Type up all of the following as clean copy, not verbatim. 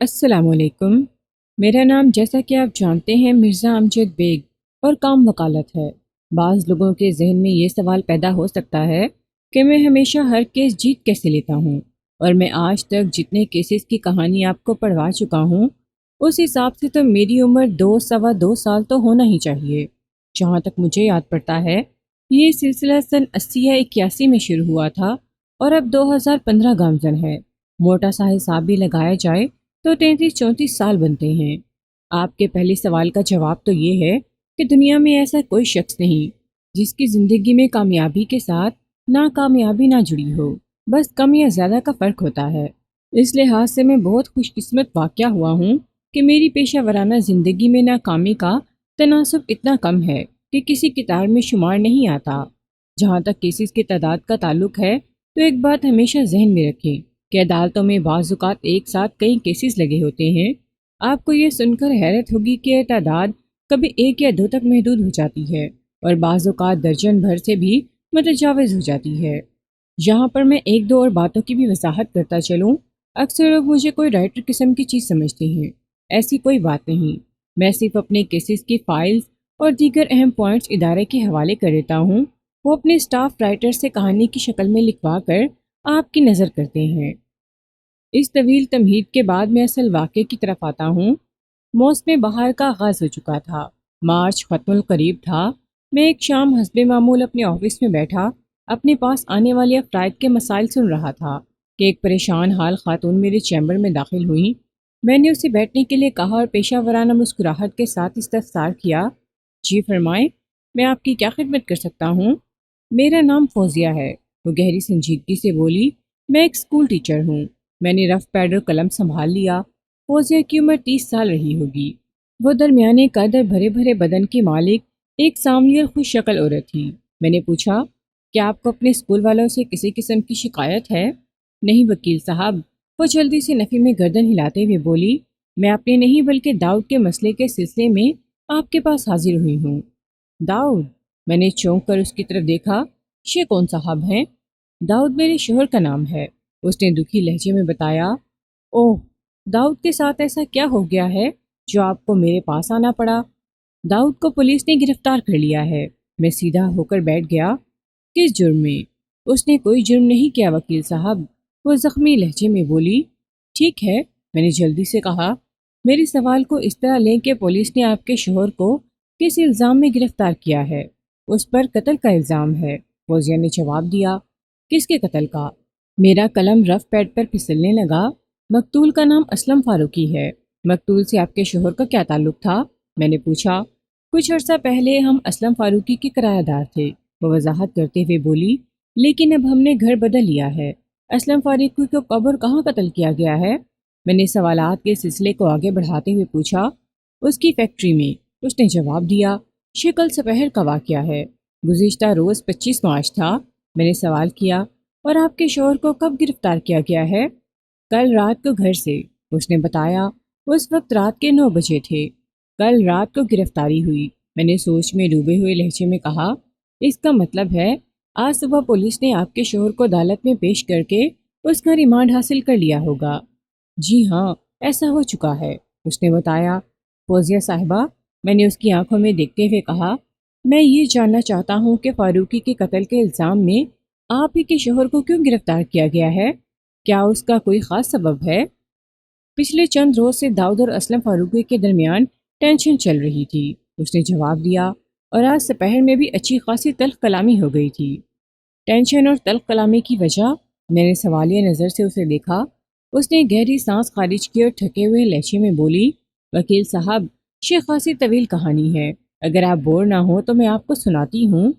السلام علیکم۔ میرا نام جیسا کہ آپ جانتے ہیں مرزا امجد بیگ اور کام وکالت ہے۔ بعض لوگوں کے ذہن میں یہ سوال پیدا ہو سکتا ہے کہ میں ہمیشہ ہر کیس جیت کیسے لیتا ہوں، اور میں آج تک جتنے کیسز کی کہانی آپ کو پڑھوا چکا ہوں اس حساب سے تو میری عمر 2 سوا 2 سال تو ہونا ہی چاہیے۔ جہاں تک مجھے یاد پڑتا ہے یہ سلسلہ سن 80 یا 81 میں شروع ہوا تھا اور اب 2015 گامزن ہے۔ موٹا سا حساب بھی لگایا جائے تو 33-34 سال بنتے ہیں۔ آپ کے پہلے سوال کا جواب تو یہ ہے کہ دنیا میں ایسا کوئی شخص نہیں جس کی زندگی میں کامیابی کے ساتھ ناکامیابی نہ جڑی ہو، بس کم یا زیادہ کا فرق ہوتا ہے۔ اس لحاظ سے میں بہت خوش قسمت واقع ہوا ہوں کہ میری پیشہ ورانہ زندگی میں ناکامی کا تناسب اتنا کم ہے کہ کسی کتاب میں شمار نہیں آتا۔ جہاں تک کیسز کی تعداد کا تعلق ہے تو ایک بات ہمیشہ ذہن میں رکھیں کہ عدالتوں میں بعض اوقات ایک ساتھ کئی کیسز لگے ہوتے ہیں۔ آپ کو یہ سن کر حیرت ہوگی کہ یہ تعداد کبھی 1 یا 2 تک محدود ہو جاتی ہے اور بعض اوقات درجن بھر سے بھی متجاوز ہو جاتی ہے۔ یہاں پر میں ایک دو اور باتوں کی بھی وضاحت کرتا چلوں۔ اکثر لوگ مجھے کوئی رائٹر قسم کی چیز سمجھتے ہیں، ایسی کوئی بات نہیں۔ میں صرف اپنے کیسز کی فائلز اور دیگر اہم پوائنٹس ادارے کے حوالے کر دیتا ہوں، وہ اپنے اسٹاف رائٹر سے کہانی کی شکل میں لکھوا کر آپ کی نظر کرتے ہیں۔ اس طویل تمہید کے بعد میں اصل واقعے کی طرف آتا ہوں۔ موسم بہار کا آغاز ہو چکا تھا، مارچ ختم القریب تھا۔ میں ایک شام حسب معمول اپنے آفس میں بیٹھا اپنے پاس آنے والے افراد کے مسائل سن رہا تھا کہ ایک پریشان حال خاتون میرے چیمبر میں داخل ہوئی۔ میں نے اسے بیٹھنے کے لیے کہا اور پیشہ ورانہ مسکراہٹ کے ساتھ استفسار کیا، جی فرمائیں، میں آپ کی کیا خدمت کر سکتا ہوں؟ میرا نام فوزیہ ہے، وہ گہری سنجیدگی سے بولی۔ میں ایک اسکول ٹیچر ہوں۔ میں نے رف پیڈ اور قلم سنبھال لیا۔ فوزیہ کی عمر 30 سال رہی ہوگی۔ وہ درمیانے قد اور بھرے بھرے بدن کی مالک ایک سانولی اور خوش شکل عورت تھی۔ میں نے پوچھا، کیا آپ کو اپنے اسکول والوں سے کسی قسم کی شکایت ہے؟ نہیں وکیل صاحب، وہ جلدی سے نفی میں گردن ہلاتے ہوئے بولی، میں اپنے نہیں بلکہ داؤد کے مسئلے کے سلسلے میں آپ کے پاس حاضر ہوئی ہوں۔ داؤد؟ میں نے چونک کر اس کی طرف دیکھا۔ یہ کون صاحب ہیں؟ داؤد میرے شوہر کا نام ہے، اس نے دکھی لہجے میں بتایا۔ اوہ، داؤد کے ساتھ ایسا کیا ہو گیا ہے جو آپ کو میرے پاس آنا پڑا؟ داؤد کو پولیس نے گرفتار کر لیا ہے۔ میں سیدھا ہو کر بیٹھ گیا۔ کس جرم میں؟ اس نے کوئی جرم نہیں کیا وکیل صاحب، وہ زخمی لہجے میں بولی۔ ٹھیک ہے، میں نے جلدی سے کہا، میرے سوال کو اس طرح لیں کہ پولیس نے آپ کے شوہر کو کس الزام میں گرفتار کیا ہے؟ اس پر قتل کا الزام ہے، فوزیہ نے جواب دیا۔ کس کے قتل کا؟ میرا قلم رف پیڈ پر پھسلنے لگا۔ مقتول کا نام اسلم فاروقی ہے۔ مقتول سے آپ کے شوہر کا کیا تعلق تھا؟ میں نے پوچھا۔ کچھ عرصہ پہلے ہم اسلم فاروقی کے کرایہ دار تھے، وہ وضاحت کرتے ہوئے بولی، لیکن اب ہم نے گھر بدل لیا ہے۔ اسلم فاروقی کو کب اور کہاں قتل کیا گیا ہے؟ میں نے سوالات کے سلسلے کو آگے بڑھاتے ہوئے پوچھا۔ اس کی فیکٹری میں، اس نے جواب دیا۔ یہ کل سپہر کا واقعہ ہے، گزشتہ روز 25 مارچ تھا۔ میں نے سوال کیا، اور آپ کے شوہر کو کب گرفتار کیا گیا ہے؟ کل رات کو گھر سے، اس نے بتایا۔ اس وقت رات کے 9 بجے تھے۔ کل رات کو گرفتاری ہوئی، میں نے سوچ میں ڈوبے ہوئے لہجے میں کہا۔ اس کا مطلب ہے آج صبح پولیس نے آپ کے شوہر کو عدالت میں پیش کر کے اس کا ریمانڈ حاصل کر لیا ہوگا۔ جی ہاں، ایسا ہو چکا ہے، اس نے بتایا۔ فوزیہ صاحبہ، میں نے اس کی آنکھوں میں دیکھتے ہوئے کہا، میں یہ جاننا چاہتا ہوں کہ فاروقی کے قتل کے الزام میں آپ ہی کے شوہر کو کیوں گرفتار کیا گیا ہے؟ کیا اس کا کوئی خاص سبب ہے؟ پچھلے چند روز سے داؤد اور اسلم فاروقی کے درمیان ٹینشن چل رہی تھی، اس نے جواب دیا، اور آج سپہر میں بھی اچھی خاصی تلخ کلامی ہو گئی تھی۔ ٹینشن اور تلخ کلامی کی وجہ؟ میں نے سوالیہ نظر سے اسے دیکھا۔ اس نے گہری سانس خارج کی اور تھکے ہوئے لہجے میں بولی، وکیل صاحب، یہ خاصی طویل کہانی ہے، اگر آپ بور نہ ہوں تو میں آپ کو سناتی ہوں۔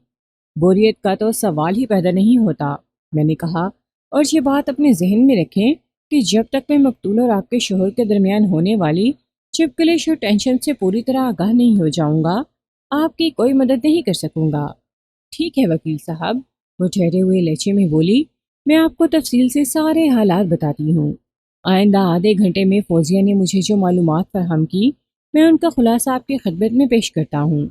بوریت کا تو سوال ہی پیدا نہیں ہوتا، میں نے کہا، اور یہ بات اپنے ذہن میں رکھیں کہ جب تک میں مقتول اور آپ کے شوہر کے درمیان ہونے والی چپکلیش اور ٹینشن سے پوری طرح آگاہ نہیں ہو جاؤں گا، آپ کی کوئی مدد نہیں کر سکوں گا۔ ٹھیک ہے وکیل صاحب، وہ ٹھہرے ہوئے لہجے میں بولی، میں آپ کو تفصیل سے سارے حالات بتاتی ہوں۔ آئندہ آدھے گھنٹے میں فوزیہ نے مجھے جو معلومات فراہم کی، میں ان کا خلاصہ آپ کی خدمت میں پیش کرتا ہوں۔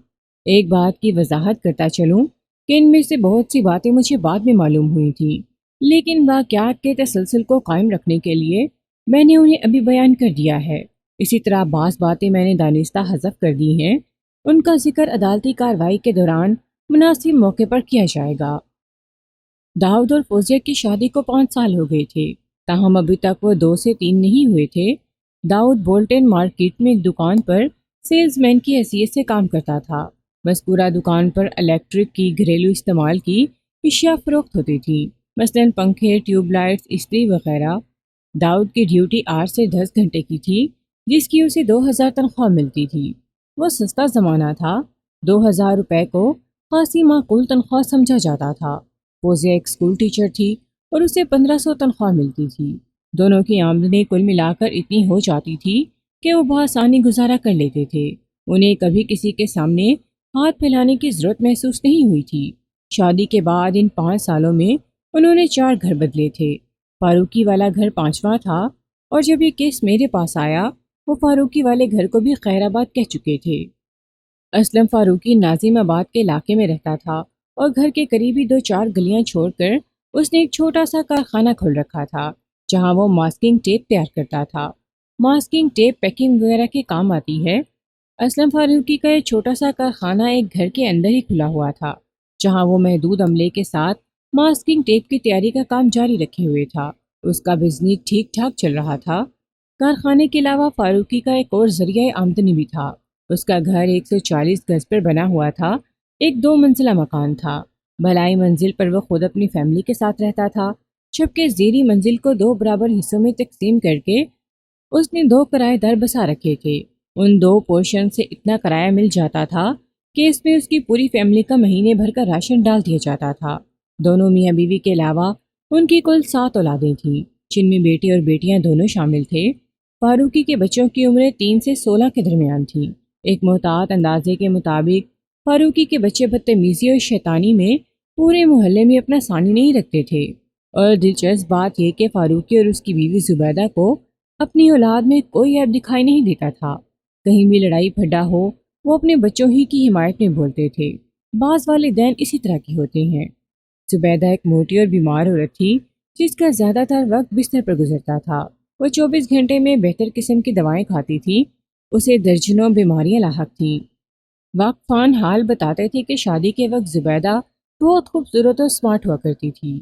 ایک بات کی وضاحت کرتا چلوں کہ ان میں سے بہت سی باتیں مجھے بعد میں معلوم ہوئی تھیں، لیکن واقعات کے تسلسل کو قائم رکھنے کے لیے میں نے انہیں ابھی بیان کر دیا ہے۔ اسی طرح بعض باتیں میں نے دانستہ حذف کر دی ہیں، ان کا ذکر عدالتی کارروائی کے دوران مناسب موقع پر کیا جائے گا۔ داؤد اور فوزیہ کی شادی کو 5 سال ہو گئے تھے، تاہم ابھی تک وہ 2 سے 3 نہیں ہوئے تھے۔ داؤد بولٹن مارکیٹ میں ایک دکان پر سیلز مین کی حیثیت سے کام کرتا تھا۔ مذکورہ دکان پر الیکٹرک کی گھریلو استعمال کی اشیاء فروخت ہوتی تھیں، مثلاً پنکھے، ٹیوب لائٹس، استری وغیرہ۔ داؤد کی ڈیوٹی 8 سے 10 گھنٹے کی تھی، جس کی اسے 2,000 تنخواہ ملتی تھی۔ وہ سستا زمانہ تھا، 2,000 روپے کو خاصی معقول تنخواہ سمجھا جاتا تھا۔ فوزیہ ایک اسکول ٹیچر تھی اور اسے 1,500 تنخواہ ملتی تھی۔ دونوں کی آمدنی کل ملا کر اتنی ہو جاتی تھی کہ وہ بآسانی گزارا کر لیتے تھے۔ انہیں کبھی کسی کے سامنے ہاتھ پھیلانے کی ضرورت محسوس نہیں ہوئی تھی۔ شادی کے بعد ان 5 سالوں میں انہوں نے 4 گھر بدلے تھے۔ فاروقی والا گھر 5واں تھا، اور جب یہ کیس میرے پاس آیا وہ فاروقی والے گھر کو بھی خیر آباد کہہ چکے تھے۔ اسلم فاروقی ناظم آباد کے علاقے میں رہتا تھا اور گھر کے قریبی 2-4 گلیاں چھوڑ کر اس نے ایک چھوٹا سا کارخانہ کھول رکھا تھا، جہاں وہ ماسکنگ ٹیپ تیار کرتا تھا۔ ماسکنگ ٹیپ پیکنگ وغیرہ کے کام آتی ہے۔ اسلم فاروقی کا یہ چھوٹا سا کارخانہ ایک گھر کے اندر ہی کھلا ہوا تھا، جہاں وہ محدود عملے کے ساتھ ماسکنگ ٹیپ کی تیاری کا کام جاری رکھے ہوئے تھا۔ اس کا بزنس ٹھیک ٹھاک چل رہا تھا۔ کارخانے کے علاوہ فاروقی کا ایک اور ذریعہ آمدنی بھی تھا۔ اس کا گھر 140 گز پر بنا ہوا تھا، ایک 2 منزلہ مکان تھا۔ بلائی منزل پر وہ خود اپنی فیملی کے ساتھ رہتا تھا، جبکہ زیریں منزل کو 2 برابر حصوں میں تقسیم کر کے اس نے 2 کرایہ دار بسا رکھے تھے۔ ان 2 پورشن سے اتنا کرایہ مل جاتا تھا کہ اس میں اس کی پوری فیملی کا مہینے بھر کا راشن ڈال دیا جاتا تھا۔ دونوں میاں بیوی کے علاوہ ان کی کل 7 اولادیں تھیں، جن میں بیٹے اور بیٹیاں دونوں شامل تھے۔ فاروقی کے بچوں کی عمریں 3 سے 16 کے درمیان تھیں۔ ایک محتاط اندازے کے مطابق فاروقی کے بچے بدتمیزی اور شیطانی میں پورے محلے میں اپنا ثانی نہیں رکھتے تھے، اور دلچسپ بات یہ کہ فاروقی اور اس کی بیوی زبیدہ کو اپنی اولاد میں کوئی عیب دکھائی نہیں دیتا تھا۔ کہیں بھی لڑائی پھڈا ہو وہ اپنے بچوں ہی کی حمایت میں بولتے تھے۔ بعض والدین اسی طرح کے ہوتے ہیں۔ زبیدہ ایک موٹی اور بیمار عورت تھی، جس کا زیادہ تر وقت بستر پر گزرتا تھا۔ وہ 24 گھنٹے میں بہتر قسم کی دوائیں کھاتی تھی۔ اسے درجنوں بیماریاں لاحق تھیں۔ واقفان حال بتاتے تھے کہ شادی کے وقت زبیدہ بہت خوبصورت اور اسمارٹ ہوا کرتی تھی۔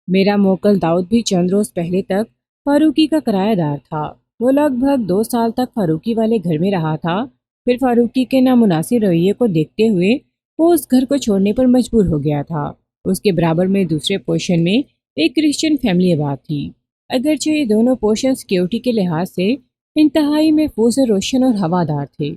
میرا موکل داؤد بھی چند روز پہلے تک فاروقی کا کرایہ دار تھا۔ وہ لگ بھگ 2 سال تک فاروقی والے گھر میں رہا تھا۔ پھر فاروقی کے نامناسب رویے کو دیکھتے ہوئے وہ اس گھر کو چھوڑنے پر مجبور ہو گیا تھا۔ اس کے برابر میں دوسرے پورشن میں ایک کرسچن فیملی آباد تھی۔ اگرچہ یہ دونوں پورشن سیکیورٹی کے لحاظ سے انتہائی محفوظ اور روشن اور ہوادار تھے،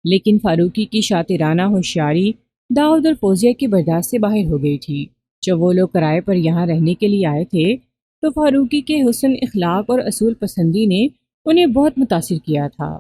لیکن فاروقی کی شاطرانہ ہوشیاری داؤد اور فوزیہ کی برداشت سے باہر ہو گئی تھی۔ جب وہ لوگ کرائے پر یہاں رہنے کے لیے آئے تھے تو فاروقی کے حسن اخلاق اور اصول پسندی نے انہیں بہت متاثر کیا تھا،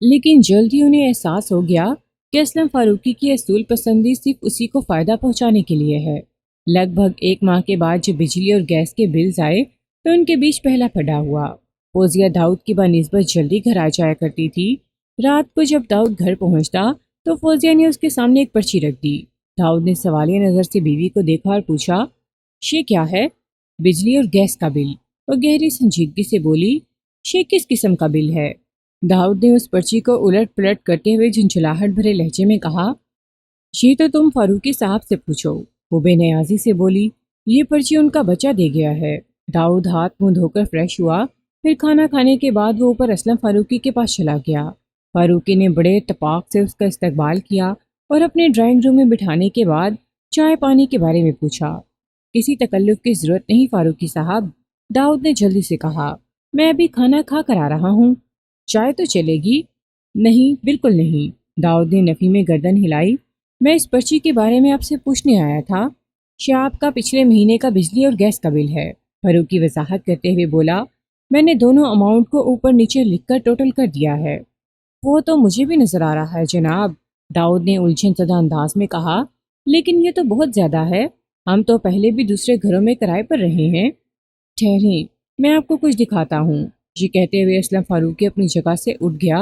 لیکن جلد ہی انہیں احساس ہو گیا کہ اسلم فاروقی کی اصول پسندی صرف اسی کو فائدہ پہنچانے کے لیے ہے۔ لگ بھگ 1 ماہ کے بعد جب بجلی اور گیس کے بلز آئے تو ان کے بیچ پہلا پھڈا ہوا۔ فوزیہ داؤد کی بنسبت جلدی گھر آ جایا کرتی تھی۔ رات کو جب داؤد گھر پہنچتا تو فوزیہ نے اس کے سامنے ایک پرچی رکھ دی۔ داؤد نے سوالیہ نظر سے بیوی کو دیکھا اور پوچھا، یہ کیا ہے؟ بجلی اور گیس کا بل۔ وہ گہری سنجیدگی سے بولی، یہ کس قسم کا بل ہے؟ داؤد نے اس پرچی کو الٹ پلٹ کرتے ہوئے جھنجھلاہٹ بھرے لہجے میں کہا، یہ تو تم فاروقی صاحب سے پوچھو۔ وہ بے نیازی سے بولی، یہ پرچی ان کا بچہ دے گیا ہے۔ داؤد ہاتھ منہ دھو کر فریش ہوا، پھر کھانا کھانے کے بعد وہ اوپر اسلم فاروقی کے پاس چلا گیا۔ فاروقی نے بڑے اتفاق سے اس کا استقبال کیا اور اپنے ڈرائنگ روم میں بٹھانے کے بعد چائے پانی کے بارے میں پوچھا۔ کسی تکلف کی ضرورت نہیں فاروقی صاحب، داؤد نے جلدی سے کہا، میں ابھی کھانا کھا کر آ رہا ہوں۔ چائے تو چلے گی؟ نہیں، بالکل نہیں۔ داؤد نے نفی میں گردن ہلائی۔ میں اس پرچی کے بارے میں آپ سے پوچھنے آیا تھا۔ یہ آپ کا پچھلے مہینے کا بجلی اور گیس کا بل ہے، فاروقی وضاحت کرتے ہوئے بولا۔ میں نے دونوں اماؤنٹ کو اوپر نیچے لکھ کر ٹوٹل کر دیا ہے۔ وہ تو مجھے بھی نظر آ رہا ہے جناب، داؤد نے الجھن زدہ انداز میں کہا، لیکن یہ تو بہت زیادہ ہے۔ ہم تو پہلے بھی دوسرے گھروں میں کرائے پر رہے ہیں۔ ٹھہریں، میں آپ کو کچھ دکھاتا ہوں۔ یہ کہتے ہوئے اسلم فاروقی اپنی جگہ سے اٹھ گیا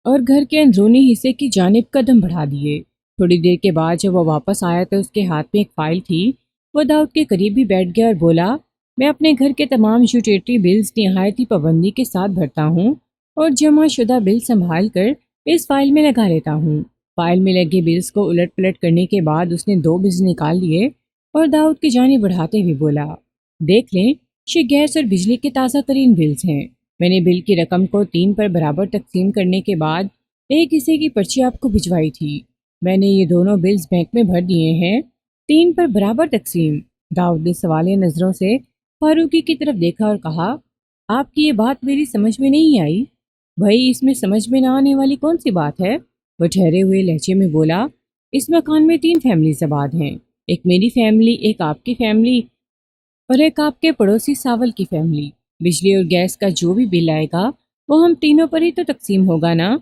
اور گھر کے اندرونی حصے کی جانب قدم بڑھا دیے۔ تھوڑی دیر کے بعد جب وہ واپس آیا تو اس کے ہاتھ میں ایک فائل تھی۔ وہ داؤد کے قریب بھی بیٹھ گیا اور بولا، میں اپنے گھر کے تمام یوٹیلیٹی بلز نہایتی پابندی کے ساتھ بھرتا ہوں اور جمع شدہ بل سنبھال کر اس فائل میں لگا لیتا ہوں۔ فائل میں لگے بلز کو الٹ پلٹ کرنے کے بعد اس نے 2 بلز نکال لیے اور داؤد کی جانب بڑھاتے ہوئے بولا، دیکھ لیں، یہ گیس اور بجلی کے تازہ ترین بلز ہیں۔ میں نے بل کی رقم کو 3 پر برابر تقسیم کرنے کے بعد ایک حصے کی پرچی آپ کو بھجوائی تھی۔ میں نے یہ دونوں بلز بینک میں بھر دیے ہیں۔ 3 پر برابر تقسیم؟ داؤد نے سوالیہ نظروں سے فاروقی کی طرف دیکھا اور کہا، آپ کی یہ بات میری سمجھ میں نہیں آئی۔ بھائی، اس میں سمجھ میں نہ آنے والی کون سی بات ہے؟ وہ ٹھہرے ہوئے لہجے میں بولا، اس مکان میں 3 فیملیز آباد ہیں، ایک میری فیملی، ایک آپ کی فیملی اور ایک آپ کے پڑوسی ساول کی فیملی۔ بجلی اور گیس کا جو بھی بل آئے گا وہ ہم تینوں پر ہی تو تقسیم ہوگا نا۔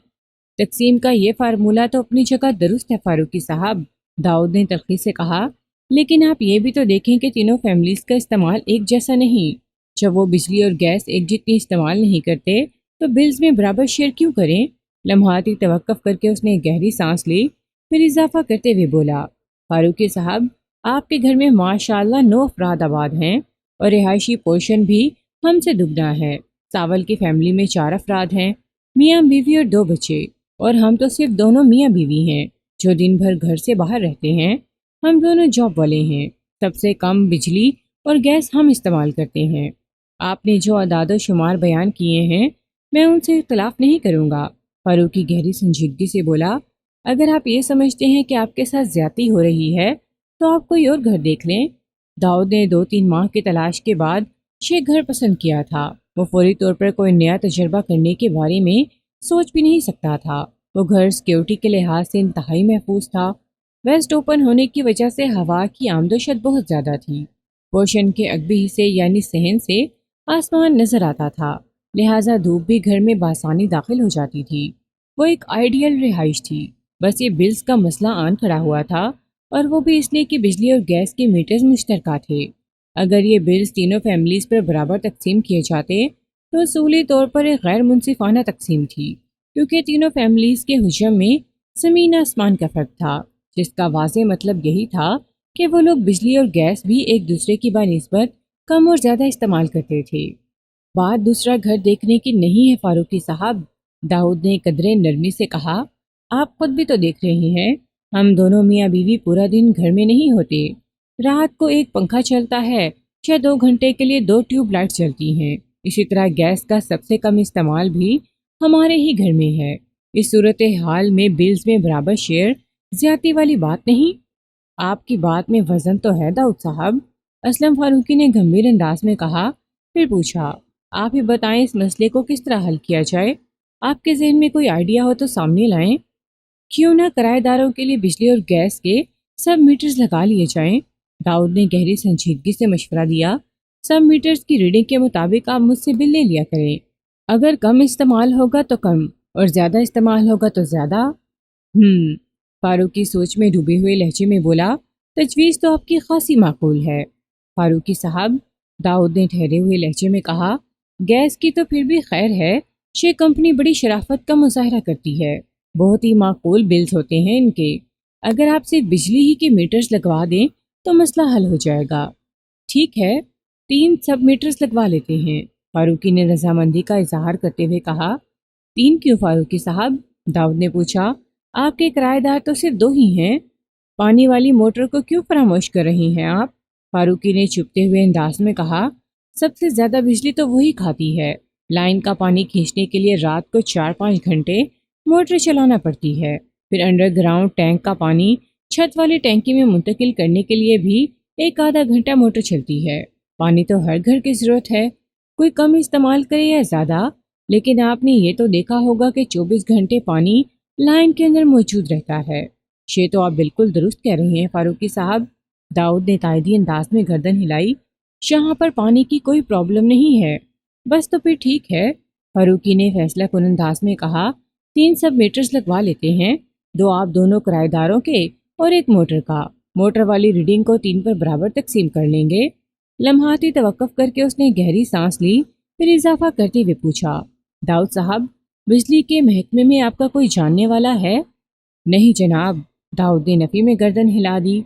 تقسیم کا یہ فارمولہ تو اپنی جگہ درست ہے فاروقی صاحب، داؤد نے تلخی سے کہا، لیکن آپ یہ بھی تو دیکھیں کہ تینوں فیملیز کا استعمال ایک جیسا نہیں۔ جب وہ بجلی اور گیس ایک جتنی استعمال نہیں کرتے تو بلز میں برابر شیئر کیوں کریں؟ لمحاتی توقف کر کے اس نے گہری سانس لی، پھر اضافہ کرتے ہوئے بولا، فاروقی صاحب، آپ کے گھر میں ماشاءاللہ 9 افراد آباد ہیں اور رہائشی پورشن بھی ہم سے دگنا ہے۔ ساول کی فیملی میں 4 افراد ہیں، میاں بیوی اور 2 بچے، اور ہم تو صرف دونوں میاں بیوی ہیں جو دن بھر گھر سے باہر رہتے ہیں۔ ہم دونوں جاب والے ہیں، سب سے کم بجلی اور گیس ہم استعمال کرتے ہیں۔ آپ نے جو اعداد و شمار بیان کیے ہیں میں ان سے اختلاف نہیں کروں گا، فاروقی گہری سنجیدگی سے بولا۔ اگر آپ یہ سمجھتے ہیں کہ آپ کے ساتھ زیادتی ہو رہی ہے تو آپ کوئی اور گھر دیکھ لیں۔ داؤد نے 2-3 ماہ کی تلاش کے بعد یہ گھر پسند کیا تھا۔ وہ فوری طور پر کوئی نیا تجربہ کرنے کے بارے میں سوچ بھی نہیں سکتا تھا۔ وہ گھر سیکیورٹی کے لحاظ سے انتہائی محفوظ تھا۔ ویسٹ اوپن ہونے کی وجہ سے ہوا کی آمد و شد بہت زیادہ تھی۔ پورشن کے عقبی حصے یعنی صحن سے آسمان نظر آتا تھا، لہٰذا دھوپ بھی گھر میں بآسانی داخل ہو جاتی تھی۔ وہ ایک آئیڈیل رہائش تھی، بس یہ بلز کا مسئلہ آن کھڑا ہوا تھا، اور وہ بھی اس لیے کہ بجلی اور گیس کے میٹرز مشترکہ تھے۔ اگر یہ بلز تینوں فیملیز پر برابر تقسیم کیے جاتے تو اصولی طور پر ایک غیر منصفانہ تقسیم تھی، کیونکہ تینوں فیملیز کے حجم میں زمین آسمان کا فرق تھا، جس کا واضح مطلب یہی تھا کہ وہ لوگ بجلی اور گیس بھی ایک دوسرے کی بنسبت کم اور زیادہ استعمال کرتے تھے۔ بات دوسرا گھر دیکھنے کی نہیں ہے فاروقی صاحب، داؤد نے قدرے نرمی سے کہا، آپ خود بھی تو دیکھ رہے ہیں، ہم دونوں میاں بیوی پورا دن گھر میں نہیں ہوتے۔ رات کو ایک پنکھا چلتا ہے یا 2 گھنٹے کے لیے 2 ٹیوب لائٹ چلتی ہیں۔ اسی طرح گیس کا سب سے کم استعمال بھی ہمارے ہی گھر میں ہے۔ اس صورتحال میں بلز میں برابر شیئر زیادتی والی بات نہیں۔ آپ کی بات میں وزن تو ہے داؤد صاحب، اسلم فاروقی نے گمبھیر انداز میں کہا، پھر پوچھا، آپ ہی بتائیں اس مسئلے کو کس طرح حل کیا جائے؟ آپ کے ذہن میں کوئی آئیڈیا ہو تو سامنے لائیں۔ کیوں نہ کرایہ داروں کے لیے بجلی اور گیس کے سب میٹرز لگا لیے جائیں؟ داؤد نے گہری سنجیدگی سے مشورہ دیا۔ سب میٹرز کی ریڈنگ کے مطابق آپ مجھ سے بل لے لیا کریں، اگر کم استعمال ہوگا تو کم اور زیادہ استعمال ہوگا تو زیادہ۔ فاروقی سوچ میں ڈوبے ہوئے لہجے میں بولا، تجویز تو آپ کی خاصی معقول ہے فاروقی صاحب، داؤد نے ٹھہرے ہوئے لہجے میں کہا، گیس کی تو پھر بھی خیر ہے، یہ کمپنی بڑی شرافت کا مظاہرہ کرتی ہے، بہت ہی معقول بلز ہوتے ہیں ان کے۔ اگر آپ صرف بجلی ہی کے میٹرز لگوا دیں تو مسئلہ حل ہو جائے گا۔ ٹھیک ہے، 3 سب میٹرز لگوا لیتے ہیں، فاروقی نے رضامندی کا اظہار کرتے ہوئے کہا۔ 3 کیوں فاروقی صاحب؟ داؤد نے پوچھا، آپ کے کرایہ دار تو صرف 2 ہی ہیں، پانی والی موٹر کو کیوں فراموش کر رہی ہیں آپ؟ فاروقی نے چپتے ہوئے انداز میں کہا، سب سے زیادہ بجلی تو وہی کھاتی ہے، لائن کا پانی کھینچنے کے لیے رات کو 4-5 گھنٹے موٹر چلانا پڑتی ہے، پھر انڈر گراؤنڈ ٹینک کا پانی چھت والی ٹینکی میں منتقل کرنے کے لیے بھی 1-آدھا گھنٹہ موٹر چلتی ہے۔ پانی تو ہر گھر کی ضرورت ہے، کوئی کم استعمال کرے یا زیادہ، لیکن آپ نے یہ تو دیکھا ہوگا کہ 24 گھنٹے پانی لائن کے اندر موجود رہتا ہے۔ یہ تو آپ بالکل درست کہہ رہے ہیں فاروقی صاحب، داؤد نے تائیدی انداز میں گردن ہلائی، یہاں پر پانی کی کوئی پرابلم نہیں ہے۔ بس تو پھر ٹھیک ہے، فاروقی نے فیصلہ کن انداز میں کہا، 3 سب میٹرز لگوا لیتے ہیں، 2 آپ دونوں کرایہ داروں کے اور 1 موٹر کا۔ موٹر والی ریڈنگ کو 3 پر برابر تقسیم کر لیں گے۔ لمحاتی توقف کر کے اس نے گہری سانس لی، پھر اضافہ کرتے ہوئے پوچھا، داؤد صاحب، بجلی کے محکمے میں آپ کا کوئی جاننے والا ہے؟ نہیں جناب، داؤد نے نفی میں گردن ہلا دی۔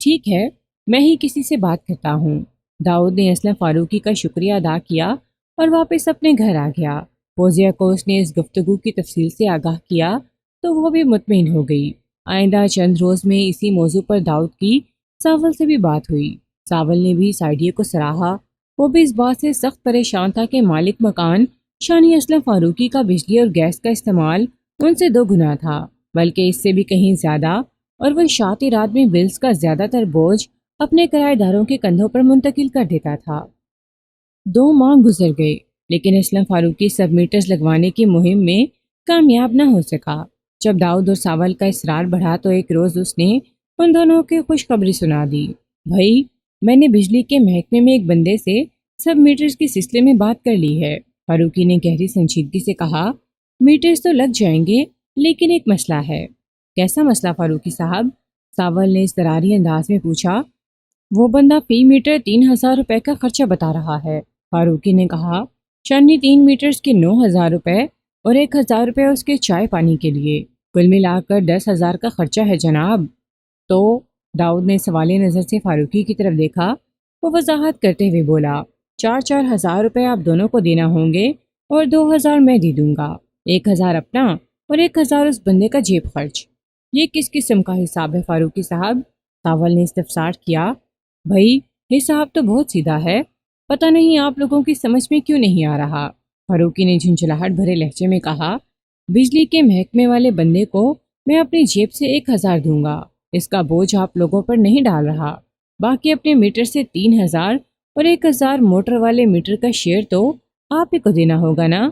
ٹھیک ہے، میں ہی کسی سے بات کرتا ہوں۔ داؤد نے اسلم فاروقی کا شکریہ ادا کیا اور واپس اپنے گھر آ گیا۔ فوزیہ کو اس نے اس گفتگو کی تفصیل سے آگاہ کیا تو وہ بھی مطمئن ہو گئی۔ آئندہ چند روز میں اسی موضوع پر داؤد کی ساول سے بھی بات ہوئی۔ ساول نے بھی اس آئیڈیا کو سراہا۔ وہ بھی اس بات سے سخت پریشان تھا کہ مالک مکان شانی اسلم فاروقی کا بجلی اور گیس کا استعمال ان سے 2 گنا تھا، بلکہ اس سے بھی کہیں زیادہ، اور وہ اشاعتی رات میں بلز کا زیادہ تر بوجھ اپنے کرایہ داروں کے کندھوں پر منتقل کر دیتا تھا۔ 2 ماہ گزر گئے لیکن اسلم فاروقی سب میٹرز لگوانے کی مہم میں کامیاب نہ ہو سکا۔ جب داؤد اور ساول کا اصرار بڑھا تو ایک روز اس نے ان دونوں کی خوشخبری سنا دی۔ بھائی، میں نے بجلی کے محکمے میں ایک بندے سے سب میٹرز کے سلسلے میں بات کر لی ہے۔ فاروقی نے گہری سنجیدگی سے کہا، میٹرز تو لگ جائیں گے لیکن ایک مسئلہ ہے۔ کیسا مسئلہ فاروقی صاحب؟ ساول نے اضطراری انداز میں پوچھا۔ وہ بندہ فی میٹر 3000 روپے کا خرچہ بتا رہا ہے، فاروقی نے کہا۔ شانی 3 میٹرز کے 9000 روپے اور 1000 روپے اس کے چائے پانی کے لیے، کل ملا کر 10,000 کا خرچہ ہے جناب۔ تو داؤد نے سوالیہ نظر سے فاروقی کی طرف دیکھا۔ وہ وضاحت کرتے ہوئے بولا، 4,000 روپے آپ دونوں کو دینا ہوں گے اور 2,000 میں دے دوں گا، 1,000 اپنا اور 1,000 اس بندے کا جیب خرچ۔ یہ کس قسم کا حساب ہے فاروقی صاحب؟ ساول نے استفسار کیا۔ بھائی، حساب تو بہت سیدھا ہے، پتہ نہیں آپ لوگوں کی سمجھ میں کیوں نہیں آ رہا، فاروقی نے جھنجھلاہٹ بھرے لہجے میں کہا۔ بجلی کے محکمے والے بندے کو میں اپنی جیب سے 1,000 دوں گا، اس کا بوجھ آپ لوگوں پر نہیں ڈال رہا، باقی اپنے میٹر سے 3,000 اور 1,000 موٹر والے میٹر کا شیئر تو آپ ہی کو دینا ہوگا نا۔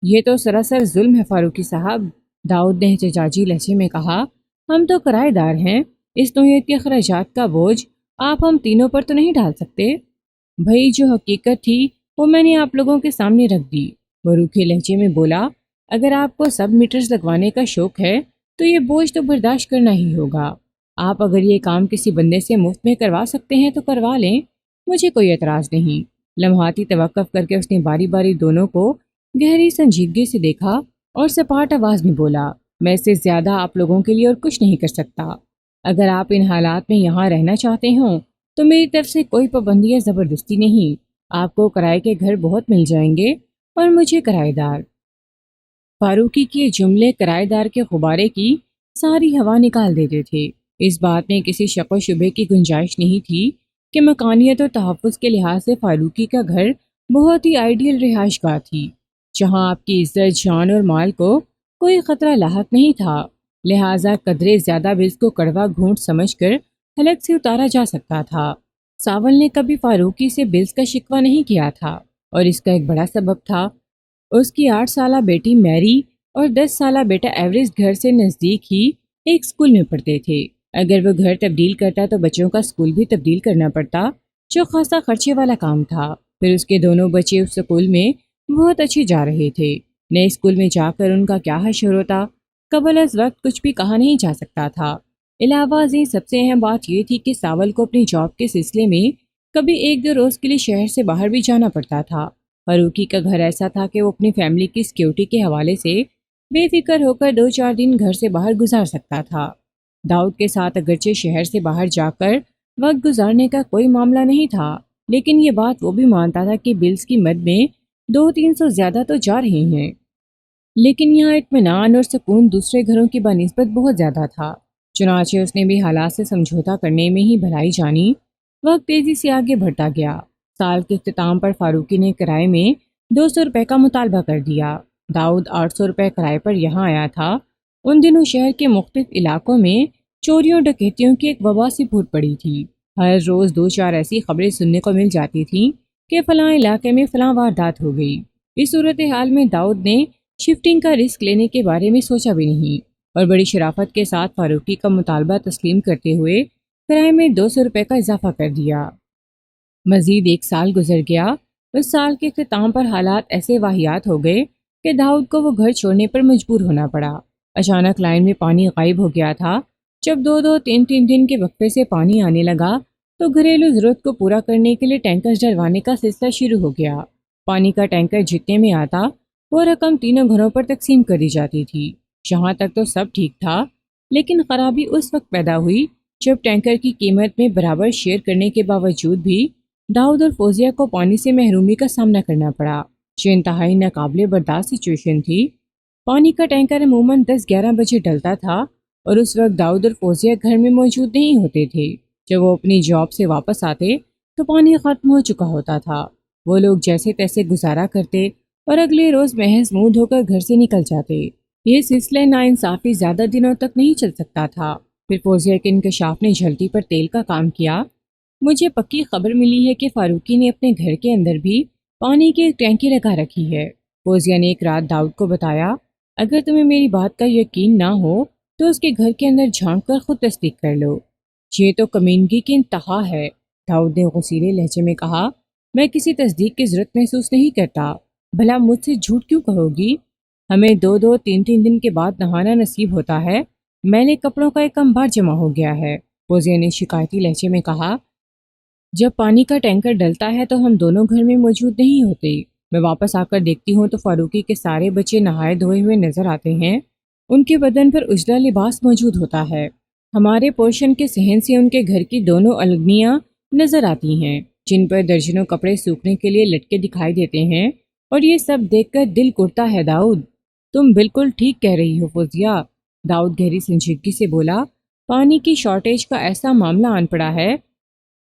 یہ تو سراسر ظلم ہے فاروقی صاحب، داؤد نے احتجاجی لہجے میں کہا۔ ہم تو کرایہ دار ہیں، اس نوعیت کے اخراجات کا بوجھ آپ ہم تینوں پر تو نہیں ڈال سکتے۔ بھائی، جو حقیقت تھی وہ میں نے آپ لوگوں کے سامنے رکھ دی، وہ روکھے لہجے میں بولا۔ اگر آپ کو سب میٹرز لگوانے کا شوق ہے تو یہ بوجھ تو برداشت کرنا ہی ہوگا۔ آپ اگر یہ کام کسی بندے سے مفت میں کروا سکتے ہیں تو کروا لیں، مجھے کوئی اعتراض نہیں۔ لمحاتی توقف کر کے اس نے باری باری دونوں کو گہری سنجیدگی سے دیکھا اور سپاٹ آواز میں بولا، میں اس سے زیادہ آپ لوگوں کے لیے اور کچھ نہیں کر سکتا۔ اگر آپ ان حالات میں یہاں رہنا چاہتے ہوں تو میری طرف سے کوئی پابندی یا زبردستی نہیں، آپ کو کرائے کے گھر بہت مل جائیں گے اور مجھے کرایہ دار۔ فاروقی کے جملے کرایہ دار کے غبارے کی ساری ہوا نکال دیتے تھے۔ اس بات میں کسی شک و شبے کی گنجائش نہیں تھی کہ مکانیت و تحفظ کے لحاظ سے فاروقی کا گھر بہت ہی آئیڈیل رہائش گاہ تھی، جہاں آپ کی عزت، جان اور مال کو کوئی خطرہ لاحق نہیں تھا، لہٰذا قدرے زیادہ بلز کو کڑوا گھونٹ سمجھ کر حلق سے اتارا جا سکتا تھا۔ ساول نے کبھی فاروقی سے بلز کا شکوہ نہیں کیا تھا اور اس کا ایک بڑا سبب تھا۔ اس کی 8 سالہ بیٹی میری اور 10 سالہ بیٹا ایوریج گھر سے نزدیک ہی ایک اسکول میں پڑھتے تھے۔ اگر وہ گھر تبدیل کرتا تو بچوں کا اسکول بھی تبدیل کرنا پڑتا، جو خاصا خرچے والا کام تھا۔ پھر اس کے دونوں بچے اس اسکول میں بہت اچھے جا رہے تھے۔ نئے اسکول میں جا کر ان کا کیا حشر ہوتا، قبل از وقت کچھ بھی کہا نہیں جا سکتا تھا۔ علاوہ ازیں سب سے اہم بات یہ تھی کہ ساول کو اپنی جاب کے سلسلے میں کبھی 1-2 روز کے لیے شہر سے باہر بھی جانا پڑتا تھا۔ فاروقی کا گھر ایسا تھا کہ وہ اپنی فیملی کی سیکیورٹی کے حوالے سے بے فکر ہو کر 2-4 دن گھر سے باہر گزار سکتا تھا۔ داؤد کے ساتھ اگرچہ شہر سے باہر جا کر وقت گزارنے کا کوئی معاملہ نہیں تھا، لیکن یہ بات وہ بھی مانتا تھا کہ بلز کی مد میں 200-300 زیادہ تو جا رہے ہیں، لیکن یہاں اطمینان اور سکون دوسرے گھروں کی بنسبت بہت زیادہ تھا۔ چنانچہ اس نے بھی حالات سے سمجھوتا کرنے میں ہی بھلائی جانی۔ وقت تیزی سے آگے بڑھتا گیا۔ سال کے اختتام پر فاروقی نے کرائے میں 200 روپے کا مطالبہ کر دیا۔ داؤد 800 روپے کرائے پر یہاں آیا تھا۔ ان دنوں شہر کے مختلف علاقوں میں چوریوں ڈکیتیوں کی ایک وبا سی پھوٹ پڑی تھی۔ ہر روز 2-4 ایسی خبریں سننے کو مل جاتی تھیں کہ فلاں علاقے میں فلاں واردات ہو گئی۔ اس صورتحال میں داؤد نے شفٹنگ کا رسک لینے کے بارے میں سوچا بھی نہیں اور بڑی شرافت کے ساتھ فاروقی کا مطالبہ تسلیم کرتے ہوئے کرائے میں 200 روپے کا اضافہ کر دیا۔ مزید 1 سال گزر گیا۔ اس سال کے اختتام پر حالات ایسے واہیات ہو گئے کہ داؤد کو وہ گھر چھوڑنے پر مجبور ہونا پڑا۔ اچانک لائن میں پانی غائب ہو گیا تھا۔ جب 2-3 دن کے وقفے سے پانی آنے لگا تو گھریلو ضرورت کو پورا کرنے کے لیے ٹینکرز ڈلوانے کا سلسلہ شروع ہو گیا۔ پانی کا ٹینکر جتنے میں آتا وہ رقم تینوں گھروں پر تقسیم کر دی جاتی تھی۔ یہاں تک تو سب ٹھیک تھا، لیکن خرابی اس وقت پیدا ہوئی جب ٹینکر کی قیمت میں برابر شیئر کرنے کے باوجود بھی داؤد اور فوزیہ کو پانی سے محرومی کا سامنا کرنا پڑا، جو انتہائی ناقابل برداشت سچویشن تھی۔ پانی کا ٹینکر عموماً 10-11 بجے ڈلتا تھا اور اس وقت داؤد اور فوزیہ گھر میں موجود نہیں ہوتے تھے۔ جب وہ اپنی جاب سے واپس آتے تو پانی ختم ہو چکا ہوتا تھا۔ وہ لوگ جیسے تیسے گزارا کرتے اور اگلے روز محض منہ دھو کر گھر سے نکل جاتے۔ یہ سلسلہ ناانصافی زیادہ دنوں تک نہیں چل سکتا تھا۔ پھر فوزیہ کے انکشاف نے جھلتی پر تیل کا کام کیا۔ مجھے پکی خبر ملی ہے کہ فاروقی نے اپنے گھر کے اندر بھی پانی کی ایک ٹینکی لگا رکھی ہے۔ فوزیہ نے ایک رات داؤد کو بتایا، اگر تمہیں میری بات کا یقین نہ ہو تو اس کے گھر کے اندر جھانک کر خود تصدیق کر لو۔ یہ تو کمینگی کی انتہا ہے، داؤد نے غصیلے لہجے میں کہا۔ میں کسی تصدیق کی ضرورت محسوس نہیں کرتا، بھلا مجھ سے جھوٹ کیوں کہو گی؟ ہمیں 2-3 دن کے بعد نہانا نصیب ہوتا ہے، میں نے کپڑوں کا ایک انبار جمع ہو گیا ہے، فوزیہ نے شکایتی لہجے میں کہا۔ جب پانی کا ٹینکر ڈلتا ہے تو ہم دونوں گھر میں موجود نہیں ہوتے۔ میں واپس آ کر دیکھتی ہوں تو فاروقی کے سارے بچے نہائے دھوئے ہوئے نظر آتے ہیں، ان کے بدن پر اجلا لباس موجود ہوتا ہے۔ ہمارے پورشن کے صحن سے ان کے گھر کی دونوں الگنیاں نظر آتی ہیں، جن پر درجنوں کپڑے سوکھنے کے لیے لٹکے دکھائی دیتے ہیں، اور یہ سب دیکھ کر دل کرتا ہے داؤد۔ تم بالکل ٹھیک کہہ رہی ہو فوزیہ، داؤد گہری سنجیدگی سے بولا۔ پانی کی شارٹیج کا ایسا معاملہ آن پڑا ہے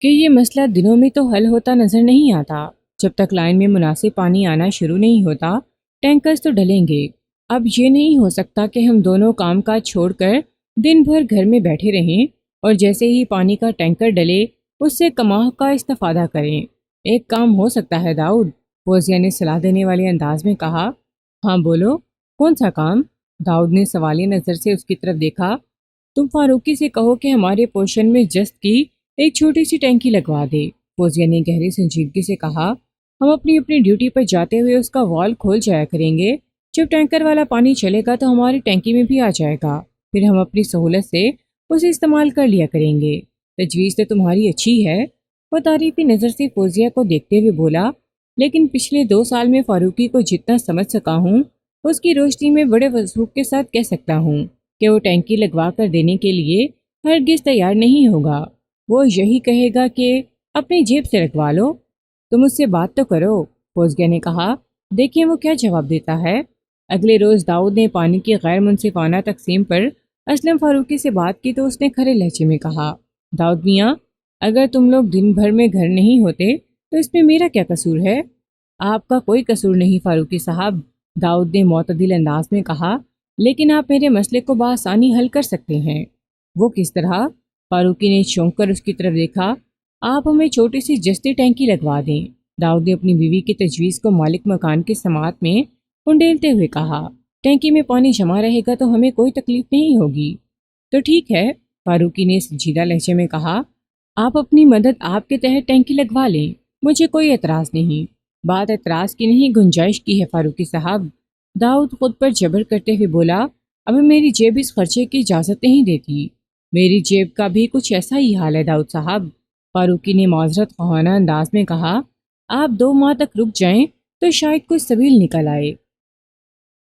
کہ یہ مسئلہ دنوں میں تو حل ہوتا نظر نہیں آتا۔ جب تک لائن میں مناسب پانی آنا شروع نہیں ہوتا، ٹینکرز تو ڈلیں گے۔ اب یہ نہیں ہو سکتا کہ ہم دونوں کام کاج چھوڑ کر دن بھر گھر میں بیٹھے رہیں اور جیسے ہی پانی کا ٹینکر ڈلے اس سے کماح کا استفادہ کریں۔ ایک کام ہو سکتا ہے داؤد، فوزیہ نے صلاح دینے والے انداز میں کہا۔ ہاں بولو، کون سا کام؟ داؤد نے سوالیہ نظر سے اس کی طرف دیکھا۔ تم فاروقی سے کہو کہ ہمارے پورشن میں جست کی ایک چھوٹی سی ٹینکی لگوا دے، فوزیہ نے گہری سنجیدگی سے کہا۔ ہم اپنی ڈیوٹی پر جاتے ہوئے اس کا وال کھول جایا کریں گے، جب ٹینکر والا پانی چلے گا تو ہماری ٹینکی میں بھی آ جائے گا، پھر ہم اپنی سہولت سے اسے استعمال کر لیا کریں گے۔ تجویز تو تمہاری اچھی ہے، وہ تعریفی نظر سے فوزیہ کو دیکھتے ہوئے بولا، لیکن پچھلے 2 سال میں فاروقی کو جتنا سمجھ سکا ہوں اس کی روشنی میں بڑے وضوح کے ساتھ کہہ سکتا ہوں کہ وہ ٹینکی لگوا کر دینے کے لیے ہرگز تیار نہیں ہوگا۔ وہ یہی کہے گا کہ اپنی جیب سے لگوا لو۔ تم اس سے بات تو کرو، فوزیہ نے کہا۔ دیکھیں وہ کیا جواب دیتا ہے۔ اگلے روز داؤد نے پانی کی غیر منصفانہ تقسیم پر اسلم فاروقی سے بات کی تو اس نے کھرے لہجے میں کہا، داؤد میاں، اگر تم لوگ دن بھر میں گھر نہیں ہوتے تو اس میں میرا کیا قصور ہے؟ آپ کا کوئی قصور نہیں فاروقی صاحب، داؤد نے معتدل انداز میں کہا، لیکن آپ میرے مسئلے کو بآسانی حل کر سکتے ہیں۔ وہ کس طرح؟ فاروقی نے چونک کر اس کی طرف دیکھا۔ آپ ہمیں چھوٹی سی جستی ٹینکی لگوا دیں، داؤد نے اپنی بیوی کی تجویز کو مالک مکان کی سماعت میں کنڈیلتے ہوئے کہا۔ ٹینکی میں پانی جمع رہے گا تو ہمیں کوئی تکلیف نہیں ہوگی۔ تو ٹھیک ہے، فاروقی نے سنجیدہ لہجے میں کہا، آپ اپنی مدد آپ کے تحت ٹینکی لگوا لیں، مجھے کوئی اعتراض نہیں۔ بات اعتراض کی نہیں، گنجائش کی ہے فاروقی صاحب، داؤد خود پر جبر کرتے ہوئے بولا۔ اب میری جیب اس خرچے کی اجازت نہیں دیتی۔ میری جیب کا بھی کچھ ایسا ہی حال ہے داؤد صاحب، فاروقی نے معذرت خواہانہ انداز میں کہا۔ آپ 2 ماہ تک رک جائیں تو شاید کوئی سبیل نکل آئے۔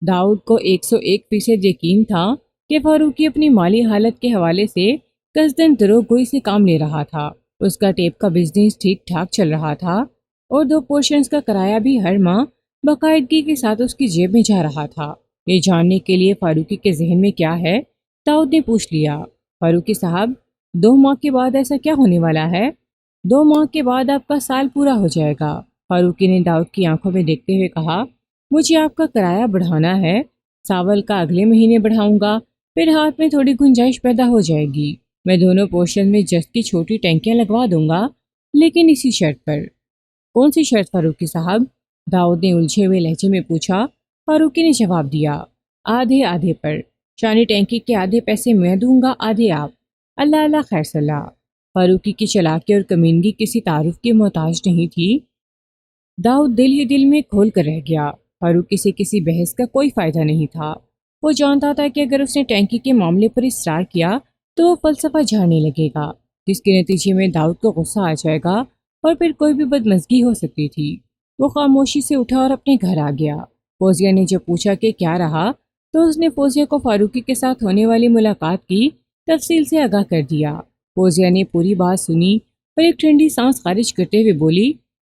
داؤد کو 101% یقین تھا کہ فاروقی اپنی مالی حالت کے حوالے سے قصداً دروغ گوئی سے کام لے رہا تھا۔ اس کا ٹیپ کا بزنس ٹھیک ٹھاک چل رہا تھا اور 2 پورشنز کا کرایہ بھی ہر ماہ باقاعدگی کے ساتھ اس کی جیب میں جا رہا تھا۔ یہ جاننے کے لیے فاروقی کے ذہن میں کیا ہے، داؤد نے پوچھ لیا۔ فاروقی صاحب، 2 ماہ کے بعد ایسا کیا ہونے والا ہے؟ 2 ماہ کے بعد آپ کا سال پورا ہو جائے گا، فاروقی نے داؤد کی آنکھوں میں دیکھتے ہوئے کہا۔ مجھے آپ کا کرایہ بڑھانا ہے، ساول کا اگلے مہینے بڑھاؤں گا، پھر ہاتھ میں تھوڑی گنجائش پیدا ہو جائے گی۔ میں دونوں پورشن میں جست کی چھوٹی ٹینکیاں لگوا دوں گا، لیکن اسی شرط پر۔ کون سی شرط فاروقی صاحب؟ داؤد نے الجھے ہوئے لہجے میں پوچھا۔ فاروقی نے جواب دیا، آدھے آدھے پر، شانی ٹینکی کے آدھے پیسے میں دوں گا، آدھے آپ۔ اللہ اللہ خیر صلاح۔ فاروقی کی چالاکی اور کمینگی کسی تعارف کی محتاج نہیں تھی۔ داؤد دل ہی دل میں کھول کر رہ گیا۔ فاروقی سے کسی بحث کا کوئی فائدہ نہیں تھا۔ وہ جانتا تھا کہ اگر اس نے ٹینکی کے معاملے پر اصرار کیا تو وہ فلسفہ جھاڑنے لگے گا، جس کے نتیجے میں داؤد کو غصہ آ جائے گا اور پھر کوئی بھی بدمزگی ہو سکتی تھی۔ وہ خاموشی سے اٹھا اور اپنے گھر آ گیا۔ فوزیہ نے جب پوچھا کہ کیا رہا تو اس نے فوزیہ کو فاروقی کے ساتھ ہونے والی ملاقات کی تفصیل سے آگاہ کر دیا۔ فوزیہ نے پوری بات سنی اور ایک ٹھنڈی سانس خارج کرتے ہوئے بولی،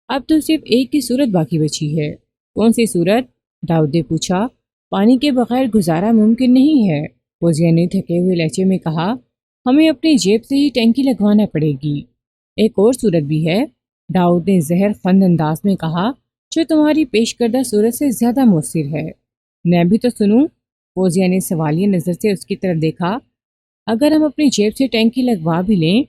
اب تو صرف ایک کی صورت باقی بچی ہے۔ کون سی صورت؟ داؤد نے پوچھا۔ پانی کے بغیر گزارا ممکن نہیں ہے، فوزیہ نے تھکے ہوئے لہجے میں کہا۔ ہمیں اپنی جیب سے ہی ٹینکی لگوانا پڑے گی۔ ایک اور صورت بھی ہے، داؤد نے زہر خند انداز میں کہا، جو تمہاری پیش کردہ صورت سے زیادہ مؤثر ہے۔ میں بھی تو سنوں۔ فوزیہ نے سوالیہ نظر سے اس کی طرف دیکھا۔ اگر ہم اپنی جیب سے ٹینکی لگوا بھی لیں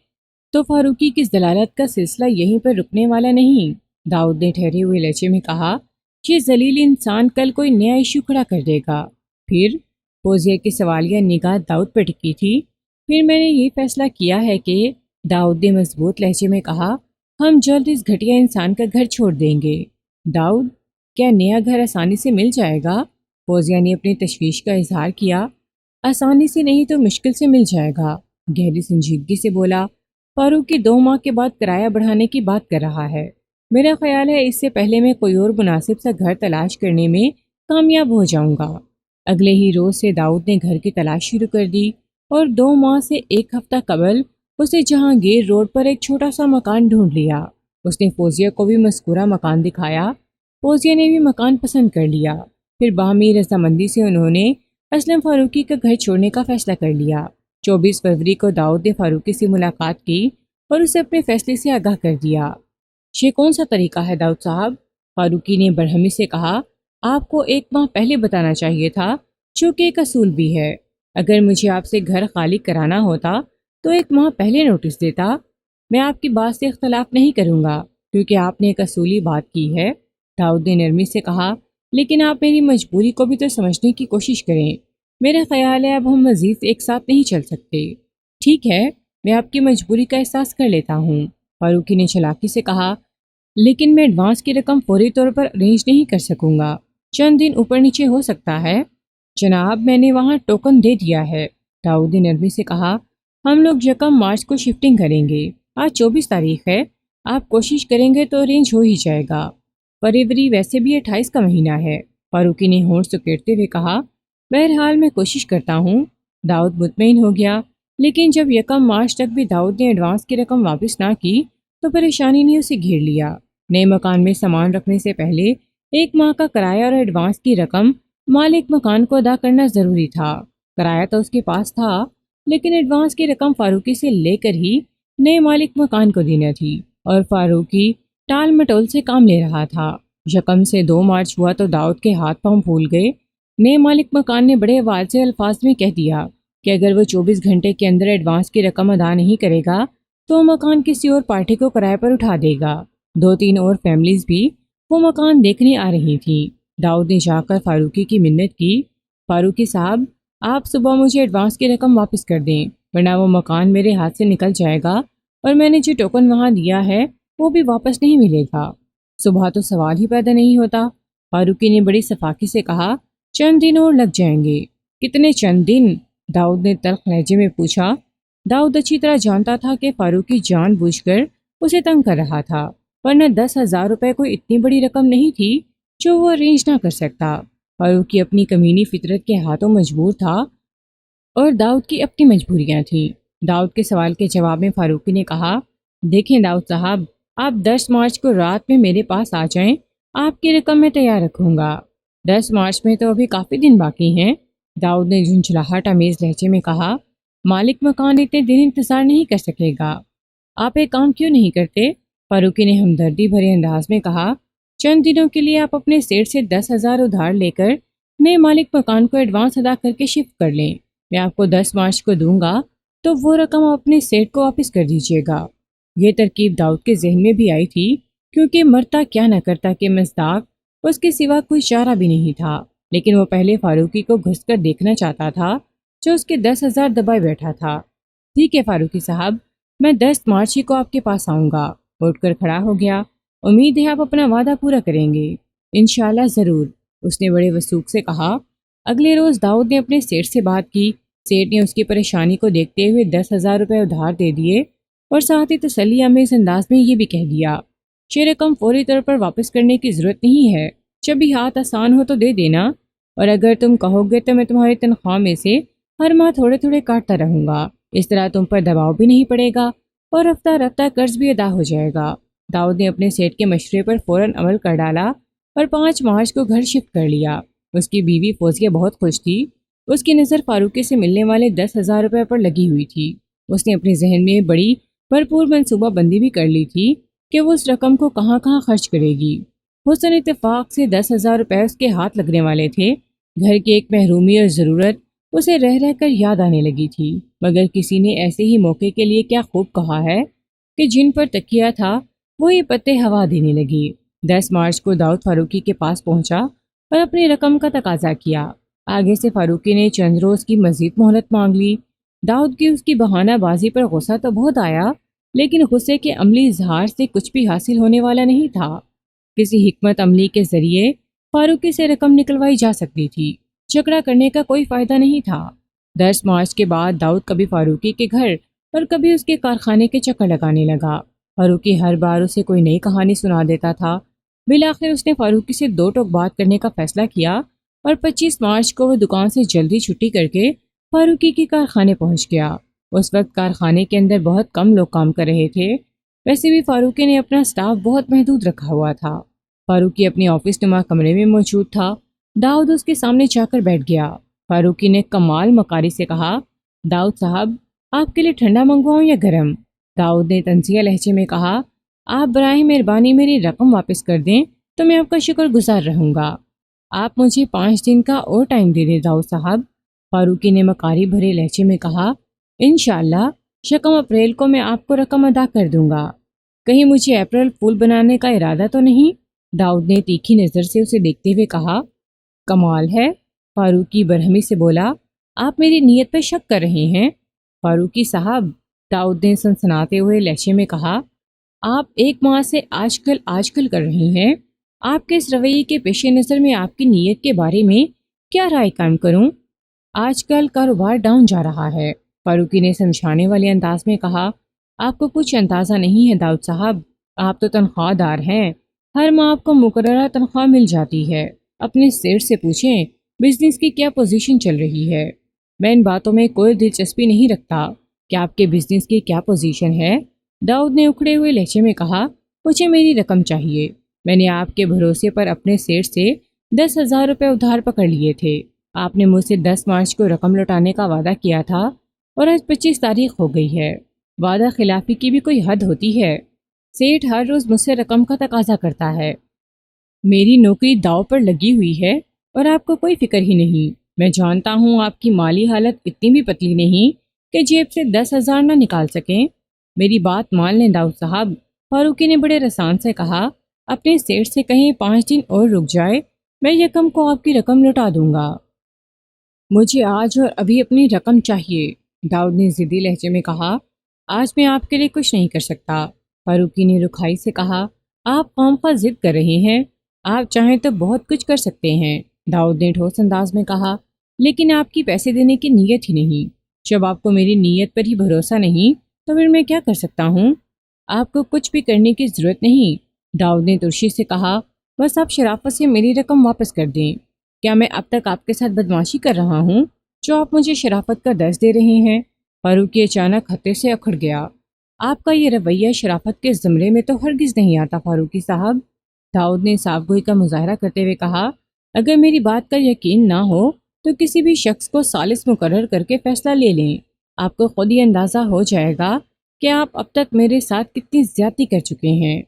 تو فاروقی کی ضلالت کا سلسلہ یہیں پر رکنے والا نہیں، داؤد نے ٹھہرے ہوئے لہجے میں کہا۔ یہ ذلیل انسان کل کوئی نیا ایشو کھڑا کر دے گا۔ پھر؟ فوزیہ کی سوالیہ نگاہ داؤد پر ٹکی تھی۔ پھر میں نے یہ فیصلہ کیا ہے کہ، داؤد نے مضبوط لہجے میں کہا، ہم جلد اس گھٹیا انسان کا گھر چھوڑ دیں گے۔ داؤد، کیا نیا گھر آسانی سے مل جائے گا؟ فوزیہ نے اپنی تشویش کا اظہار کیا۔ آسانی سے نہیں تو مشکل سے مل جائے گا، گہری سنجیدگی سے بولا۔ فاروقی 2 ماہ کے بعد کرایہ بڑھانے کی بات کر رہا ہے۔ میرا خیال ہے اس سے پہلے میں کوئی اور مناسب سا گھر تلاش کرنے میں کامیاب ہو جاؤں گا۔ اگلے ہی روز سے داؤد نے گھر کی تلاش شروع کر دی اور 2 ماہ سے 1 ہفتہ قبل اسے جہانگیر روڈ پر ایک چھوٹا سا مکان ڈھونڈ لیا۔ اس نے فوزیہ کو بھی مذکورہ مکان دکھایا۔ فوزیہ نے بھی مکان پسند کر لیا۔ پھر باہمی رضامندی سے انہوں نے اسلم فاروقی کا گھر چھوڑنے کا فیصلہ کر لیا۔ 24 فروری کو داؤد نے فاروقی سے ملاقات کی اور اسے اپنے فیصلے سے آگاہ کر دیا۔ یہ کون سا طریقہ ہے داؤد صاحب؟ فاروقی نے برہمی سے کہا۔ آپ کو 1 ماہ پہلے بتانا چاہیے تھا، جو کہ ایک اصول بھی ہے۔ اگر مجھے آپ سے گھر خالی کرانا ہوتا تو 1 ماہ پہلے نوٹس دیتا۔ میں آپ کی بات سے اختلاف نہیں کروں گا کیونکہ آپ نے ایک اصولی بات کی ہے، داؤد نے نرمی سے کہا۔ لیکن آپ میری مجبوری کو بھی تو سمجھنے کی کوشش کریں۔ میرا خیال ہے اب ہم مزید ایک ساتھ نہیں چل سکتے۔ ٹھیک ہے، میں آپ کی مجبوری کا احساس کر لیتا ہوں، فاروقی نے چلاکی سے کہا۔ لیکن میں ایڈوانس کی رقم فوری طور پر ارینج نہیں کر سکوں گا، چند دن اوپر نیچے ہو سکتا ہے۔ جناب، میں نے وہاں ٹوکن دے دیا ہے، داؤد نے نرمی سے کہا۔ ہم لوگ 1 مارچ کو شفٹنگ کریں گے۔ آج 24 تاریخ ہے، آپ کوشش کریں گے تو ارینج ہو ہی جائے گا۔ فروری ویسے بھی 28 کا مہینہ ہے، فاروقی نے ہونٹ سکیڑتے ہوئے کہا۔ بہرحال میں کوشش کرتا ہوں، داؤد مطمئن ہو گیا۔ لیکن جب 1 مارچ تک بھی داؤد نے ایڈوانس کی رقم واپس نہ کی تو پریشانی نے اسے گھیر لیا۔ نئے مکان میں سامان رکھنے سے پہلے 1 ماہ کا کرایہ اور ایڈوانس کی رقم مالک مکان کو ادا کرنا ضروری تھا۔ کرایہ تو اس کے پاس تھا، لیکن ایڈوانس کی رقم فاروقی سے لے کر ہی نئے مالک مکان کو دینا تھی، اور فاروقی ٹال مٹول سے کام لے رہا تھا۔ 1 سے 2 مارچ ہوا تو داؤد کے ہاتھ پاؤں پھول گئے۔ نئے مالک مکان نے بڑے واضح الفاظ میں کہہ دیا کہ اگر وہ 24 گھنٹے کے اندر ایڈوانس کی رقم ادا نہیں کرے گا تو مکان کسی اور پارٹی کو کرائے پر اٹھا دے گا۔ 2-3 اور فیملیز بھی وہ مکان دیکھنے آ رہی تھیں۔ داؤد نے جا کر فاروقی کی منت کی، فاروقی صاحب، آپ صبح مجھے ایڈوانس کی رقم واپس کر دیں، ورنہ وہ مکان میرے ہاتھ سے نکل جائے گا اور میں نے جو ٹوکن وہاں دیا ہے وہ بھی واپس نہیں ملے گا۔ صبح تو سوال ہی پیدا نہیں ہوتا، فاروقی نے بڑی صفاقی سے کہا۔ چند دن اور لگ جائیں گے۔ کتنے چند دن؟ داؤد نے تلخ لہجے میں پوچھا۔ داؤد اچھی طرح جانتا تھا کہ فاروقی جان بوجھ کر اسے تنگ کر رہا تھا، ورنہ 10,000 روپے کوئی اتنی بڑی رقم نہیں تھی جو وہ ارینج نہ کر سکتا۔ فاروقی اپنی کمینی فطرت کے ہاتھوں مجبور تھا اور داؤد کی اپنی مجبوریاں تھیں۔ داؤد کے سوال کے جواب میں فاروقی نے کہا، دیکھیں داؤد صاحب، آپ 10 مارچ کو رات میں میرے پاس آ جائیں، آپ کی رقم میں تیار رکھوں گا۔ 10 مارچ میں تو ابھی کافی دن باقی ہیں، داؤد نے جھنجھلاہٹ آمیز لہجے میں کہا۔ مالک مکان اتنے دن انتظار نہیں کر سکے گا۔ آپ ایک کام کیوں نہیں کرتے؟ فاروقی نے ہمدردی بھرے انداز میں کہا۔ چند دنوں کے لیے آپ اپنے سیٹ سے 10,000 ادھار لے کر نئے مالک مکان کو ایڈوانس ادا کر کے شفٹ کر لیں۔ میں آپ کو 10 مارچ کو دوں گا تو وہ رقم اپنے سیٹ کو واپس کر دیجیے گا۔ یہ ترکیب داؤد کے ذہن میں بھی آئی تھی، کیونکہ مرتا کیا نہ کرتا کہ مصداق اس کے سوا کوئی چارہ بھی نہیں تھا، لیکن وہ پہلے فاروقی کو گھس کر دیکھنا چاہتا تھا جو اس کے 10,000 دبائے بیٹھا تھا۔ ٹھیک ہے فاروقی صاحب، میں 10 مارچ ہی کو آپ کے پاس آؤں گا۔ اٹھ کر کھڑا ہو گیا۔ امید ہے آپ اپنا وعدہ پورا کریں گے۔ انشاءاللہ ضرور، اس نے بڑے وثوق سے کہا۔ اگلے روز داؤد نے اپنے سیٹ سے بات کی۔ سیٹ نے اس کی پریشانی کو دیکھتے ہوئے 10,000 روپے ادھار دے دیے اور ساتھ ہی تسلی آمیز انداز میں یہ بھی کہہ دیا، یہ رقم فوری طور پر واپس کرنے کی ضرورت نہیں ہے، جب بھی ہاتھ آسان ہو تو دے دینا، اور اگر تم کہو گے تو میں تمہاری تنخواہ میں سے ہر ماہ تھوڑے تھوڑے کاٹتا رہوں گا، اس طرح تم پر دباؤ بھی نہیں پڑے گا۔ اور رفتہ رفتہ قرض بھی ادا ہو جائے گا۔ داؤد نے اپنے سیٹ کے مشورے پر فوراً عمل کر ڈالا اور 5 مارچ کو گھر شفٹ کر لیا۔ اس کی بیوی فوزیہ بہت خوش تھی۔ اس کی نظر فاروقی سے ملنے والے 10,000 روپے پر لگی ہوئی تھی۔ اس نے اپنے ذہن میں بڑی بھرپور منصوبہ بندی بھی کر لی تھی کہ وہ اس رقم کو کہاں کہاں خرچ کرے گی۔ حسن اتفاق سے 10,000 روپے اس کے ہاتھ لگنے والے تھے۔ گھر کی ایک محرومی اور ضرورت اسے رہ رہ کر یاد آنے لگی تھی، مگر کسی نے ایسے ہی موقع کے لیے کیا خوب کہا ہے کہ جن پر تکیہ تھا وہی پتے ہوا دینے لگی۔ 10 مارچ کو داؤد فاروقی کے پاس پہنچا اور اپنی رقم کا تقاضا کیا۔ آگے سے فاروقی نے چند روز کی مزید مہلت مانگ لی۔ داؤد کی اس کی بہانہ بازی پر غصہ تو بہت آیا، لیکن غصے کے عملی اظہار سے کچھ بھی حاصل ہونے والا نہیں تھا۔ کسی حکمت عملی کے ذریعے فاروقی سے رقم نکلوائی جا سکتی تھی، جھگڑا کرنے کا کوئی فائدہ نہیں تھا۔ 10 مارچ کے بعد داؤد کبھی فاروقی کے گھر اور کبھی اس کے کارخانے کے چکر لگانے لگا۔ فاروقی ہر بار اسے کوئی نئی کہانی سنا دیتا تھا۔ بالآخر اس نے فاروقی سے 2 ٹوک بات کرنے کا فیصلہ کیا اور 25 مارچ کو وہ دکان سے جلدی چھٹی کر کے فاروقی کے کارخانے پہنچ گیا۔ اس وقت کارخانے کے اندر بہت کم لوگ کام کر رہے تھے۔ ویسے بھی فاروقی نے اپنا سٹاف بہت محدود رکھا ہوا تھا۔ فاروقی اپنے آفس نما کمرے میں موجود تھا۔ داؤد اس کے سامنے جا کر بیٹھ گیا۔ فاروقی نے کمال مکاری سے کہا، داؤد صاحب، آپ کے لیے ٹھنڈا منگواؤں یا گرم؟ داؤد نے طنزیہ لہجے میں کہا، آپ براہ مہربانی میری رقم واپس کر دیں تو میں آپ کا شکر گزار رہوں گا۔ آپ مجھے 5 دن کا اور ٹائم دے دیں داؤد صاحب، فاروقی نے مکاری بھرے لہجے میں کہا۔ انشاءاللہ 1 اپریل کو میں آپ کو رقم ادا کر دوں گا۔ کہیں مجھے اپریل فول بنانے کا ارادہ تو نہیں؟ داؤد نے تیکھی نظر سے اسے دیکھتے ہوئے کہا۔ کمال ہے، فاروقی برہمی سے بولا، آپ میری نیت پہ شک کر رہے ہیں؟ فاروقی صاحب، داؤد نے سنسناتے ہوئے لہجے میں کہا، آپ 1 ماہ سے آج کل کر رہے ہیں۔ آپ کے اس رویے کے پیش نظر میں آپ کی نیت کے بارے میں کیا رائے قائم کروں؟ آج کل کاروبار ڈاؤن جا رہا ہے، فاروقی نے سمجھانے والے انداز میں کہا۔ آپ کو کچھ اندازہ نہیں ہے داؤد صاحب، آپ تو تنخواہ دار ہیں، ہر ماہ آپ کو مقررہ تنخواہ مل جاتی ہے۔ اپنے سیٹ سے پوچھیں بزنس کی کیا پوزیشن چل رہی ہے۔ میں ان باتوں میں کوئی دلچسپی نہیں رکھتا کہ آپ کے بزنس کی کیا پوزیشن ہے، داؤد نے اکھڑے ہوئے لہجے میں کہا۔ مجھے میری رقم چاہیے۔ میں نے آپ کے بھروسے پر اپنے سیٹ سے 10,000 روپے ادھار پکڑ لیے تھے۔ آپ نے مجھ سے 10 مارچ کو رقم لوٹانے کا وعدہ کیا تھا اور آج 25 تاریخ ہو گئی ہے۔ وعدہ خلافی کی بھی کوئی حد ہوتی ہے؟ سیٹ ہر روز مجھ سے رقم کا تقاضا کرتا ہے۔ میری نوکری داؤ پر لگی ہوئی ہے اور آپ کو کوئی فکر ہی نہیں۔ میں جانتا ہوں آپ کی مالی حالت اتنی بھی پتلی نہیں کہ جیب سے 10,000 نہ نکال سکیں۔ میری بات مان لیں داؤد صاحب، فاروقی نے بڑے رسان سے کہا۔ اپنے سیٹ سے کہیں 5 دن اور رک جائے، میں یکم کو آپ کی رقم لوٹا دوں گا۔ مجھے آج اور ابھی اپنی رقم چاہیے، داؤد نے ضدی لہجے میں کہا۔ آج میں آپ کے لیے کچھ نہیں کر سکتا، فاروقی نے رکھائی سے کہا۔ آپ خواہ ضد کر رہے ہیں، آپ چاہیں تو بہت کچھ کر سکتے ہیں، داؤد نے ٹھوس انداز میں کہا، لیکن آپ کی پیسے دینے کی نیت ہی نہیں۔ جب آپ کو میری نیت پر ہی بھروسہ نہیں تو پھر میں کیا کر سکتا ہوں؟ آپ کو کچھ بھی کرنے کی ضرورت نہیں، داؤد نے ترشی سے کہا۔ بس آپ شرافت سے میری رقم واپس کر دیں۔ کیا میں اب تک آپ کے ساتھ بدمعاشی کر رہا ہوں جو آپ مجھے شرافت کا درس دے رہے ہیں؟ فاروقی اچانک خطے سے اکھڑ گیا۔ آپ کا یہ رویہ شرافت کے زمرے میں تو ہرگز نہیں آتا فاروقی صاحب، داؤد نے صاف گوئی کا مظاہرہ کرتے ہوئے کہا۔ اگر میری بات کا یقین نہ ہو تو کسی بھی شخص کو ثالث مقرر کر کے فیصلہ لے لیں، آپ کو خود ہی اندازہ ہو جائے گا کہ آپ اب تک میرے ساتھ کتنی زیادتی کر چکے ہیں۔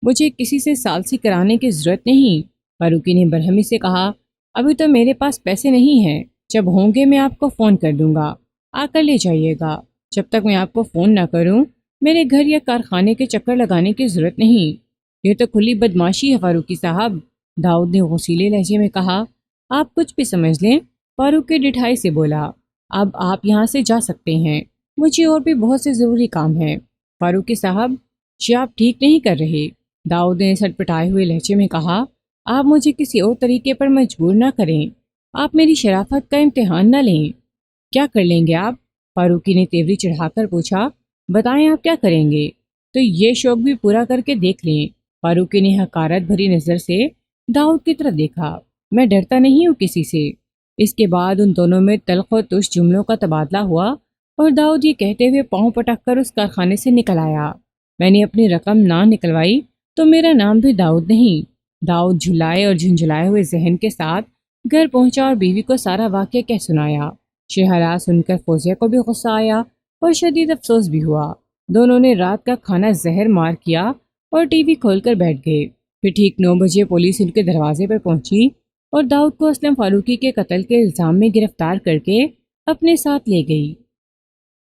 مجھے کسی سے ثالثی کرانے کی ضرورت نہیں، فاروقی نے برہمی سے کہا۔ ابھی تو میرے پاس پیسے نہیں ہیں، جب ہوں گے میں آپ کو فون کر دوں گا، آ کر لے جائیے گا۔ جب تک میں آپ کو فون نہ کروں میرے گھر یا کارخانے کے چکر لگانے کی ضرورت نہیں۔ یہ تو کھلی بدمعاشی ہے فاروقی صاحب، داؤد نے غصیلے لہجے میں کہا۔ آپ کچھ بھی سمجھ لیں، فاروقی ڈٹھائی سے بولا۔ اب آپ یہاں سے جا سکتے ہیں، مجھے اور بھی بہت سے ضروری کام ہیں۔ فاروقی صاحب، یہ آپ ٹھیک نہیں کر رہے، داؤد نے سٹ پٹائے ہوئے لہجے میں کہا۔ آپ مجھے کسی اور طریقے پر مجبور نہ کریں، آپ میری شرافت کا امتحان نہ لیں۔ کیا کر لیں گے آپ؟ فاروقی نے تیوری چڑھا کر پوچھا۔ بتائیں آپ کیا کریں گے؟ تو یہ شوق بھی پورا کر کے دیکھ لیں، فاروقی نے حقارت بھری نظر سے داؤد کی طرف دیکھا۔ میں ڈرتا نہیں ہوں کسی سے۔ اس کے بعد ان دونوں میں تلخ و تش جملوں کا تبادلہ ہوا اور داؤد یہ کہتے ہوئے پاؤں پٹک کر اس کارخانے سے نکل آیا۔ میں نے اپنی رقم نہ نکلوائی تو میرا نام بھی داؤد نہیں۔ داؤد جھلائے اور جھنجھلائے ہوئے ذہن کے ساتھ گھر پہنچا اور بیوی کو سارا واقعہ کہہ سنایا۔ حالات سن کر فوزیہ کو بھی غصہ آیا اور شدید افسوس بھی ہوا۔ دونوں نے رات کا کھانا زہر مار کیا اور ٹی وی کھول کر بیٹھ گئے۔ پھر ٹھیک 9 بجے پولیس ان کے دروازے پر پہنچی اور داؤد کو اسلم فاروقی کے قتل کے الزام میں گرفتار کر کے اپنے ساتھ لے گئی۔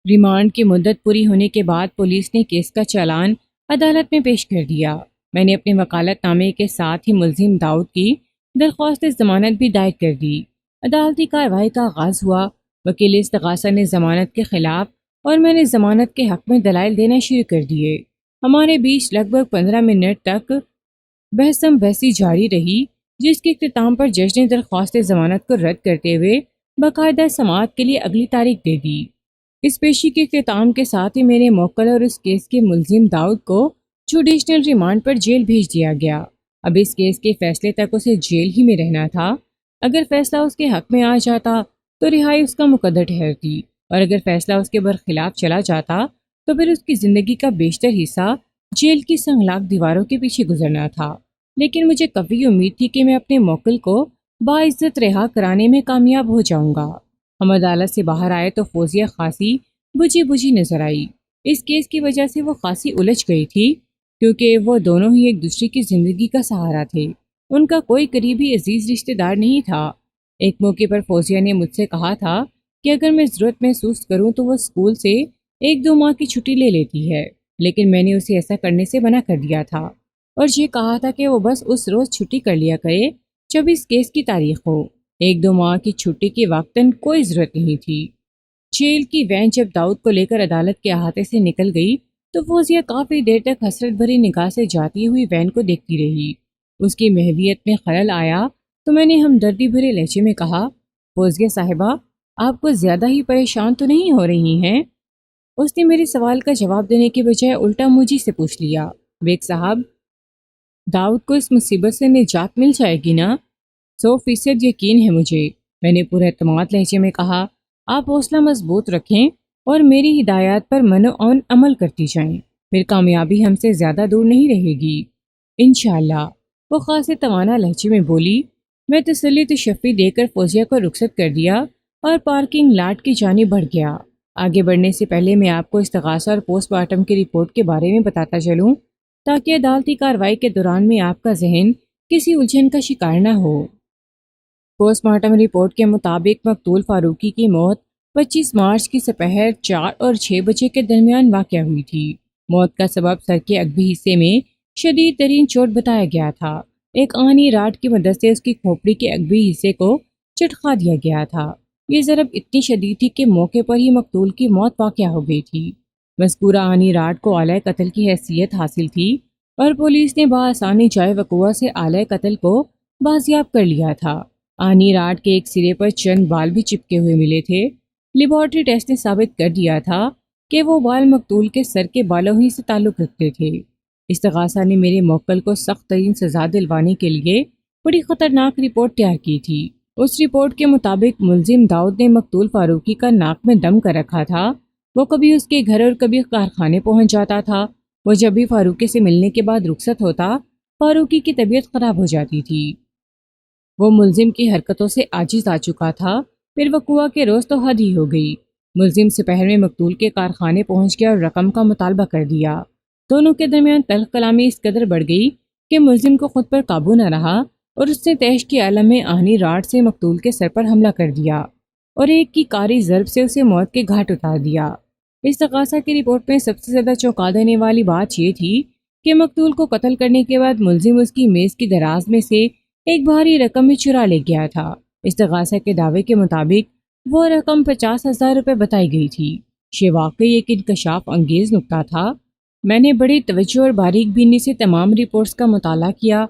ریمانڈ کی مدت پوری ہونے کے بعد پولیس نے کیس کا چالان عدالت میں پیش کر دیا۔ میں نے اپنے وکالت نامے کے ساتھ ہی ملزم داؤد کی درخواست ضمانت بھی دائر کر دی۔ عدالتی کارروائی کا آغاز ہوا۔ وکیل استغاثہ نے ضمانت کے خلاف اور میں نے ضمانت کے حق میں دلائل دینا شروع کر دیے۔ ہمارے بیچ لگ بھگ 15 منٹ تک بحثم بحثی جاری رہی، جس کے اختتام پر جج نے درخواست ضمانت کو رد کرتے ہوئے باقاعدہ سماعت کے لیے اگلی تاریخ دے دی۔ اس پیشی کے اختتام کے ساتھ ہی میرے موکل اور اس کیس کے ملزم داؤد کو جوڈیشنل ریمانڈ پر جیل بھیج دیا گیا۔ اب اس کیس کے فیصلے تک اسے جیل ہی میں رہنا تھا۔ اگر فیصلہ اس کے حق میں آ جاتا تو رہائی اس کا مقدر ٹھہرتی، اور اگر فیصلہ اس کے برخلاف چلا جاتا تو پھر اس کی زندگی کا بیشتر حصہ جیل کی سنگلاخ دیواروں کے پیچھے گزرنا تھا۔ لیکن مجھے قوی امید تھی کہ میں اپنے موکل کو باعزت رہا کرانے میں کامیاب ہو جاؤں گا۔ ہم عدالت سے باہر آئے تو فوزیہ خاصی بجھی بجھی نظر آئی۔ اس کیس کی وجہ سے وہ خاصی الجھ گئی تھی، کیونکہ وہ دونوں ہی ایک دوسرے کی زندگی کا سہارا تھے۔ ان کا کوئی قریبی عزیز رشتہ دار نہیں تھا۔ ایک موقع پر فوزیہ نے مجھ سے کہا تھا کہ اگر میں ضرورت محسوس کروں تو وہ اسکول سے 1-2 ماہ کی چھٹی لے لیتی ہے، لیکن میں نے اسے ایسا کرنے سے منع کر دیا تھا اور یہ کہا تھا کہ وہ بس اس روز چھٹی کر لیا کرے جب اس کیس کی تاریخ ہو۔ 1-2 ماہ کی چھٹی کی وقتاً کوئی ضرورت نہیں تھی۔ جیل کی وین جب داؤد کو لے کر عدالت کے احاطے سے نکل گئی تو فوزیہ کافی دیر تک حسرت بھری نگاہ سے جاتی ہوئی وین کو دیکھتی رہی۔ اس کی محویت میں خلل آیا تو میں نے ہمدردی بھرے لہجے میں کہا، فوزیہ صاحبہ، آپ کو زیادہ ہی پریشان تو نہیں ہو رہی ہیں؟ اس نے میرے سوال کا جواب دینے کے بجائے الٹا مجھے سے پوچھ لیا، بیگ صاحب، داؤد کو اس مصیبت سے نجات مل جائے گی نا؟ 100% یقین ہے مجھے، میں نے پورے اعتماد لہجے میں کہا۔ آپ حوصلہ مضبوط رکھیں اور میری ہدایات پر منو عمل کرتی جائیں، پھر کامیابی ہم سے زیادہ دور نہیں رہے گی، انشاءاللہ، وہ خاصے توانا لہجے میں بولی۔ میں تسلی تشفی دے کر فوزیہ کو رخصت کر دیا اور پارکنگ لاٹ کی جانب بڑھ گیا۔ آگے بڑھنے سے پہلے میں آپ کو استغاثہ اور پوسٹ مارٹم کی رپورٹ کے بارے میں بتاتا چلوں، تاکہ عدالتی کارروائی کے دوران میں آپ کا ذہن کسی الجھن کا شکار نہ ہو۔ پوسٹ مارٹم رپورٹ کے مطابق مقتول فاروقی کی موت 25 مارچ کی سپہر 4 اور 6 بجے کے درمیان واقع ہوئی تھی۔ موت کا سبب سر کے عقبی حصے میں شدید ترین چوٹ بتایا گیا تھا۔ ایک آہنی راڈ کی مدد سے اس کی کھوپڑی کے عقبی حصے کو چٹخا دیا گیا تھا۔ یہ ضرب اتنی شدید تھی کہ موقع پر ہی مقتول کی موت واقع ہو گئی تھی۔ مذکورہ آہنی راڈ کو آلہ قتل کی حیثیت حاصل تھی اور پولیس نے بآسانی جائے وقوع سے آلہ قتل کو بازیاب کر لیا تھا۔ آہنی راڈ کے ایک سرے پر چند بال بھی چپکے ہوئے ملے تھے۔ لیبارٹری ٹیسٹ نے ثابت کر دیا تھا کہ وہ بال مقتول کے سر کے بالوں ہی سے تعلق رکھتے تھے۔ استغاثہ نے میرے موکل کو سخت ترین سزا دلوانے کے لیے بڑی خطرناک رپورٹ تیار کی تھی۔ اس رپورٹ کے مطابق ملزم داؤد نے مقتول فاروقی کا ناک میں دم کر رکھا تھا۔ وہ کبھی اس کے گھر اور کبھی کارخانے پہنچ جاتا تھا۔ وہ جب بھی فاروقی سے ملنے کے بعد رخصت ہوتا، فاروقی کی طبیعت خراب ہو جاتی تھی۔ وہ ملزم کی حرکتوں سے عاجز آ چکا تھا۔ پھر وقوع کے روز تو حد ہی ہو گئی۔ ملزم سپہر میں مقتول کے کارخانے پہنچ گیا اور رقم کا مطالبہ کر دیا۔ دونوں کے درمیان تلخ کلامی اس قدر بڑھ گئی کہ ملزم کو خود پر قابو نہ رہا اور اس نے تیش کے عالم میں آہنی راڈ سے مقتول کے سر پر حملہ کر دیا اور ایک کی کاری ضرب سے اسے موت کے گھاٹ اتار دیا۔ استغاثہ کی رپورٹ میں سب سے زیادہ چونکا دینے والی بات یہ تھی کہ مقتول کو قتل کرنے کے بعد ملزم اس کی میز کی دراز میں سے ایک بھاری رقم میں چرا لے گیا تھا۔ استغاثہ کے دعوے کے مطابق وہ رقم 50,000 روپے بتائی گئی تھی۔ یہ واقعی ایک انکشاف انگیز نکتہ تھا۔ میں نے بڑی توجہ اور باریک بینی سے تمام رپورٹس کا مطالعہ کیا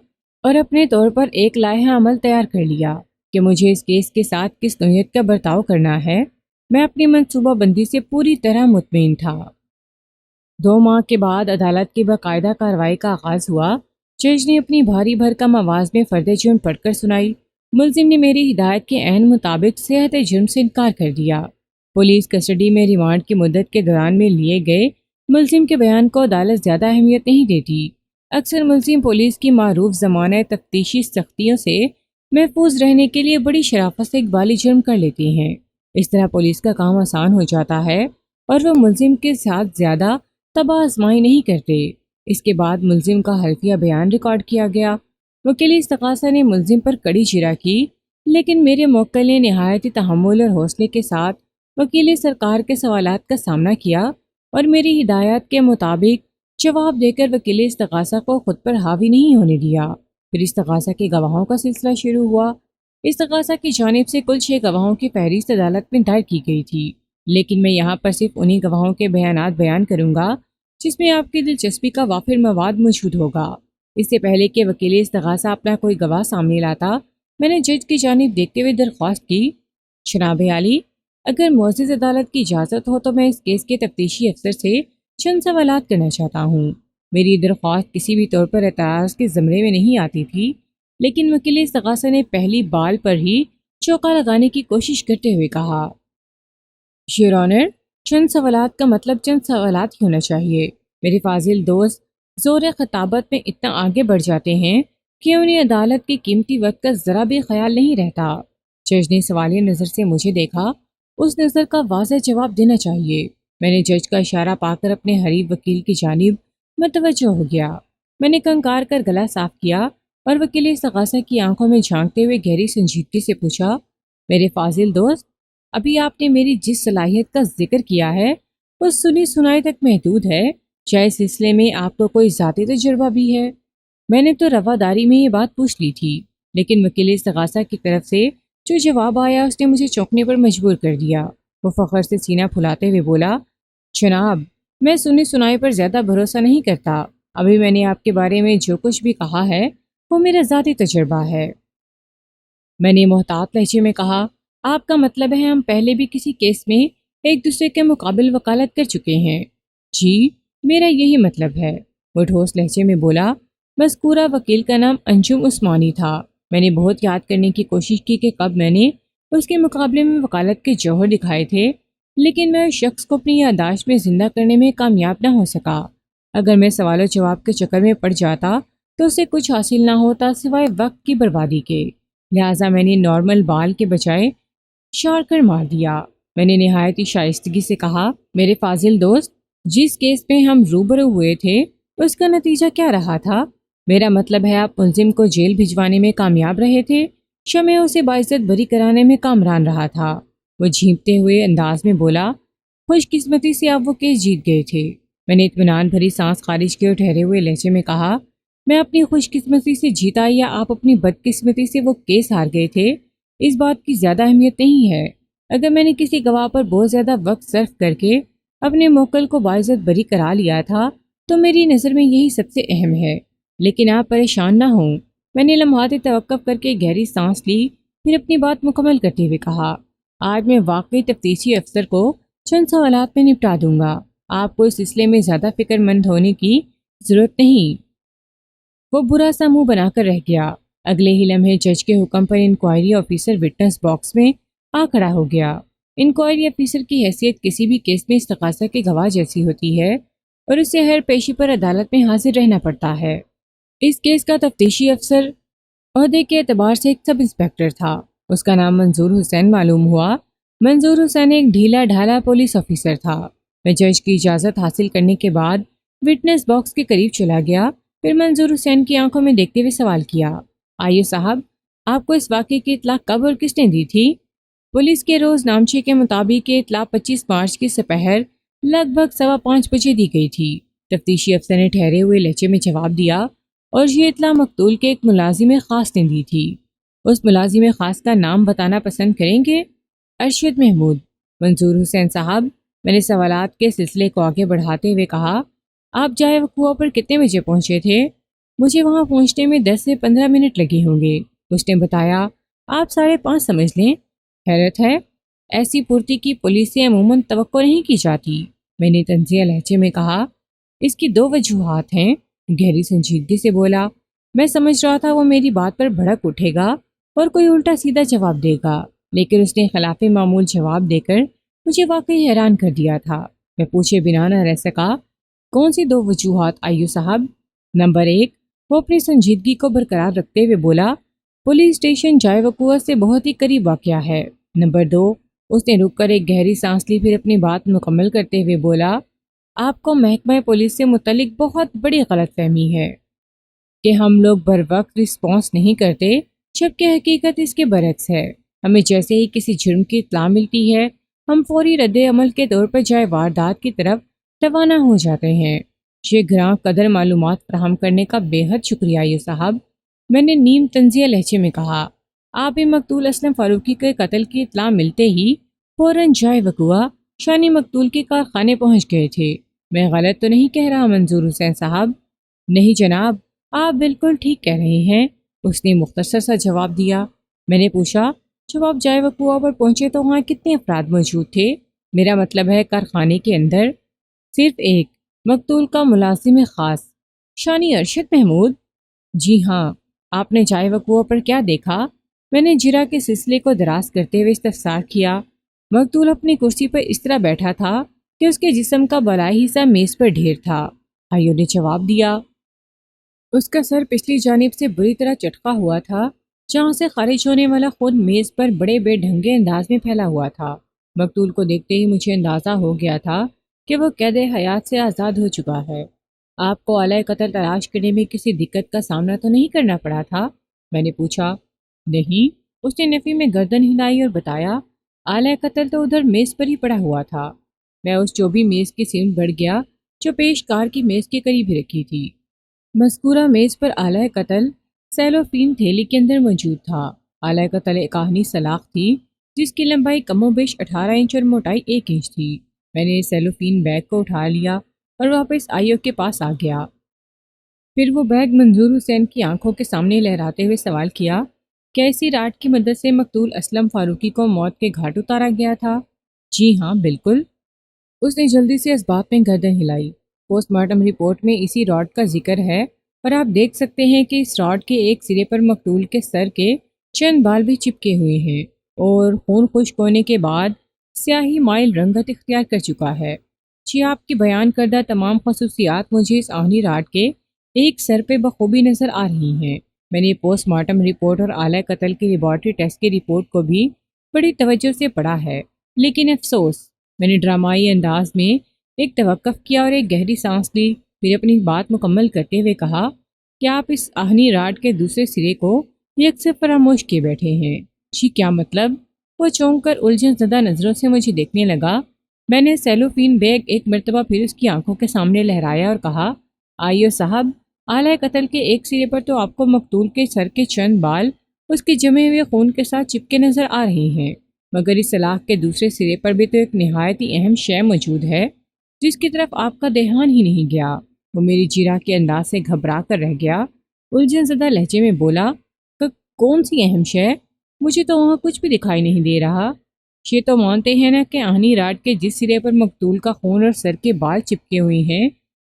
اور اپنے طور پر ایک لائحہ عمل تیار کر لیا کہ مجھے اس کیس کے ساتھ کس نوعیت کا برتاؤ کرنا ہے۔ میں اپنی منصوبہ بندی سے پوری طرح مطمئن تھا۔ 2 ماہ کے بعد عدالت کی باقاعدہ کارروائی کا آغاز ہوا۔ جج نے اپنی بھاری بھرکم آواز میں فرد جرم پڑھ کر سنائی۔ ملزم نے میری ہدایت کے عین مطابق صحت جرم سے انکار کر دیا۔ پولیس کسٹڈی میں ریمانڈ کی مدت کے دوران میں لیے گئے ملزم کے بیان کو عدالت زیادہ اہمیت نہیں دیتی۔ اکثر ملزم پولیس کی معروف زمانہ تفتیشی سختیوں سے محفوظ رہنے کے لیے بڑی شرافت سے اقبالی جرم کر لیتے ہیں۔ اس طرح پولیس کا کام آسان ہو جاتا ہے اور وہ ملزم کے ساتھ زیادہ تباہ آزمائی نہیں کرتے۔ اس کے بعد ملزم کا حلفیہ بیان ریکارڈ کیا گیا۔ وکیل استغاثہ نے ملزم پر کڑی چیرا کی، لیکن میرے موکل نے نہایت تحمل اور حوصلے کے ساتھ وکیل سرکار کے سوالات کا سامنا کیا اور میری ہدایات کے مطابق جواب دے کر وکیل استغاثہ کو خود پر حاوی نہیں ہونے دیا۔ پھر استغاثہ کے گواہوں کا سلسلہ شروع ہوا۔ استغاثہ کی جانب سے کل 6 گواہوں کی فہرست عدالت میں دائر کی گئی تھی، لیکن میں یہاں پر صرف انہی گواہوں کے بیانات بیان کروں گا جس میں آپ کی دلچسپی کا وافر مواد موجود ہوگا۔ اس سے پہلے کہ وکیل استغاثہ اپنا کوئی گواہ سامنے لاتا، میں نے جج کی جانب دیکھتے ہوئے درخواست کی، جناب عالی، اگر معزز عدالت کی اجازت ہو تو میں اس کیس کے تفتیشی افسر سے چند سوالات کرنا چاہتا ہوں۔ میری درخواست کسی بھی طور پر اعتراض کے زمرے میں نہیں آتی تھی، لیکن وکیل استغاثہ نے پہلی بال پر ہی چوکا لگانے کی کوشش کرتے ہوئے کہا، یور آنر، چند سوالات کا مطلب چند سوالات ہی ہونا چاہیے۔ میرے فاضل دوست زور خطابت میں اتنا آگے بڑھ جاتے ہیں کہ انہیں عدالت کی قیمتی وقت کا ذرا بھی خیال نہیں رہتا۔ جج نے سوالیہ نظر سے مجھے دیکھا۔ اس نظر کا واضح جواب دینا چاہیے۔ میں نے جج کا اشارہ پا کر اپنے حریف وکیل کی جانب متوجہ ہو گیا۔ میں نے کنکار کر گلا صاف کیا اور وکیل استغاثہ کی آنکھوں میں جھانکتے ہوئے گہری سنجیدگی سے پوچھا، میرے فاضل دوست، ابھی آپ نے میری جس صلاحیت کا ذکر کیا ہے وہ سنی سنائی تک محدود ہے، چاہے اس سلسلے میں آپ کو کوئی ذاتی تجربہ بھی ہے؟ میں نے تو رواداری میں یہ بات پوچھ لی تھی، لیکن وکیل استغاثہ کی طرف سے جو جواب آیا اس نے مجھے چونکنے پر مجبور کر دیا۔ وہ فخر سے سینہ پھلاتے ہوئے بولا، جناب، میں سنی سنائی پر زیادہ بھروسہ نہیں کرتا۔ ابھی میں نے آپ کے بارے میں جو کچھ بھی کہا ہے وہ میرا ذاتی تجربہ ہے۔ میں نے محتاط لہجے میں کہا، آپ کا مطلب ہے ہم پہلے بھی کسی کیس میں ایک دوسرے کے مقابل وکالت کر چکے ہیں؟ جی، میرا یہی مطلب ہے، وہ ٹھوس لہجے میں بولا۔ مذکورہ وکیل کا نام انجم عثمانی تھا۔ میں نے بہت یاد کرنے کی کوشش کی کہ کب میں نے اس کے مقابلے میں وکالت کے جوہر دکھائے تھے، لیکن میں اس شخص کو اپنی یادداشت میں زندہ کرنے میں کامیاب نہ ہو سکا۔ اگر میں سوال و جواب کے چکر میں پڑ جاتا تو اسے کچھ حاصل نہ ہوتا سوائے وقت کی بربادی کے، لہٰذا میں نے نارمل بال کے بجائے شار کر مار دیا۔ میں نے نہایت ہی شائستگی سے کہا، میرے فاضل دوست، جس کیس میں ہم روبرو ہوئے تھے اس کا نتیجہ کیا رہا تھا؟ میرا مطلب ہے آپ ملزم کو جیل بھجوانے میں کامیاب رہے تھے، شمع اسے باعزت بری کرانے میں کامران رہا تھا۔ وہ جھینپتے ہوئے انداز میں بولا، خوش قسمتی سے آپ وہ کیس جیت گئے تھے۔ میں نے اطمینان بھری سانس خارج کی اور ٹھہرے ہوئے لہجے میں کہا، میں اپنی خوش قسمتی سے جیتا یا آپ اپنی بدقسمتی سے وہ کیس ہار گئے تھے، اس بات کی زیادہ اہمیت نہیں ہے۔ اگر میں نے کسی گواہ پر بہت زیادہ وقت صرف کر کے اپنے موکل کو باعزت بری کرا لیا تھا تو میری نظر میں یہی سب سے اہم ہے، لیکن آپ پریشان نہ ہوں۔ میں نے لمحات توقف کر کے گہری سانس لی، پھر اپنی بات مکمل کرتے ہوئے کہا، آج میں واقعی تفتیشی افسر کو چند سوالات میں نپٹا دوں گا، آپ کو اس سلسلے میں زیادہ فکر مند ہونے کی ضرورت نہیں۔ وہ برا سا منہ بنا کر رہ گیا۔ اگلے ہی لمحے جج کے حکم پر انکوائری آفیسر وٹنس باکس میں آ کھڑا ہو گیا۔ انکوائری آفیسر کی حیثیت کسی بھی کیس میں استغاثہ کے گواہ جیسی ہوتی ہے اور اسے ہر پیشی پر عدالت میں حاضر رہنا پڑتا ہے۔ اس کیس کا تفتیشی افسر عہدے کے اعتبار سے ایک سب انسپکٹر تھا۔ اس کا نام منظور حسین معلوم ہوا۔ منظور حسین ایک ڈھیلا ڈھالا پولیس آفیسر تھا۔ میں جج کی اجازت حاصل کرنے کے بعد وٹنس باکس کے قریب چلا گیا، پھر منظور حسین کی آنکھوں میں دیکھتے ہوئے سوال کیا، آئیے صاحب، آپ کو اس واقعے کی اطلاع کب اور کس نے دی تھی؟ پولیس کے روز نامچے کے مطابق یہ اطلاع 25 مارچ کی سپہر لگ بھگ 5:15 بجے دی گئی تھی۔ تفتیشی افسر نے ٹھہرے ہوئے لہجے میں جواب دیا، اور یہ اطلاع مقتول کے ایک ملازم خاص نے دی تھی۔ اس ملازم خاص کا نام بتانا پسند کریں گے؟ ارشد محمود۔ منظور حسین صاحب، میں نے سوالات کے سلسلے کو آگے بڑھاتے ہوئے کہا، آپ جائے وقوع پر کتنے بجے پہنچے تھے؟ مجھے وہاں پہنچنے میں 10 سے 15 منٹ لگے ہوں گے۔ اس نے بتایا، آپ 5:30 سمجھ لیں۔ حیرت ہے، ایسی پھرتی کی پولیس سے عموماً توقع نہیں کی جاتی۔ میں نے طنزیہ لہجے میں کہا، اس کی 2 وجوہات ہیں، گہری سنجیدگی سے بولا۔ میں سمجھ رہا تھا وہ میری بات پر بھڑک اٹھے گا اور کوئی الٹا سیدھا جواب دے گا، لیکن اس نے خلاف معمول جواب دے کر مجھے واقعی حیران کر دیا تھا۔ میں پوچھے بنا نہ رہ سکا، کون سی دو وجوہات آئیو صاحب؟ نمبر ایک، وہ اپنی سنجیدگی کو برقرار رکھتے ہوئے بولا، پولیس اسٹیشن جائے وقوع سے بہت ہی قریب واقعہ ہے۔ نمبر دو، اس نے رک کر ایک گہری سانس لی، پھر اپنی بات مکمل کرتے ہوئے بولا، آپ کو محکمہ پولیس سے متعلق بہت بڑی غلط فہمی ہے کہ ہم لوگ بر وقت رسپانس نہیں کرتے، جبکہ حقیقت اس کے برعکس ہے۔ ہمیں جیسے ہی کسی جرم کی اطلاع ملتی ہے، ہم فوری رد عمل کے طور پر جائے واردات کی طرف روانہ ہو جاتے ہیں۔ یہ گراں قدر معلومات فراہم کرنے کا بے حد شکریہ یو صاحب، میں نے نیم طنزیہ لہجے میں کہا۔ آپ ہی مقتول اسلم فاروقی کے قتل کی اطلاع ملتے ہی فوراً جائے وقوع شانی مقتول کے کارخانے پہنچ گئے تھے۔ میں غلط تو نہیں کہہ رہا منظور حسین صاحب؟ نہیں جناب، آپ بالکل ٹھیک کہہ رہے ہیں، اس نے مختصر سا جواب دیا۔ میں نے پوچھا، جب آپ جائے وقوع پر پہنچے تو وہاں کتنے افراد موجود تھے؟ میرا مطلب ہے کارخانے کے اندر۔ صرف ایک، مقتول کا ملازم خاص شانی ارشد محمود۔ جی ہاں، آپ نے جائے وقوع پر کیا دیکھا؟ میں نے جرا کے سلسلے کو دراز کرتے ہوئے استفسار کیا۔ مقتول اپنی کرسی پر اس طرح بیٹھا تھا کہ اس کے جسم کا بالائی حصہ میز پر ڈھیر تھا، آئیو نے جواب دیا۔ اس کا سر پچھلی جانب سے بری طرح چٹکا ہوا تھا، جہاں سے خارج ہونے والا خون میز پر بڑے بے ڈھنگے انداز میں پھیلا ہوا تھا۔ مقتول کو دیکھتے ہی مجھے اندازہ ہو گیا تھا کہ وہ قید حیات سے آزاد ہو چکا ہے۔ آپ کو آلۂ قتل تلاش کرنے میں کسی دقت کا سامنا تو نہیں کرنا پڑا تھا؟ میں نے پوچھا۔ نہیں، اس نے نفی میں گردن ہلائی اور بتایا، آلۂ قتل تو ادھر میز پر ہی پڑا ہوا تھا۔ میں اس چوبی میز کی سمت بڑھ گیا جو پیش کار کی میز کے قریب ہی رکھی تھی۔ مذکورہ میز پر آلۂ قتل سیلوفین تھیلی کے اندر موجود تھا۔ آلۂ قتل ایک آہنی سلاخ تھی جس کی لمبائی کم و بیش 18 انچ اور موٹائی 1 انچ تھی۔ میں نے سیلوفین بیگ کو اٹھا لیا اور واپس آئیو کے پاس آ گیا۔ پھر وہ بیگ منظور حسین کی آنکھوں کے سامنے لہراتے ہوئے سوال کیا، کیا اسی راڈ کی مدد سے مقتول اسلم فاروقی کو موت کے گھاٹ اتارا گیا تھا؟ جی ہاں، بالکل۔ اس نے جلدی سے اس بات میں گردن ہلائی۔ پوسٹ مارٹم رپورٹ میں اسی راڈ کا ذکر ہے اور آپ دیکھ سکتے ہیں کہ اس راڈ کے ایک سرے پر مقتول کے سر کے چند بال بھی چپکے ہوئے ہیں اور خون خشک ہونے کے بعد سیاہی مائل رنگت اختیار کر چکا ہے۔ جی، آپ کی بیان کردہ تمام خصوصیات مجھے اس آہنی راڈ کے ایک سر پہ بخوبی نظر آ رہی ہیں۔ میں نے پوسٹ مارٹم رپورٹ اور اعلی قتل کی لیبارٹری ٹیسٹ کی رپورٹ کو بھی بڑی توجہ سے پڑھا ہے، لیکن افسوس، میں نے ڈرامائی انداز میں ایک توقف کیا اور ایک گہری سانس لی، پھر اپنی بات مکمل کرتے ہوئے کہا کہ آپ اس آہنی راڈ کے دوسرے سرے کو یکسر فراموش کیے بیٹھے ہیں۔ جی کیا مطلب؟ وہ چونک کر الجھن زدہ نظروں سے مجھے دیکھنے لگا۔ میں نے سیلوفین بیگ ایک مرتبہ پھر اس کی آنکھوں کے سامنے لہرایا اور کہا، آئیو صاحب، اعلی قتل کے ایک سرے پر تو آپ کو مقتول کے سر کے چند بال اس کے جمے ہوئے خون کے ساتھ چپکے نظر آ رہے ہیں، مگر اس سلاخ کے دوسرے سرے پر بھی تو ایک نہایت ہی اہم شے موجود ہے جس کی طرف آپ کا دھیان ہی نہیں گیا۔ وہ میری جیرا کے انداز سے گھبرا کر رہ گیا، الجھن زدہ لہجے میں بولا، کون سی اہم شے؟ مجھے تو وہاں کچھ بھی دکھائی نہیں دے رہا۔ یہ تو مانتے ہیں نا کہ آہنی راڈ کے جس سرے پر مقتول کا خون اور سر کے بال چپکے ہوئے ہیں،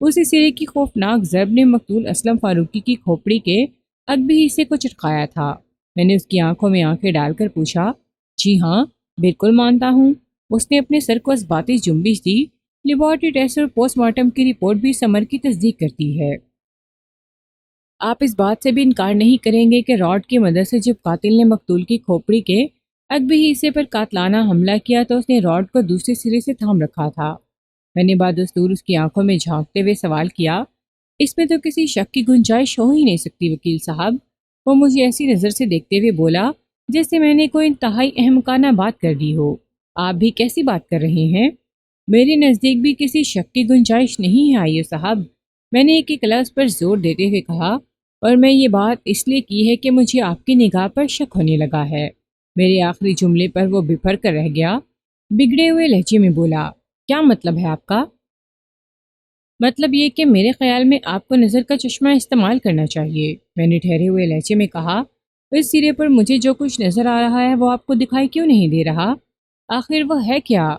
اسی سرے کی خوفناک ضرب نے مقتول اسلم فاروقی کی کھوپڑی کے عقبی حصے کو چٹکایا تھا۔ میں نے اس کی آنکھوں میں آنکھیں ڈال کر پوچھا، جی ہاں، بالکل مانتا ہوں۔ اس نے اپنے سر کو اس باتی جنبش دی۔ لیبارٹری ٹیسٹ اور پوسٹ مارٹم کی رپورٹ بھی سمر کی تصدیق کرتی ہے۔ آپ اس بات سے بھی انکار نہیں کریں گے کہ راڈ کی مدد سے جب قاتل نے مقتول کی کھوپڑی کے عقبی حصے پر قاتلانہ حملہ کیا تو اس نے راڈ کو دوسرے سرے سے تھام رکھا تھا۔ میں نے بدستور اس کی آنکھوں میں جھانکتے ہوئے سوال کیا، اس میں تو کسی شک کی گنجائش ہو ہی نہیں سکتی وکیل صاحب۔ وہ مجھے ایسی نظر سے دیکھتے ہوئے بولا جیسے میں نے کوئی انتہائی احمقانہ بات کر دی ہو۔ آپ بھی کیسی بات کر رہے ہیں؟ میرے نزدیک بھی کسی شک کی گنجائش نہیں ہے آئیو صاحب، میں نے ایک لفظ پر زور دیتے ہوئے کہا، اور میں یہ بات اس لیے کی ہے کہ مجھے آپ کی نگاہ پر شک ہونے لگا ہے۔ میرے آخری جملے پر وہ بپھر کر رہ گیا، بگڑے ہوئے لہجے میں بولا، کیا مطلب ہے آپ کا؟ مطلب یہ کہ میرے خیال میں آپ کو نظر کا چشمہ استعمال کرنا چاہیے، میں نے ٹھہرے ہوئے لہجے میں کہا۔ اس سرے پر مجھے جو کچھ نظر آ رہا ہے وہ آپ کو دکھائی کیوں نہیں دے رہا؟ آخر وہ ہے کیا؟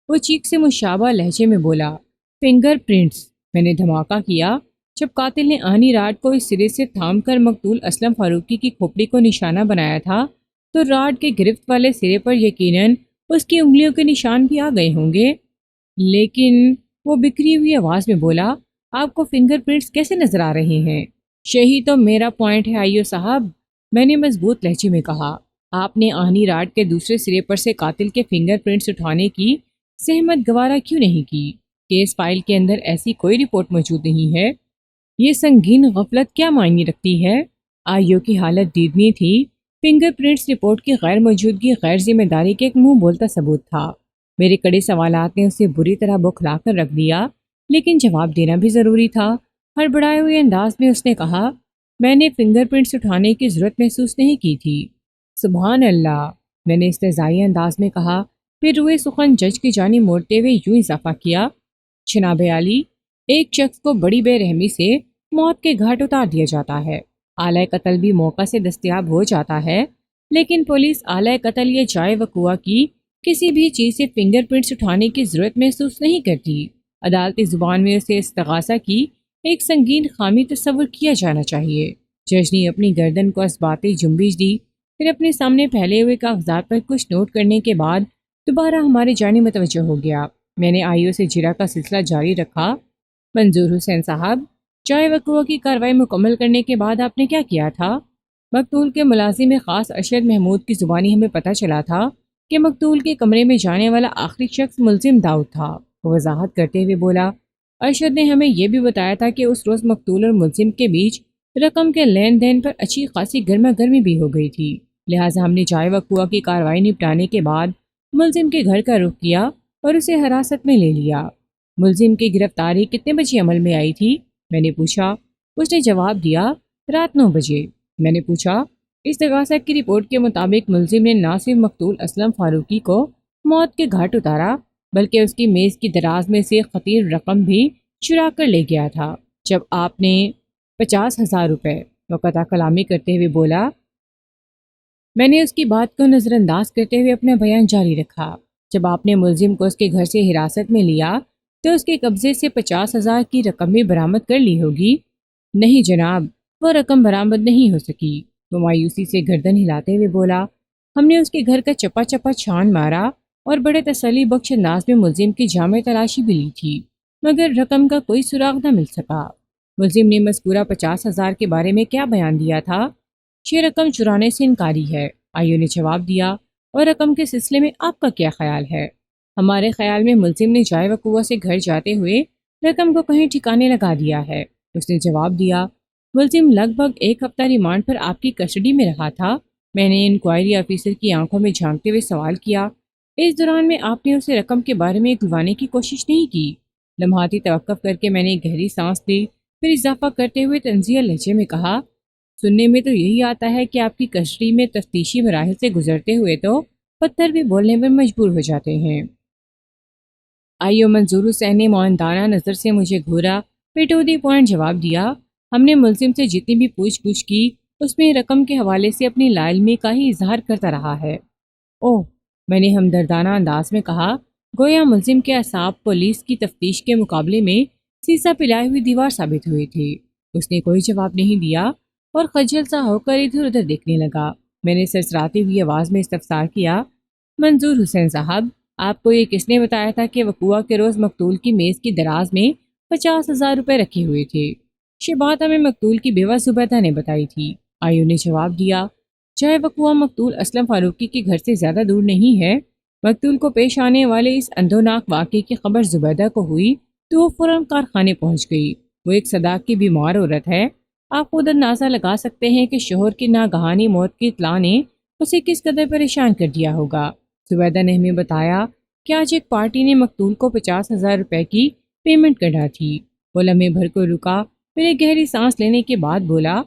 وہ چیخ سے مشابہ لہجے میں بولا، فنگر پرنٹس۔ میں نے دھماکہ کیا۔ جب قاتل نے آہنی راڈ کو اس سرے سے تھام کر مقتول اسلم فاروقی کی کھوپڑی کو نشانہ بنایا تھا تو راڈ کے گرفت والے سرے پر یقیناً اس کی انگلیوں کے نشان بھی آ گئے ہوں گے۔ لیکن وہ بکھری ہوئی آواز میں بولا، آپ کو فنگر پرنٹس کیسے نظر آ رہے ہیں؟ یہی تو میرا پوائنٹ ہے آئیو صاحب، میں نے مضبوط لہجے میں کہا۔ آپ نے آہنی راڈ کے دوسرے سرے پر سے قاتل کے فنگر پرنٹس اٹھانے کی زحمت گوارا کیوں نہیں کی؟ کیس فائل کے اندر ایسی کوئی رپورٹ موجود نہیں ہے۔ یہ سنگین غفلت کیا معنی رکھتی ہے؟ آئیو کی حالت دیدنی تھی۔ فنگر پرنٹس رپورٹ کی غیر موجودگی غیر ذمہ داری کے ایک منہ بولتا ثبوت تھا۔ میرے کڑے سوالات نے اسے بری طرح بوکھلا کر رکھ دیا، لیکن جواب دینا بھی ضروری تھا۔ ہڑبڑائے ہوئے انداز میں اس نے کہا، میں نے فنگر پرنٹس اٹھانے کی ضرورت محسوس نہیں کی تھی۔ سبحان اللہ، میں نے استہزائی انداز میں کہا، پھر روئے سخن جج کی جانب موڑتے ہوئے یوں اضافہ کیا، جناب عالی، ایک شخص کو بڑی بے رحمی سے موت کے گھاٹ اتار دیا جاتا ہے، آلۂ قتل بھی موقع سے دستیاب ہو جاتا ہے، لیکن پولیس آلۂ قتل یا جائے وقوع کی کسی بھی چیز سے فنگر پرنٹس اٹھانے کی ضرورت محسوس نہیں کرتی۔ عدالتی زبان میں اسے استغاثہ کی ایک سنگین خامی تصور کیا جانا چاہیے۔ جج نے اپنی گردن کو اسباتی جنبش دی، پھر اپنے سامنے پھیلے ہوئے کاغذات پر کچھ نوٹ کرنے کے بعد دوبارہ ہمارے جانب متوجہ ہو گیا۔ میں نے آئیو سے جرا کا سلسلہ جاری رکھا، منظور حسین صاحب، جائے وقوع کی کارروائی مکمل کرنے کے بعد آپ نے کیا کیا تھا؟ مقتول کے ملازم خاص ارشد محمود کی زبانی ہمیں پتہ چلا تھا کہ مقتول کے کمرے میں جانے والا آخری شخص ملزم داؤد تھا۔ وہ وضاحت کرتے ہوئے بولا، ارشد نے ہمیں یہ بھی بتایا تھا کہ اس روز مقتول اور ملزم کے بیچ رقم کے لین دین پر اچھی خاصی گرما گرمی بھی ہو گئی تھی، لہٰذا ہم نے جائے وقوع کی کارروائی نپٹانے کے بعد ملزم کے گھر کا رخ کیا اور اسے حراست میں لے لیا۔ ملزم کی گرفتاری کتنے بجے عمل میں آئی تھی؟ میں نے پوچھا۔ اس نے جواب دیا، رات 9 بجے۔ میں نے پوچھا، استغاثہ کی رپورٹ کے مطابق ملزم نے نہ صرف مقتول اسلم فاروقی کو موت کے گھاٹ اتارا بلکہ اس کی میز کی دراز میں سے خطیر رقم بھی چرا کر لے گیا تھا۔ جب آپ نے 50,000 روپے، وہ قطع کلامی کرتے ہوئے بولا۔ میں نے اس کی بات کو نظر انداز کرتے ہوئے اپنا بیان جاری رکھا، جب آپ نے ملزم کو اس کے گھر سے حراست میں لیا تو اس کے قبضے سے 50,000 کی رقم بھی برآمد کر لی ہوگی؟ نہیں جناب، وہ رقم برآمد نہیں ہو سکی، وہ مایوسی سے گردن ہلاتے ہوئے بولا۔ ہم نے اس کے گھر کا چپا چپا چھان مارا اور بڑے تسلی بخش انداز میں ملزم کی جامع تلاشی بھی لی تھی، مگر رقم کا کوئی سراغ نہ مل سکا۔ ملزم نے مذکورہ 50,000 کے بارے میں کیا بیان دیا تھا؟ یہ رقم چرانے سے انکاری ہے، آئیو نے جواب دیا، اور رقم کے سلسلے میں آپ کا کیا خیال ہے؟ ہمارے خیال میں ملزم نے جائے وقوع سے گھر جاتے ہوئے رقم کو کہیں ٹھکانے لگا دیا ہے، اس نے جواب دیا۔ ملزم لگ بھگ 1 ہفتہ ریمانڈ پر آپ کی کسٹڈی میں رہا تھا، میں نے انکوائری آفیسر کی آنکھوں میں جھانکتے ہوئے سوال کیا، اس دوران میں آپ نے اسے رقم کے بارے میں گلوانے کی کوشش نہیں کی؟ لمحاتی توقف کر کے میں نے گہری سانس لی، پھر اضافہ کرتے ہوئے طنزیہ لہجے میں کہا، سننے میں تو یہی آتا ہے کہ آپ کی کسٹڈی میں تفتیشی مراحل سے گزرتے ہوئے تو پتھر بھی بولنے پر مجبور ہو جاتے ہیں۔ آئیو منظور حسین نے معاندانہ نظر سے مجھے گھورا، پھر ٹو دی پوائنٹ جواب دیا، ہم نے ملزم سے جتنی بھی پوچھ گچھ کی اس میں رقم کے حوالے سے اپنی لا علمی کا ہی اظہار کرتا رہا ہے۔ اوہ، میں نے ہمدردانہ انداز میں کہا، گویا ملزم کے اعصاب پولیس کی تفتیش کے مقابلے میں سیسا پلائے ہوئی دیوار ثابت ہوئی تھی۔ اس نے کوئی جواب نہیں دیا اور خجل سا ہو کر ادھر ادھر دیکھنے لگا۔ میں نے سرسراتی ہوئی آواز میں استفسار کیا، منظور حسین صاحب، آپ کو یہ کس نے بتایا تھا کہ وقوع کے روز مقتول کی میز کی دراز میں 50,000 روپے رکھے ہوئے تھے؟ یہ بات ہمیں مقتول کی بیوہ زبیدہ نے بتائی تھی، آئیو نے جواب دیا۔ چاہے وقوع مقتول اسلم فاروقی کے گھر سے زیادہ دور نہیں ہے، مقتول کو پیش آنے والے اس اندھوناک واقعے کی خبر زبیدہ کو ہوئی تو وہ فوراً کارخانے پہنچ گئی۔ وہ ایک صداق کی بیمار عورت ہے، آپ خود اندازہ لگا سکتے ہیں کہ شوہر کی ناگہانی موت کی اطلاع نے اسے کس قدر پریشان کر دیا ہوگا۔ زبیدہ نے ہمیں بتایا کہ آج ایک پارٹی نے مقتول کو 50,000 روپے کی پیمنٹ کرنا تھی۔ وہ لمحے بھر کو رکا، پھر ایک گہری سانس لینے کے بعد بولا،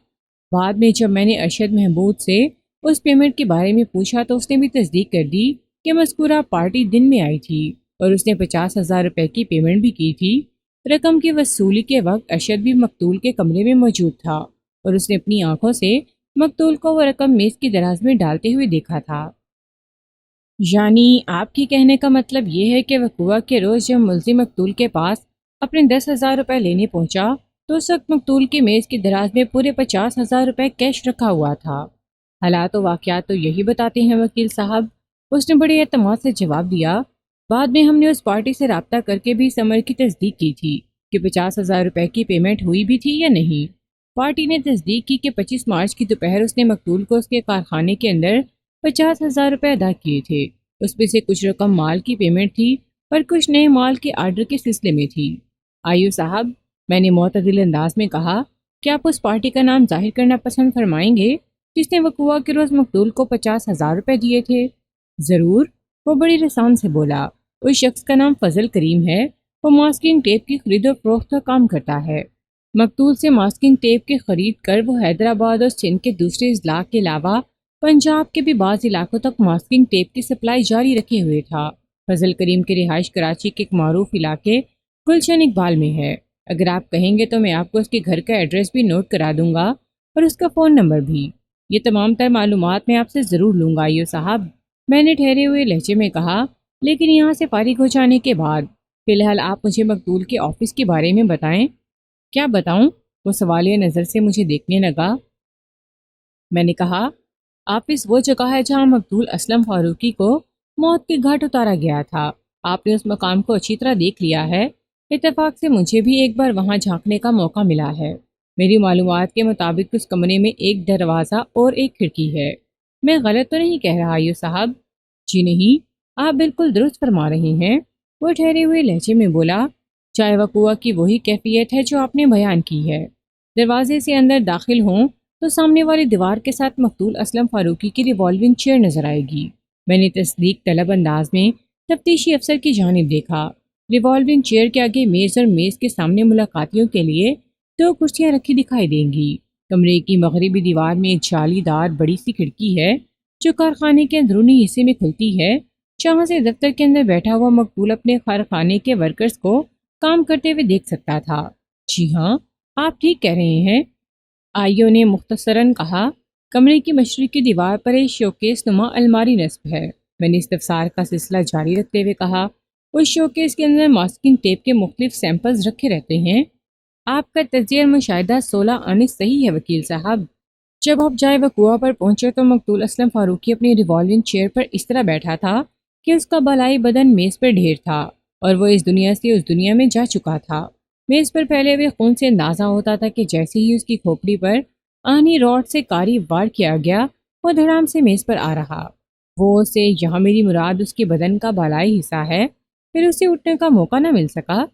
بعد میں جب میں نے ارشد محمود سے اس پیمنٹ کے بارے میں پوچھا تو اس نے بھی تصدیق کر دی کہ مذکورہ پارٹی دن میں آئی تھی اور اس نے 50,000 روپے کی پیمنٹ بھی کی تھی۔ رقم کی وصولی کے وقت ارشد بھی مقتول کے کمرے میں موجود تھا اور اس نے اپنی آنکھوں سے مقتول کو وہ رقم میز کی دراز میں ڈالتے ہوئے دیکھا تھا۔ یعنی آپ کے کہنے کا مطلب یہ ہے کہ وقوع کے روز جب ملزم مقتول کے پاس اپنے 10,000 روپے لینے پہنچا تو اس وقت مقتول کی میز کی دراز میں پورے 50,000 روپے کیش رکھا ہوا تھا۔ حالات و واقعات تو یہی بتاتے ہیں وکیل صاحب، اس نے بڑے اعتماد سے جواب دیا۔ بعد میں ہم نے اس پارٹی سے رابطہ کر کے بھی اس امر کی تصدیق کی تھی کہ 50,000 روپے کی پیمنٹ ہوئی بھی تھی یا نہیں۔ پارٹی نے تصدیق کی کہ 25 مارچ کی دوپہر اس نے مقتول کو اس کے کارخانے کے اندر 50,000 روپے ادا کیے تھے۔ اس میں سے کچھ رقم مال کی پیمنٹ تھی اور کچھ نئے مال کے آرڈر کے سلسلے میں تھی۔ آئیو صاحب، میں نے معتدل انداز میں کہا، کہ آپ اس پارٹی کا نام ظاہر کرنا پسند فرمائیں گے جس نے وقوع کے روز مقتول کو 50,000 روپے دیے تھے؟ ضرور، وہ بڑی رسان سے بولا۔ اس شخص کا نام فضل کریم ہے۔ وہ ماسکنگ ٹیپ کی خرید و فروخت کا کام کرتا ہے۔ مقتول سے ماسکنگ ٹیپ کے خرید کر وہ حیدرآباد اور سندھ کے دوسرے اضلاع کے علاوہ پنجاب کے بھی بعض علاقوں تک ماسکنگ ٹیپ کی سپلائی جاری رکھے ہوئے تھا۔ فضل کریم کی رہائش کراچی کے ایک معروف علاقے گلشن اقبال میں ہے۔ اگر آپ کہیں گے تو میں آپ کو اس کے گھر کا ایڈریس بھی نوٹ کرا دوں گا اور اس کا فون نمبر بھی۔ یہ تمام تر معلومات میں آپ سے ضرور لوں گا آئیو صاحب، میں نے ٹھہرے ہوئے لہجے میں کہا، لیکن یہاں سے فارغ ہو جانے کے بعد فی الحال آپ مجھے مقتول کے آفس کے بارے میں بتائیں۔ کیا بتاؤں؟ وہ سوالیہ نظر سے مجھے دیکھنے لگا۔ میں نے کہا، آفس وہ جگہ ہے جہاں مقتول اسلم فاروقی کو موت کے گھاٹ اتارا گیا تھا۔ آپ نے اس مقام کو اچھی طرح دیکھ لیا ہے۔ اتفاق سے مجھے بھی ایک بار وہاں جھانکنے کا موقع ملا ہے۔ میری معلومات کے مطابق اس کمرے میں ایک دروازہ اور ایک کھڑکی ہے۔ میں غلط تو نہیں کہہ رہا آئیو صاحب؟ جی نہیں، آپ بالکل درست فرما رہے ہیں، وہ ٹھہرے ہوئے لہجے میں بولا۔ چائے وقوع کی وہی کیفیت ہے جو آپ نے بیان کی ہے۔ دروازے سے اندر داخل ہوں تو سامنے والی دیوار کے ساتھ مقتول اسلم فاروقی کی ریوالونگ چیئر نظر آئے گی۔ میں نے تصدیق طلب انداز میں تفتیشی افسر کی جانب دیکھا۔ ریوالونگ چیئر کے آگے میز اور میز کے سامنے ملاقاتیوں کے لیے 2 کرسیاں رکھی دکھائی دیں گی۔ کمرے کی مغربی دیوار میں ایک جالی دار بڑی سی کھڑکی ہے جو کارخانے کے اندرونی حصے میں کھلتی ہے، جہاں سے دفتر کے اندر بیٹھا ہوا مقتول اپنے کارخانے کے ورکرز کو کام کرتے ہوئے دیکھ سکتا تھا۔ جی ہاں، آپ ٹھیک کہہ رہے ہیں، آئیو نے مختصراً کہا۔ کمرے کی مشرقی دیوار پر ایک شوکیس نما الماری نصب ہے۔ میں نے استفسار کا سلسلہ جاری رکھتے ہوئے کہا، اس شوکیس کے اندر ماسکنگ ٹیپ کے مختلف سیمپلز رکھے رہتے ہیں۔ آپ کا تجزیہ اور مشاہدہ 16 آنے صحیح ہے وکیل صاحب۔ جب آپ جائے وقوع پر پہنچے تو مقتول اسلم فاروقی اپنی ریوالونگ چیئر پر اس طرح بیٹھا تھا کہ اس کا بالائی بدن میز پر ڈھیر تھا اور وہ اس دنیا سے اس دنیا میں جا چکا تھا۔ میز پر پھیلے ہوئے خون سے اندازہ ہوتا تھا کہ جیسے ہی اس کی کھوپڑی پر آہنی راڈ سے کاری وار کیا گیا، وہ دھڑام سے میز پر آ رہا۔ وہ سے یہاں میری مراد اس کے بدن کا بالائی حصہ ہے، پھر اسے اٹھنے کا موقع نہ مل سکا۔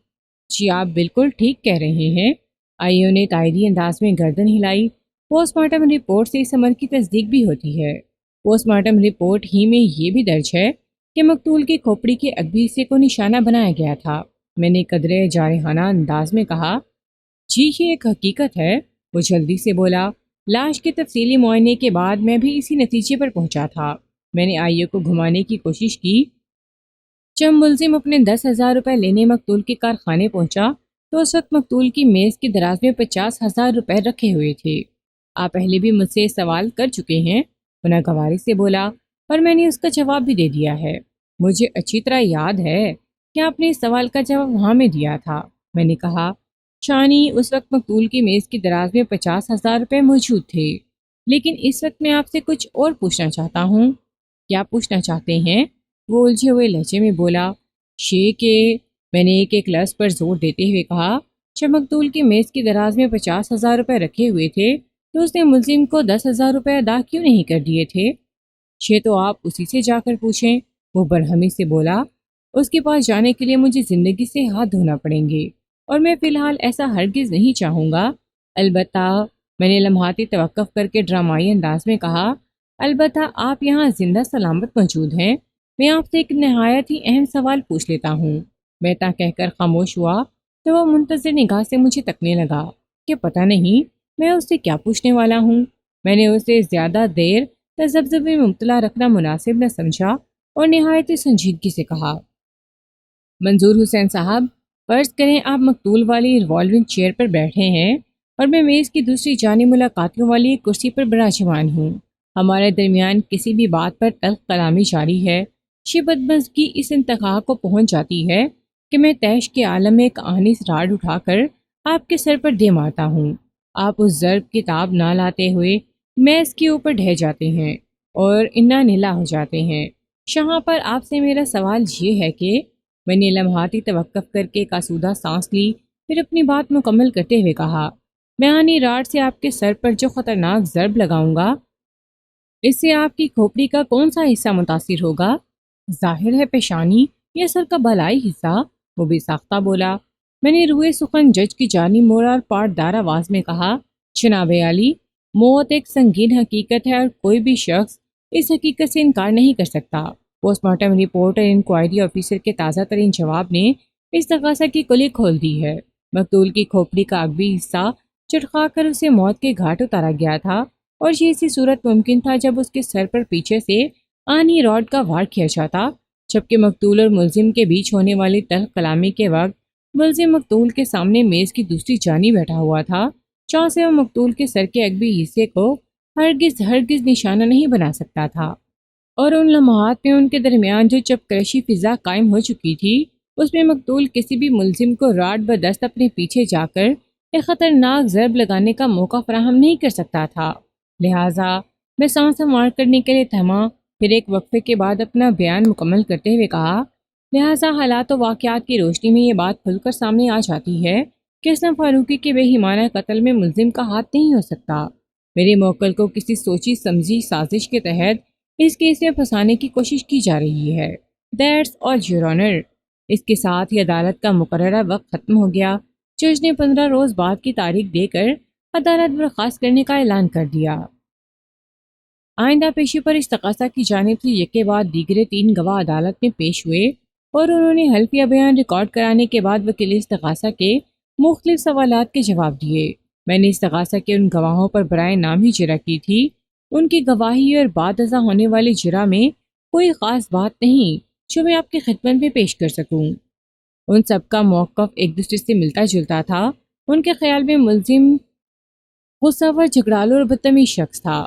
جی آپ بالکل ٹھیک کہہ رہے ہیں، آئیو نے تائیدی انداز میں گردن ہلائی۔ پوسٹ مارٹم رپورٹ سے اس عمل کی تصدیق بھی ہوتی ہے۔ پوسٹ مارٹم رپورٹ ہی میں یہ بھی درج ہے کہ مقتول کی کھوپڑی کے عقبی حصے کو نشانہ بنایا گیا تھا۔ میں نے قدرے جارحانہ انداز میں کہا، جی یہ ایک حقیقت ہے، وہ جلدی سے بولا۔ لاش کے تفصیلی معائنے کے بعد میں بھی اسی نتیجے پر پہنچا تھا۔ میں نے آئیو کو گھمانے کی کوشش کی۔ جب ملزم اپنے 10,000 روپے لینے مقتول کے کارخانے پہنچا تو اس وقت مقتول کی میز کے دراز میں 50,000 روپے رکھے ہوئے تھے۔ آپ پہلے بھی مجھ سے سوال کر چکے ہیں، وہ ناگواری سے بولا، اور میں نے اس کا جواب بھی دے دیا ہے۔ مجھے اچھی طرح یاد ہے کہ آپ نے اس سوال کا جواب وہاں میں دیا تھا۔ میں نے کہا، شانی اس وقت مقتول کی میز کی دراز میں 50,000 روپے موجود تھے، لیکن اس وقت میں آپ سے کچھ اور پوچھنا چاہتا ہوں۔ کیا پوچھنا چاہتے ہیں؟ وہ الجھے ہوئے لہجے میں بولا۔ کہ میں نے ایک لفظ پر زور دیتے ہوئے کہا، جب مقتول کی میز کی دراز میں 50,000 روپے رکھے ہوئے تھے تو اس نے ملزم کو 10,000 روپے ادا کیوں نہیں کر دیے تھے؟ تو آپ اسی سے جا کر پوچھیں، وہ برہمی سے بولا۔ اس کے پاس جانے کے لیے مجھے زندگی سے ہاتھ دھونا پڑیں گے اور میں فی الحال ایسا ہرگز نہیں چاہوں گا۔ البتہ، میں نے لمحاتی توقف کر کے ڈرامائی انداز میں کہا، البتہ آپ یہاں زندہ سلامت موجود ہیں، میں آپ سے ایک نہایت ہی اہم سوال پوچھ لیتا ہوں۔ میں تا کہہ کر خاموش ہوا تو وہ منتظر نگاہ سے مجھے تکنے لگا کہ پتہ نہیں میں اس سے کیا پوچھنے والا ہوں۔ میں نے اسے زیادہ دیر تذبذب میں مبتلا رکھنا مناسب نہ سمجھا اور نہایت ہی سنجیدگی سے کہا، منظور حسین صاحب، فرض کریں آپ مقتول والی ریوالونگ چیئر پر بیٹھے ہیں اور میں میز کی دوسری جانب ملاقاتیوں والی ایک کرسی پر براجمان ہوں۔ ہمارے درمیان کسی بھی بات پر تلخ کلامی جاری ہے۔ بدمزگی اس انتہا کو پہنچ جاتی ہے کہ میں تیش کے عالم میں ایک آہنی راڈ اٹھا کر آپ کے سر پر دے مارتا ہوں۔ آپ اس ضرب کتاب نہ لاتے ہوئے میز کے اوپر ڈھہ جاتے ہیں اور انا نیلا ہو جاتے ہیں۔ شاہاں پر آپ سے میرا سوال یہ ہے کہ میں نے لمحاتی توقف کر کے ایک آسودہ سانس لی، پھر اپنی بات مکمل کرتے ہوئے کہا، میں آنی راڈ سے آپ کے سر پر جو خطرناک ضرب لگاؤں گا، اس سے آپ کی کھوپڑی کا کون سا حصہ متاثر ہوگا؟ ظاہر ہے پیشانی یا سر کا بھلائی حصہ، وہ بے ساختہ بولا۔ میں نے روئے سخن جج کی جانب موڑا اور پاٹدار آواز میں کہا، جناب عالی، موت ایک سنگین حقیقت ہے اور کوئی بھی شخص اس حقیقت سے انکار نہیں کر سکتا۔ پوسٹ مارٹم رپورٹ اور انکوائری آفیسر کے تازہ ترین جواب نے اس تقاضا کی کلی کھول دی ہے۔ مقتول کی کھوپڑی کا عقبی حصہ چٹخا کر اسے موت کے گھاٹ اتارا گیا تھا، اور یہ اسی صورت ممکن تھا جب اس کے سر پر پیچھے سے آنی راڈ کا وار کیا جاتا، جبکہ مقتول اور ملزم کے بیچ ہونے والی تلخ کلامی کے وقت ملزم مقتول کے سامنے میز کی دوسری جانب بیٹھا ہوا تھا، جہاں سے وہ مقتول کے سر کے عقبی حصے کو ہرگز نشانہ نہیں بنا سکتا تھا۔ اور ان لمحات میں ان کے درمیان جو چپکرشی فضا قائم ہو چکی تھی، اس میں مقتول کسی بھی ملزم کو راڈ بدست اپنے پیچھے جا کر ایک خطرناک ضرب لگانے کا موقع فراہم نہیں کر سکتا تھا۔ لہٰذا میں سانس سنوار کرنے کے لیے تھما، پھر ایک وقفے کے بعد اپنا بیان مکمل کرتے ہوئے کہا، لہٰذا حالات و واقعات کی روشنی میں یہ بات کھل کر سامنے آ جاتی ہے کہ اسلم فاروقی کے بے ایمانہ قتل میں ملزم کا ہاتھ نہیں ہو سکتا۔ میرے موکل کو کسی سوچی سمجھی سازش کے تحت اس کیس میں پھنسانے کی کوشش کی جا رہی ہے۔ That's all your honour. اس کے ساتھ ہی عدالت کا مقررہ وقت ختم ہو گیا۔ جج نے 15 روز بعد کی تاریخ دے کر عدالت برخاست کرنے کا اعلان کر دیا۔ آئندہ پیشی پر اس تقاضا کی جانب سے یکے بعد دیگرے 3 گواہ عدالت میں پیش ہوئے، اور انہوں نے حلفیہ بیان ریکارڈ کرانے کے بعد وکیل استغاثہ کے مختلف سوالات کے جواب دیے۔ میں نے استغاثہ کے ان گواہوں پر برائے نام ہی جرح کی تھی۔ ان کی گواہی اور بعد ازاں ہونے والی جرح میں کوئی خاص بات نہیں جو میں آپ کی خدمت میں پیش کر سکوں۔ ان سب کا موقف ایک دوسرے سے ملتا جلتا تھا۔ ان کے خیال میں ملزم غصہ ور، جھگڑالو اور بدتمیز شخص تھا،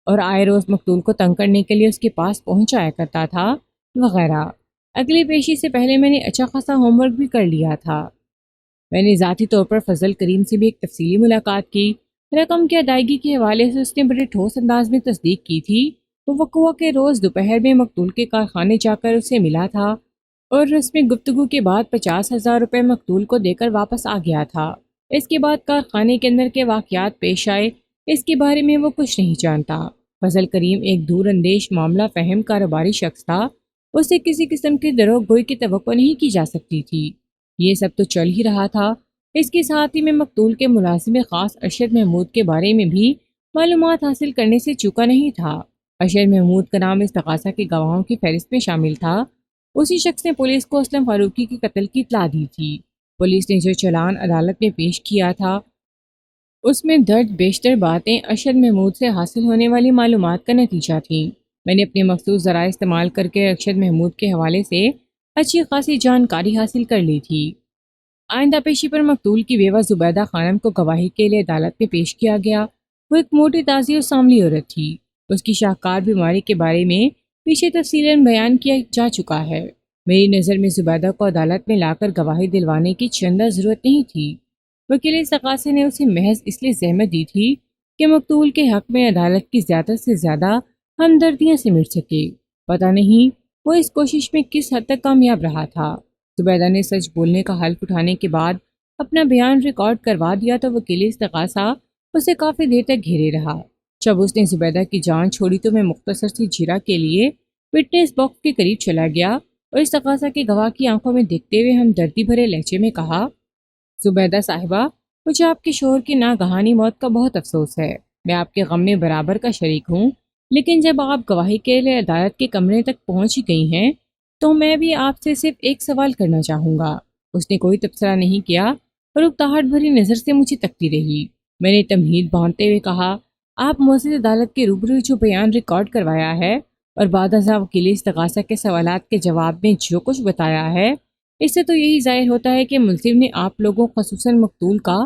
اور آئے روز مقتول کو تنگ کرنے کے لیے اس کے پاس پہنچایا کرتا تھا، وغیرہ۔ اگلی پیشی سے پہلے میں نے اچھا خاصا ہوم ورک بھی کر لیا تھا۔ میں نے ذاتی طور پر فضل کریم سے بھی ایک تفصیلی ملاقات کی۔ رقم کی ادائیگی کے حوالے سے اس نے بڑے ٹھوس انداز میں تصدیق کی تھی۔ وہ وقوع کے روز دوپہر میں مقتول کے کارخانے جا کر اسے ملا تھا، اور رسمی گفتگو کے بعد 50,000 روپے مقتول کو دے کر واپس آ گیا تھا۔ اس کے بعد کارخانے کے اندر کے واقعات پیش آئے، اس کے بارے میں وہ کچھ نہیں جانتا۔ فضل کریم ایک دور اندیش معاملہ فہم کاروباری شخص تھا، اسے کسی قسم کی دروغ گوئی کی توقع نہیں کی جا سکتی تھی۔ یہ سب تو چل ہی رہا تھا، اس کے ساتھ ہی میں مقتول کے ملازم خاص ارشد محمود کے بارے میں بھی معلومات حاصل کرنے سے چوکا نہیں تھا۔ ارشد محمود کا نام اس تقاضا کے گواہوں کی فہرست میں شامل تھا۔ اسی شخص نے پولیس کو اسلم فاروقی کے قتل کی اطلاع دی تھی۔ پولیس نے جو چلان عدالت میں پیش کیا تھا، اس میں درج بیشتر باتیں ارشد محمود سے حاصل ہونے والی معلومات کا نتیجہ تھیں۔ میں نے اپنے مخصوص ذرائع استعمال کر کے ارشد محمود کے حوالے سے اچھی خاصی جانکاری حاصل کر لی تھی۔ آئندہ پیشی پر مقتول کی بیوہ زبیدہ خانم کو گواہی کے لیے عدالت میں پیش کیا گیا۔ وہ ایک موٹی تازی اور سانولی عورت تھی۔ اس کی شاہکار بیماری کے بارے میں پیچھے تفصیلاً بیان کیا جا چکا ہے۔ میری نظر میں زبیدہ کو عدالت میں لا کر گواہی دلوانے کی چندہ ضرورت نہیں تھی۔ وکیل استغاثے نے اسے محض اس لیے زحمت دی تھی کہ مقتول کے حق میں عدالت کی زیادہ سے زیادہ ہمدردیاں سے مٹ سکے۔ پتہ نہیں وہ اس کوشش میں کس حد تک کامیاب رہا تھا۔ زبیدہ نے سچ بولنے کا حلف اٹھانے کے بعد اپنا بیان ریکارڈ کروا دیا تو وکیل استغاثہ اسے کافی دیر تک گھیرے رہا۔ جب اس نے زبیدہ کی جان چھوڑی تو میں مختصر سی جرح کے لیے وٹنس باکس کے قریب چلا گیا اور استغاثہ کے گواہ کی آنکھوں میں دیکھتے ہوئے ہمدردی بھرے لہجے میں کہا، زبیدہ صاحبہ، مجھے آپ کے شوہر کی ناگہانی موت کا بہت افسوس ہے۔ میں آپ کے غم میں برابر کا شریک ہوں، لیکن جب آپ گواہی کے لیے عدالت کے کمرے تک پہنچ گئی ہیں تو میں بھی آپ سے صرف ایک سوال کرنا چاہوں گا۔ اس نے کوئی تبصرہ نہیں کیا اور اکتاہٹ بھری نظر سے مجھے تکتی رہی۔ میں نے تمہید باندھتے ہوئے کہا، آپ معزز عدالت کے روبرو جو بیان ریکارڈ کروایا ہے اور بعد ازاں وکیل استغاثہ کے سوالات کے جواب میں جو کچھ بتایا ہے، اس سے تو یہی ظاہر ہوتا ہے کہ ملزم نے آپ لوگوں خصوصاً مقتول کا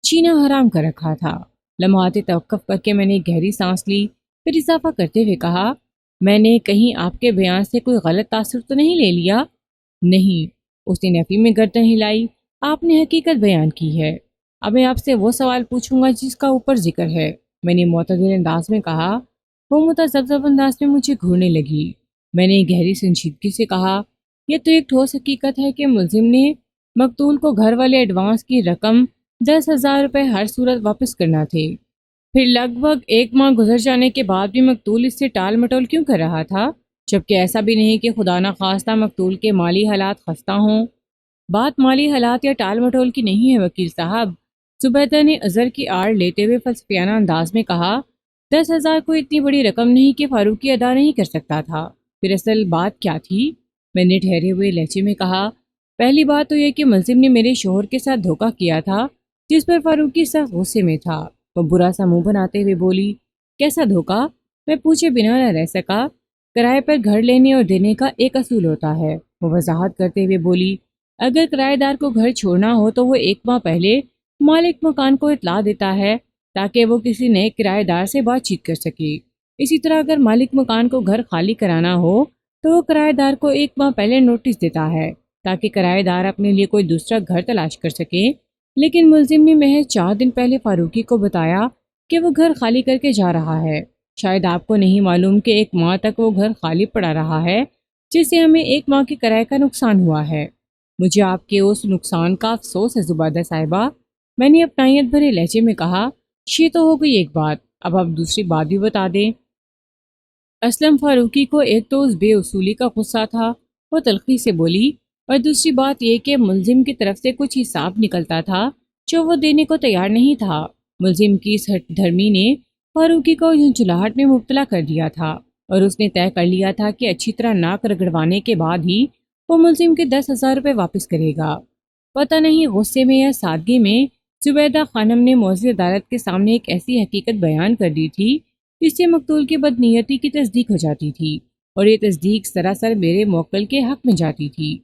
جینا حرام کر رکھا تھا۔ لمحات توقف کر کے میں نے گہری سانس لی، پھر اضافہ کرتے ہوئے کہا، میں نے کہیں آپ کے بیان سے کوئی غلط تاثر تو نہیں لے لیا؟ نہیں، اس نے نفی میں گردن ہلائی، آپ نے حقیقت بیان کی ہے۔ اب میں آپ سے وہ سوال پوچھوں گا جس کا اوپر ذکر ہے، میں نے معتدل انداز میں کہا۔ وہ متذبذب انداز میں مجھے گھورنے لگی۔ میں نے گہری سنجیدگی سے کہا، یہ تو ایک ٹھوس حقیقت ہے کہ ملزم نے مقتول کو گھر والے ایڈوانس کی رقم 10,000 روپے ہر صورت واپس کرنا تھے۔ پھر لگ بھگ ایک ماہ گزر جانے کے بعد بھی مقتول اس سے ٹال مٹول کیوں کر رہا تھا، جبکہ ایسا بھی نہیں کہ خدا نخواستہ مقتول کے مالی حالات خستہ ہوں۔ بات مالی حالات یا ٹال مٹول کی نہیں ہے وکیل صاحب، زبیدہ نے عذر کی آڑ لیتے ہوئے فلسفیانہ انداز میں کہا۔ 10,000 کوئی اتنی بڑی رقم نہیں کہ فاروقی ادا نہیں کر سکتا تھا۔ پھر اصل بات کیا تھی؟ میں نے ٹھہرے ہوئے لہجے میں کہا، پہلی بات تو یہ کہ ملزم نے میرے شوہر کے ساتھ دھوکہ کیا تھا، جس پر فاروقی سخت غصے میں تھا۔ وہ برا سا منہ بناتے ہوئے بولی، کیسا دھوکہ؟ میں پوچھے بنا نہ رہ سکا۔ کرائے پر گھر لینے اور دینے کا ایک اصول ہوتا ہے، وہ وضاحت کرتے ہوئے بولی۔ اگر کرایہ دار کو گھر چھوڑنا ہو تو وہ ایک ماہ پہلے مالک مکان کو اطلاع دیتا ہے تاکہ وہ کسی نئے کرایہ دار سے بات چیت کر سکے۔ اسی طرح اگر مالک مکان کو گھر خالی کرانا ہو تو وہ کرایہ دار کو ایک ماہ پہلے نوٹس دیتا ہے تاکہ کرایہ دار اپنے لیے کوئی دوسرا گھر تلاش کر سکے۔ لیکن ملزم نے محض 4 دن پہلے فاروقی کو بتایا کہ وہ گھر خالی کر کے جا رہا ہے۔ شاید آپ کو نہیں معلوم کہ ایک ماہ تک وہ گھر خالی پڑا رہا ہے، جس سے ہمیں ایک ماہ کے کرایہ کا نقصان ہوا ہے۔ مجھے آپ کے اس نقصان کا افسوس ہے زبیدہ صاحبہ، میں نے اپنائیت بھرے لہجے میں کہا۔ یہ تو ہو گئی ایک بات، اب آپ دوسری بات بھی بتا دیں۔ اسلم فاروقی کو ایک تو اس بے اصولی کا غصہ تھا، وہ تلخی سے بولی، اور دوسری بات یہ کہ ملزم کی طرف سے کچھ حساب نکلتا تھا جو وہ دینے کو تیار نہیں تھا۔ ملزم کی اس ہٹ دھرمی نے فاروقی کو یوں جھلاہٹ میں مبتلا کر دیا تھا، اور اس نے طے کر لیا تھا کہ اچھی طرح ناک رگڑوانے کے بعد ہی وہ ملزم کے 10,000 روپے واپس کرے گا۔ پتہ نہیں غصے میں یا سادگی میں زبیدہ خانم نے معزز عدالت کے سامنے ایک ایسی حقیقت بیان کر دی تھی جس سے مقتول کی بدنیتی کی تصدیق ہو جاتی تھی، اور یہ تصدیق سراسر میرے موکل کے حق میں جاتی تھی۔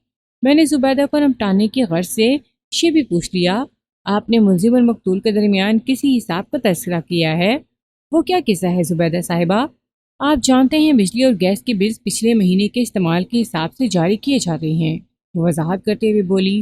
میں نے زبیدہ کو نمٹانے کی غرض سے یہ بھی پوچھ لیا، آپ نے ملزم اور مقتول کے درمیان کسی حساب کا تذکرہ کیا ہے؟ وہ کیا قصہ ہے زبیدہ صاحبہ؟ آپ جانتے ہیں بجلی اور گیس کے بلز پچھلے مہینے کے استعمال کے حساب سے جاری کیے جاتے ہیں، وہ وضاحت کرتے ہوئے بولی۔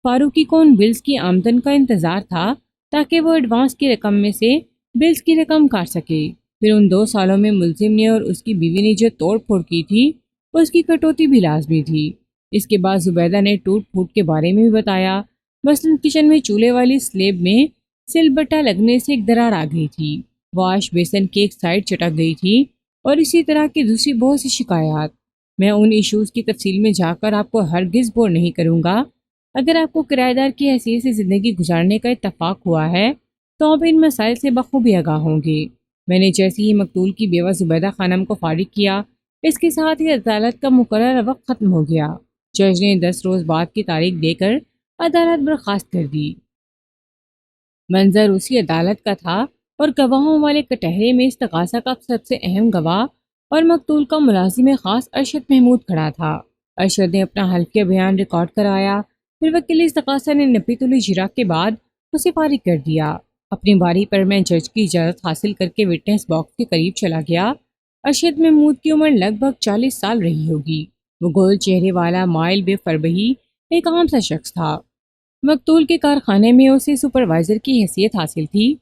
فاروقی کو ان بلز کی آمدن کا انتظار تھا تاکہ وہ ایڈوانس کی رقم میں سے بلز کی رقم کاٹ سکے۔ پھر ان 2 سالوں میں ملزم نے اور اس کی بیوی نے جو توڑ پھوڑ کی تھی اس کی کٹوتی بھی لازمی تھی۔ اس کے بعد زبیدہ نے ٹوٹ پھوٹ کے بارے میں بھی بتایا، مثلا کچن میں چولہے والی سلیب میں سل بٹا لگنے سے ایک درار آ گئی تھی، واش بیسن کی ایک سائڈ چٹک گئی تھی، اور اسی طرح کی دوسری بہت سی شکایات۔ میں ان ایشوز کی تفصیل میں جا کر آپ کو ہرگز بور نہیں کروں گا۔ اگر آپ کو کرایہ دار کی حیثیت سے زندگی گزارنے کا اتفاق ہوا ہے تو آپ ان مسائل سے بخوبی آگاہ ہوں گے۔ میں نے جیسے ہی مقتول کی بیوہ زبیدہ خانم کو فارغ کیا، اس کے ساتھ ہی عدالت کا مقررہ وقت ختم ہو گیا۔ جج نے 10 روز بعد کی تاریخ دے کر عدالت برخاست کر دی۔ منظر اسی عدالت کا تھا، اور گواہوں والے کٹہرے میں استغاثہ کا سب سے اہم گواہ اور مقتول کا ملازم خاص ارشد محمود کھڑا تھا۔ ارشد نے اپنا حلفیہ بیان ریکارڈ کرایا، پھر وکیل استغاثہ نے 90 تولی جرا کے بعد اسے فارغ کر دیا۔ اپنی باری پر میں جج کی اجازت حاصل کر کے وٹنس باکس کے قریب چلا گیا۔ ارشد محمود کی عمر لگ بھگ 40 سال رہی ہوگی۔ وہ گول چہرے والا، مائل بے فربہی ایک عام سا شخص تھا۔ مقتول کے کارخانے میں اسے سپروائزر کی حیثیت حاصل تھی۔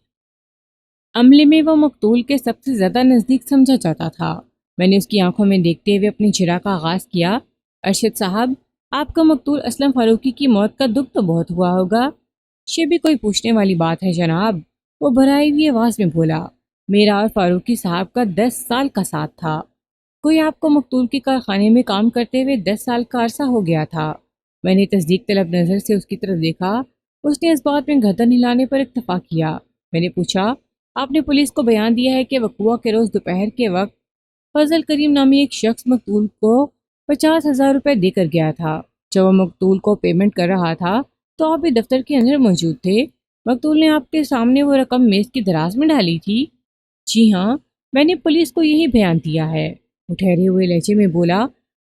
عملے میں وہ مقتول کے سب سے زیادہ نزدیک سمجھا جاتا تھا۔ میں نے اس کی آنکھوں میں دیکھتے ہوئے اپنی جرا کا آغاز کیا۔ ارشد صاحب، آپ کا مقتول اسلم فاروقی کی موت کا دکھ تو بہت ہوا ہوگا۔ یہ بھی کوئی پوچھنے والی بات ہے جناب، وہ بھرائی ہوئی آواز میں بولا۔ میرا اور فاروقی صاحب کا 10 سال کا ساتھ تھا۔ کوئی آپ کو مقتول کے کارخانے میں کام کرتے ہوئے 10 سال کا عرصہ ہو گیا تھا۔ میں نے تصدیق طلب نظر سے اس کی طرف دیکھا۔ اس نے اس بات میں گردن ہلانے پر اکتفا کیا۔ میں نے پوچھا، آپ نے پولیس کو بیان دیا ہے کہ وقوع کے روز دوپہر کے وقت فضل کریم نامی ایک شخص مقتول کو 50,000 روپے دے کر گیا تھا۔ جب وہ مقتول کو پیمنٹ کر رہا تھا تو آپ بھی دفتر کے اندر موجود تھے۔ مقتول نے آپ کے سامنے وہ رقم میز کی دراز میں ڈالی تھی؟ جی ہاں، میں نے پولیس کو یہی بیان دیا ہے، وہ ٹھہرے ہوئے لہجے میں بولا،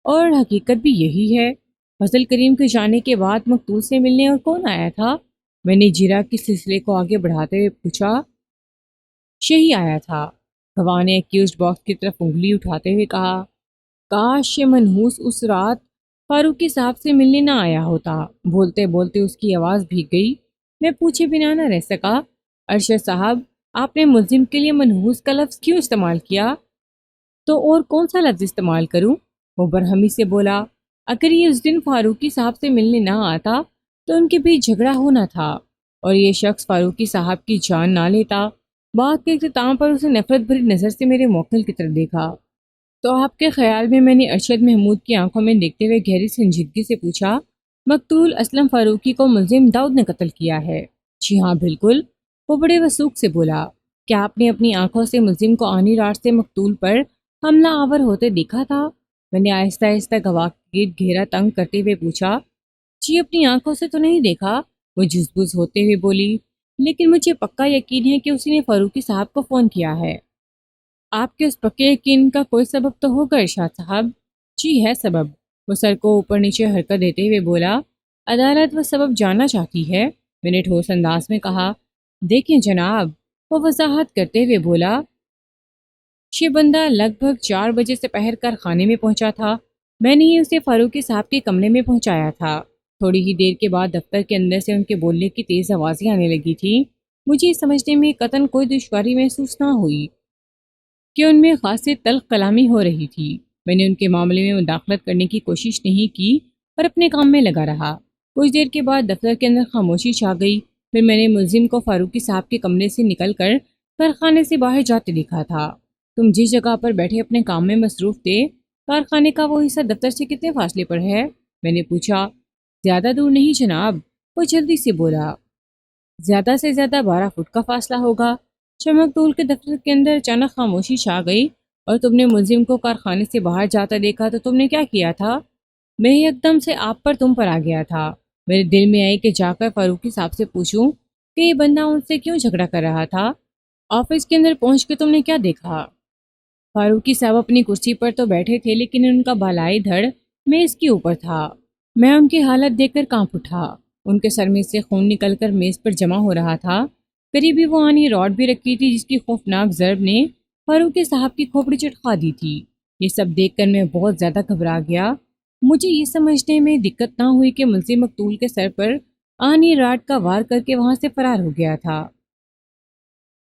اور حقیقت بھی یہی ہے۔ فضل کریم کے جانے کے بعد مقتول سے ملنے اور کون آیا تھا؟ میں نے جرا کے سلسلے کو آگے بڑھاتے ہوئے پوچھا۔ یہی آیا تھا، گواہ نے ایکیوزڈ باکس کی طرف انگلی اٹھاتے ہوئے کہا۔ کاش یہ منحوس اس رات فاروقی صاحب سے ملنے نہ آیا ہوتا۔ بولتے بولتے اس کی آواز بھیگ گئی۔ میں پوچھے بنا نہ رہ سکا، ارشد صاحب، آپ نے ملزم کے لیے منحوس کا لفظ کیوں استعمال کیا؟ تو اور کون سا لفظ استعمال کروں؟ وہ برہمی سے بولا، اگر یہ اس دن فاروقی صاحب سے ملنے نہ آتا تو ان کے بیچ جھگڑا ہونا تھا اور یہ شخص فاروقی صاحب کی جان نہ لیتا۔ بات کے اختتام پر اسے نفرت بھری نظر سے میرے موکل کی طرف دیکھا۔ تو آپ کے خیال میں ارشد محمود کی آنکھوں میں دیکھتے ہوئے گہری سنجیدگی سے پوچھا، مقتول اسلم فاروقی کو ملزم داؤد نے قتل کیا ہے؟ جی ہاں بالکل، وہ بڑے وثوق سے بولا۔ کیا آپ نے اپنی آنکھوں سے ملزم کو آنی رات سے مقتول پر حملہ آور ہوتے دیکھا تھا؟ میں نے آہستہ آہستہ گواہ کے گھیرا تنگ کرتے ہوئے پوچھا۔ جی اپنی آنکھوں سے تو نہیں دیکھا، وہ جھزبز ہوتے ہوئے بولی، لیکن مجھے پکا یقین ہے کہ اسی نے فاروقی صاحب کو فون کیا ہے۔ آپ کے اس پکے یقین کا کوئی سبب تو ہوگا ارشاد صاحب؟ جی ہے سبب، وہ سر کو اوپر نیچے حرکت دیتے ہوئے بولا۔ عدالت وہ سبب جاننا چاہتی ہے، میں نے ٹھوس انداز میں کہا۔ دیکھیں جناب، وہ وضاحت کرتے ہوئے بولا، یہ بندہ لگ بھگ 4 بجے سے پہر کارخانے میں پہنچا تھا۔ میں نے ہی اسے فاروقی صاحب کے کمرے میں پہنچایا تھا۔ تھوڑی ہی دیر کے بعد دفتر کے اندر سے ان کے بولنے کی تیز آوازیں آنے لگی تھی۔ مجھے سمجھنے میں قطعاً کوئی دشواری محسوس نہ ہوئی کہ ان میں خاصی تلخ کلامی ہو رہی تھی۔ میں نے ان کے معاملے میں مداخلت کرنے کی کوشش نہیں کی اور اپنے کام میں لگا رہا۔ کچھ دیر کے بعد دفتر کے اندر خاموشی چھا گئی۔ پھر میں نے ملزم کو فاروقی صاحب کے کمرے سے نکل کر کارخانے سے باہر جاتے دیکھا تھا۔ تم جس جگہ پر بیٹھے اپنے کام میں مصروف تھے، کارخانے کا وہ حصہ دفتر سے کتنے فاصلے پر ہے؟ میں نے پوچھا۔ زیادہ دور نہیں جناب، وہ جلدی سے بولا۔ زیادہ سے زیادہ 12 فٹ کا فاصلہ ہوگا۔ چمک دول کے دفتر کے اندر اچانک خاموشی چھا گئی اور تم نے ملزم کو کارخانے سے باہر جاتا دیکھا تو تم نے کیا کیا تھا؟ میں ایک دم سے آپ پر تم پر آ گیا تھا۔ میرے دل میں آئی کہ جا کر فاروقی صاحب سے پوچھوں کہ یہ بندہ ان سے کیوں جھگڑا کر رہا تھا۔ آفس کے اندر پہنچ کے تم نے کیا دیکھا؟ فاروقی صاحب اپنی کرسی پر تو بیٹھے تھے لیکن ان کا بالائی دھڑ میز کے اوپر تھا۔ میں ان کی حالت دیکھ کر کانپ اٹھا۔ ان کے سر میں سے خون نکل کر میز پر جمع ہو رہا تھا۔ قریبی وہ آنی راڈ بھی رکھی تھی جس کی خوفناک ضرب نے فاروقی صاحب کی کھوپڑی چٹکا دی تھی۔ یہ سب دیکھ کر میں بہت زیادہ گھبرا گیا۔ مجھے یہ سمجھنے میں دقت نہ ہوئی کہ ملزم مقتول کے سر پر آنی راڈ کا وار کر کے وہاں سے فرار ہو گیا تھا۔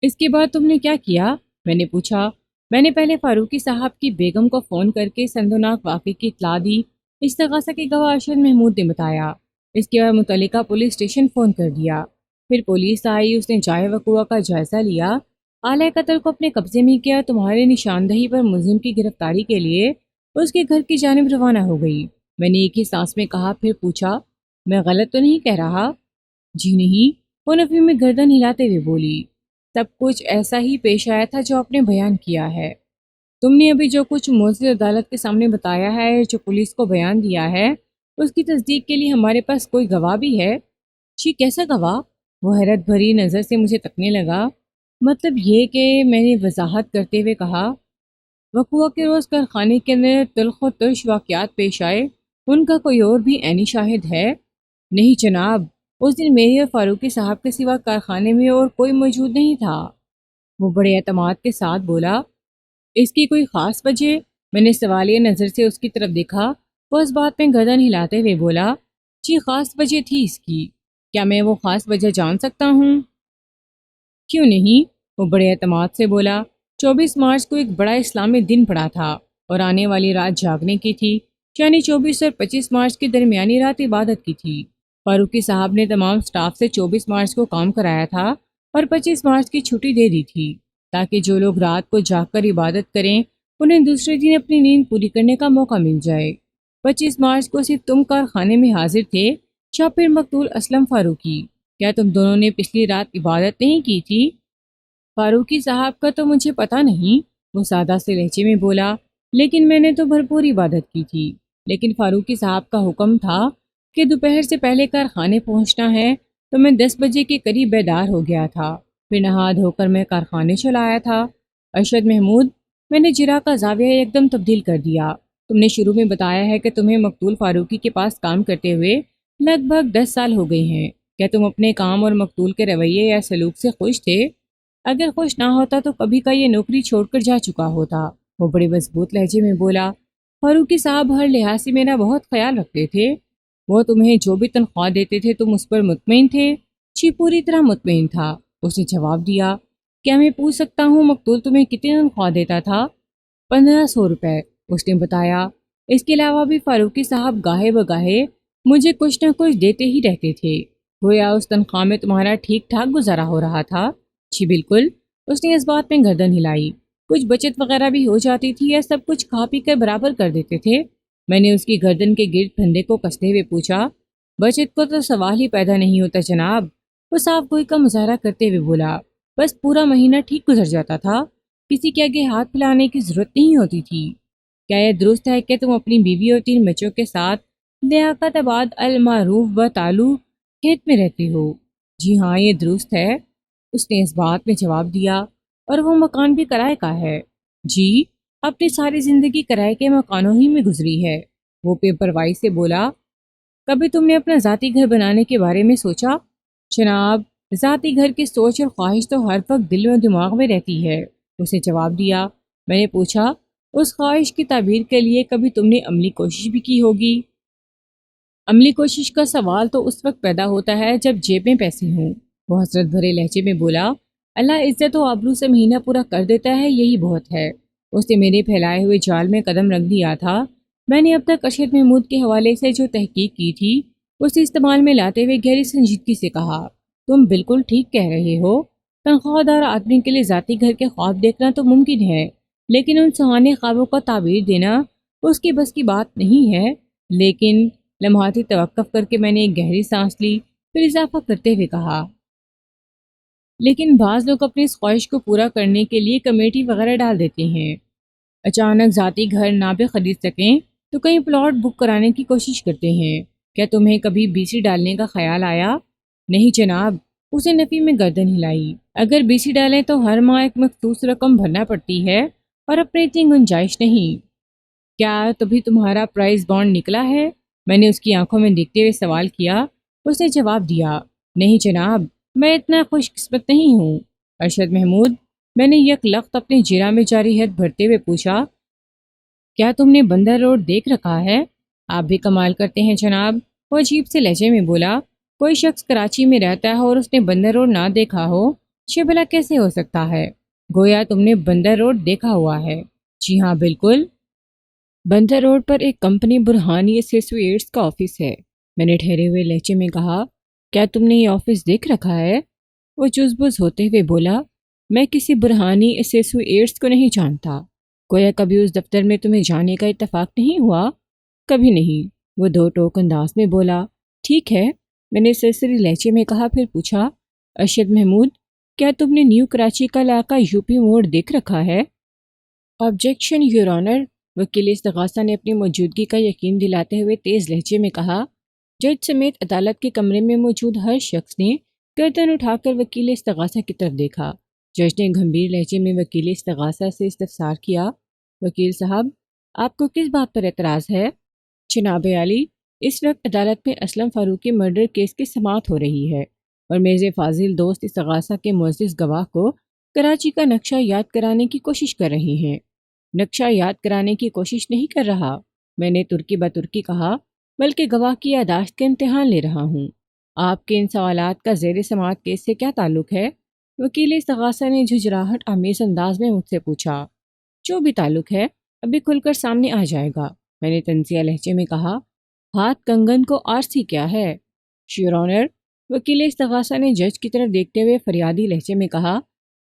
اس کے بعد تم نے کیا کیا؟ میں نے پوچھا۔ میں نے پہلے فاروقی صاحب کی بیگم کو فون کر کے سندناک واقعے کی اطلاع دی۔ استغاثہ کے گواہ ارشد محمود نے بتایا۔ اس کے بعد متعلقہ پولیس اسٹیشن فون کر دیا۔ پھر پولیس آئی، اس نے جائے وقوع کا جائزہ لیا، آلۂ قتل کو اپنے قبضے میں کیا، تمہارے نشاندہی پر ملزم کی گرفتاری کے لیے اس کے گھر کی جانب روانہ ہو گئی۔ میں نے ایک ہی سانس میں کہا، پھر پوچھا، میں غلط تو نہیں کہہ رہا؟ جی نہیں، وہ نفی میں گردن ہلاتے ہوئے بولی۔ سب کچھ ایسا ہی پیش آیا تھا جو آپ نے بیان کیا ہے۔ تم نے ابھی جو کچھ معزز عدالت کے سامنے بتایا ہے، جو پولیس کو بیان دیا ہے، اس کی تصدیق کے لیے ہمارے پاس کوئی گواہ بھی ہے؟ جی کیسا گواہ؟ وہ حیرت بھری نظر سے مجھے تکنے لگا۔ مطلب یہ کہ میں نے وضاحت کرتے ہوئے کہا، وقوع کے روز کارخانے کے اندر تلخ و ترش واقعات پیش آئے، ان کا کوئی اور بھی عینی شاہد ہے؟ نہیں جناب، اس دن میری اور فاروقی صاحب کے سوا کارخانے میں اور کوئی موجود نہیں تھا۔ وہ بڑے اعتماد کے ساتھ بولا۔ اس کی کوئی خاص وجہ؟ میں نے سوالیہ نظر سے اس کی طرف دیکھا۔ وہ اس بات میں گردن ہلاتے ہوئے بولا، جی خاص وجہ تھی اس کی۔ کیا میں وہ خاص وجہ جان سکتا ہوں؟ کیوں نہیں، وہ بڑے اعتماد سے بولا۔ 24 مارچ کو ایک بڑا اسلامی دن پڑا تھا اور آنے والی رات جاگنے کی تھی، یعنی 24 اور 25 مارچ کی درمیانی رات عبادت کی تھی۔ فاروقی صاحب نے تمام سٹاف سے 24 مارچ کو کام کرایا تھا اور 25 مارچ کی چھٹی دے دی تھی تاکہ جو لوگ رات کو جاگ کر عبادت کریں انہیں دوسرے دن اپنی نیند پوری کرنے کا موقع مل جائے۔ 25 مارچ کو صرف تم کارخانے میں حاضر تھے یا پھر مقتول اسلم فاروقی؟ کیا تم دونوں نے پچھلی رات عبادت نہیں کی تھی؟ فاروقی صاحب کا تو مجھے پتہ نہیں، وہ سادہ سے لہجے میں بولا، لیکن میں نے تو بھرپور عبادت کی تھی۔ لیکن فاروقی صاحب کا حکم تھا کہ دوپہر سے پہلے کارخانے پہنچنا ہے، تو میں 10 بجے کے قریب بیدار ہو گیا تھا۔ پھر نہا دھو کر میں کارخانے چلا آیا تھا۔ ارشد محمود، میں نے جرا کا زاویہ ایک دم تبدیل کر دیا۔ تم نے شروع میں بتایا ہے کہ تمہیں مقتول فاروقی کے پاس کام کرتے ہوئے لگ بھگ 10 سال ہو گئے ہیں۔ کیا تم اپنے کام اور مقتول کے رویے یا سلوک سے خوش تھے؟ اگر خوش نہ ہوتا تو کبھی کا یہ نوکری چھوڑ کر جا چکا ہوتا، وہ بڑے مضبوط لہجے میں بولا۔ فاروقی صاحب ہر لحاظ سے میرا بہت خیال رکھتے تھے۔ وہ تمہیں جو بھی تنخواہ دیتے تھے تم اس پر مطمئن تھے؟ جی پوری طرح مطمئن تھا، اس نے جواب دیا۔ کیا میں پوچھ سکتا ہوں مقتول تمہیں کتنی تنخواہ دیتا تھا؟ 1500 روپے، اس نے بتایا۔ اس کے علاوہ بھی فاروقی صاحب گاہے بگاہے مجھے کچھ نہ کچھ دیتے ہی رہتے تھے۔ گویا اس تنخواہ میں تمہارا ٹھیک ٹھاک گزارا ہو رہا تھا؟ جی بالکل، اس نے اس بات میں گردن ہلائی۔ کچھ بچت وغیرہ بھی ہو جاتی تھی یا سب کچھ کھا پی کر برابر کر دیتے تھے؟ میں نے اس کی گردن کے گرد پھندے کو کستے ہوئے پوچھا۔ بچت کو تو سوال ہی پیدا نہیں ہوتا جناب، وہ صاف گوئی کا مظاہرہ کرتے ہوئے بولا۔ بس پورا مہینہ ٹھیک گزر جاتا تھا، کسی کے آگے ہاتھ پھیلانے کی ضرورت نہیں ہوتی تھی۔ کیا یہ درست ہے کہ تم اپنی بیوی اور 3 بچوں کے ساتھ لیاقت آباد المعروف و تعلو کھیت میں رہتی ہو؟ جی ہاں، یہ درست ہے، اس نے اس بات میں جواب دیا۔ اور وہ مکان بھی کرائے کا ہے؟ جی، اپنی ساری زندگی کرائے کے مکانوں ہی میں گزری ہے، وہ بے پرواہی سے بولا۔ کبھی تم نے اپنا ذاتی گھر بنانے کے بارے میں سوچا؟ جناب، ذاتی گھر کی سوچ اور خواہش تو ہر وقت دل و دماغ میں رہتی ہے، اسے جواب دیا۔ میں نے پوچھا، اس خواہش کی تعبیر کے لیے کبھی تم نے عملی کوشش بھی کی ہوگی؟ عملی کوشش کا سوال تو اس وقت پیدا ہوتا ہے جب جیب میں پیسے ہوں، وہ حسرت بھرے لہجے میں بولا۔ اللہ عزت و آبرو سے مہینہ پورا کر دیتا ہے، یہی بہت ہے۔ اس نے میرے پھیلائے ہوئے جال میں قدم رکھ دیا تھا۔ میں نے اب تک ارشد محمود کے حوالے سے جو تحقیق کی تھی اسے استعمال میں لاتے ہوئے گہری سنجیدگی سے کہا، تم بالکل ٹھیک کہہ رہے ہو۔ تنخواہ دار آدمی کے لیے ذاتی گھر کے خواب دیکھنا تو ممکن ہے، لیکن ان سہانے خوابوں کا تعبیر دینا اس کی بس کی بات نہیں ہے۔ لیکن لمحاتی توقف کر کے میں نے ایک گہری سانس لی، پھر اضافہ کرتے ہوئے کہا، لیکن بعض لوگ اپنی اس خواہش کو پورا کرنے کے لیے کمیٹی وغیرہ ڈال دیتے ہیں۔ اچانک ذاتی گھر نہ بھی خرید سکیں تو کہیں پلاٹ بک کرانے کی کوشش کرتے ہیں۔ کیا تمہیں کبھی بی سی ڈالنے کا خیال آیا؟ نہیں جناب، اسے نفی میں گردن ہلائی۔ اگر بی سی ڈالیں تو ہر ماہ ایک مخصوص رقم بھرنا پڑتی ہے اور اپنی اتنی گنجائش نہیں۔ کیا تبھی تمہارا پرائز بانڈ نکلا ہے؟ میں نے اس کی آنکھوں میں دیکھتے ہوئے سوال کیا۔ اس نے جواب دیا، نہیں جناب، میں اتنا خوش قسمت نہیں ہوں۔ ارشد محمود، میں نے یک لخت اپنی جرہ میں جاری حد بھرتے ہوئے پوچھا، کیا تم نے بندر روڈ دیکھ رکھا ہے؟ آپ بھی کمال کرتے ہیں جناب، وہ عجیب سے لہجے میں بولا۔ کوئی شخص کراچی میں رہتا ہے اور اس نے بندر روڈ نہ دیکھا ہو، یہ بھلا کیسے ہو سکتا ہے؟ گویا تم نے بندر روڈ دیکھا ہوا ہے۔ جی ہاں بالکل، بندر روڈ پر ایک کمپنی برہانی ایسوسیٹس کا آفس ہے۔ میں نے ٹھہرے ہوئے لہجے میں کہا، کیا تم نے یہ آفس دیکھ رکھا ہے؟ وہ چُز بُز ہوتے ہوئے بولا، میں کسی برہانی ایسوسیٹس کو نہیں جانتا۔ گویا کبھی اس دفتر میں تمہیں جانے کا اتفاق نہیں ہوا؟ کبھی نہیں، وہ دو ٹوک انداز میں بولا۔ ٹھیک ہے، میں نے سرسری لہجے میں کہا، پھر پوچھا، ارشد محمود، کیا تم نے نیو کراچی کا علاقہ یو پی موڑ دیکھ رکھا ہے؟ آبجیکشن یور آنر، وکیل استغاثہ نے اپنی موجودگی کا یقین دلاتے ہوئے تیز لہجے میں کہا۔ جج سمیت عدالت کے کمرے میں موجود ہر شخص نے گردن اٹھا کر وکیل استغاثہ کی طرف دیکھا۔ جج نے گمبھیر لہجے میں وکیل استغاثہ سے استفسار کیا، وکیل صاحب، آپ کو کس بات پر اعتراض ہے؟ جناب عالی، اس وقت عدالت میں اسلم فاروقی مرڈر کیس کی سماعت ہو رہی ہے اور میرے فاضل دوست استغاثہ کے معزز گواہ کو کراچی کا نقشہ یاد کرانے کی کوشش کر رہے ہیں۔ نقشہ یاد کرانے کی کوشش نہیں کر رہا، میں نے ترکی بترکی کہا، بلکہ گواہ کی یادداشت کا امتحان لے رہا ہوں۔ آپ کے ان سوالات کا زیر سماعت کیس سے کیا تعلق ہے؟ وکیل استغاثہ نے جھجھراہٹ آمیز انداز میں مجھ سے پوچھا۔ جو بھی تعلق ہے ابھی کھل کر سامنے آ جائے گا، میں نے تنزیہ لہجے میں کہا۔ ہاتھ کنگن کو آرسی کیا ہے؟ یور آنر، وکیل استغاثہ نے جج کی طرف دیکھتے ہوئے فریادی لہجے میں کہا،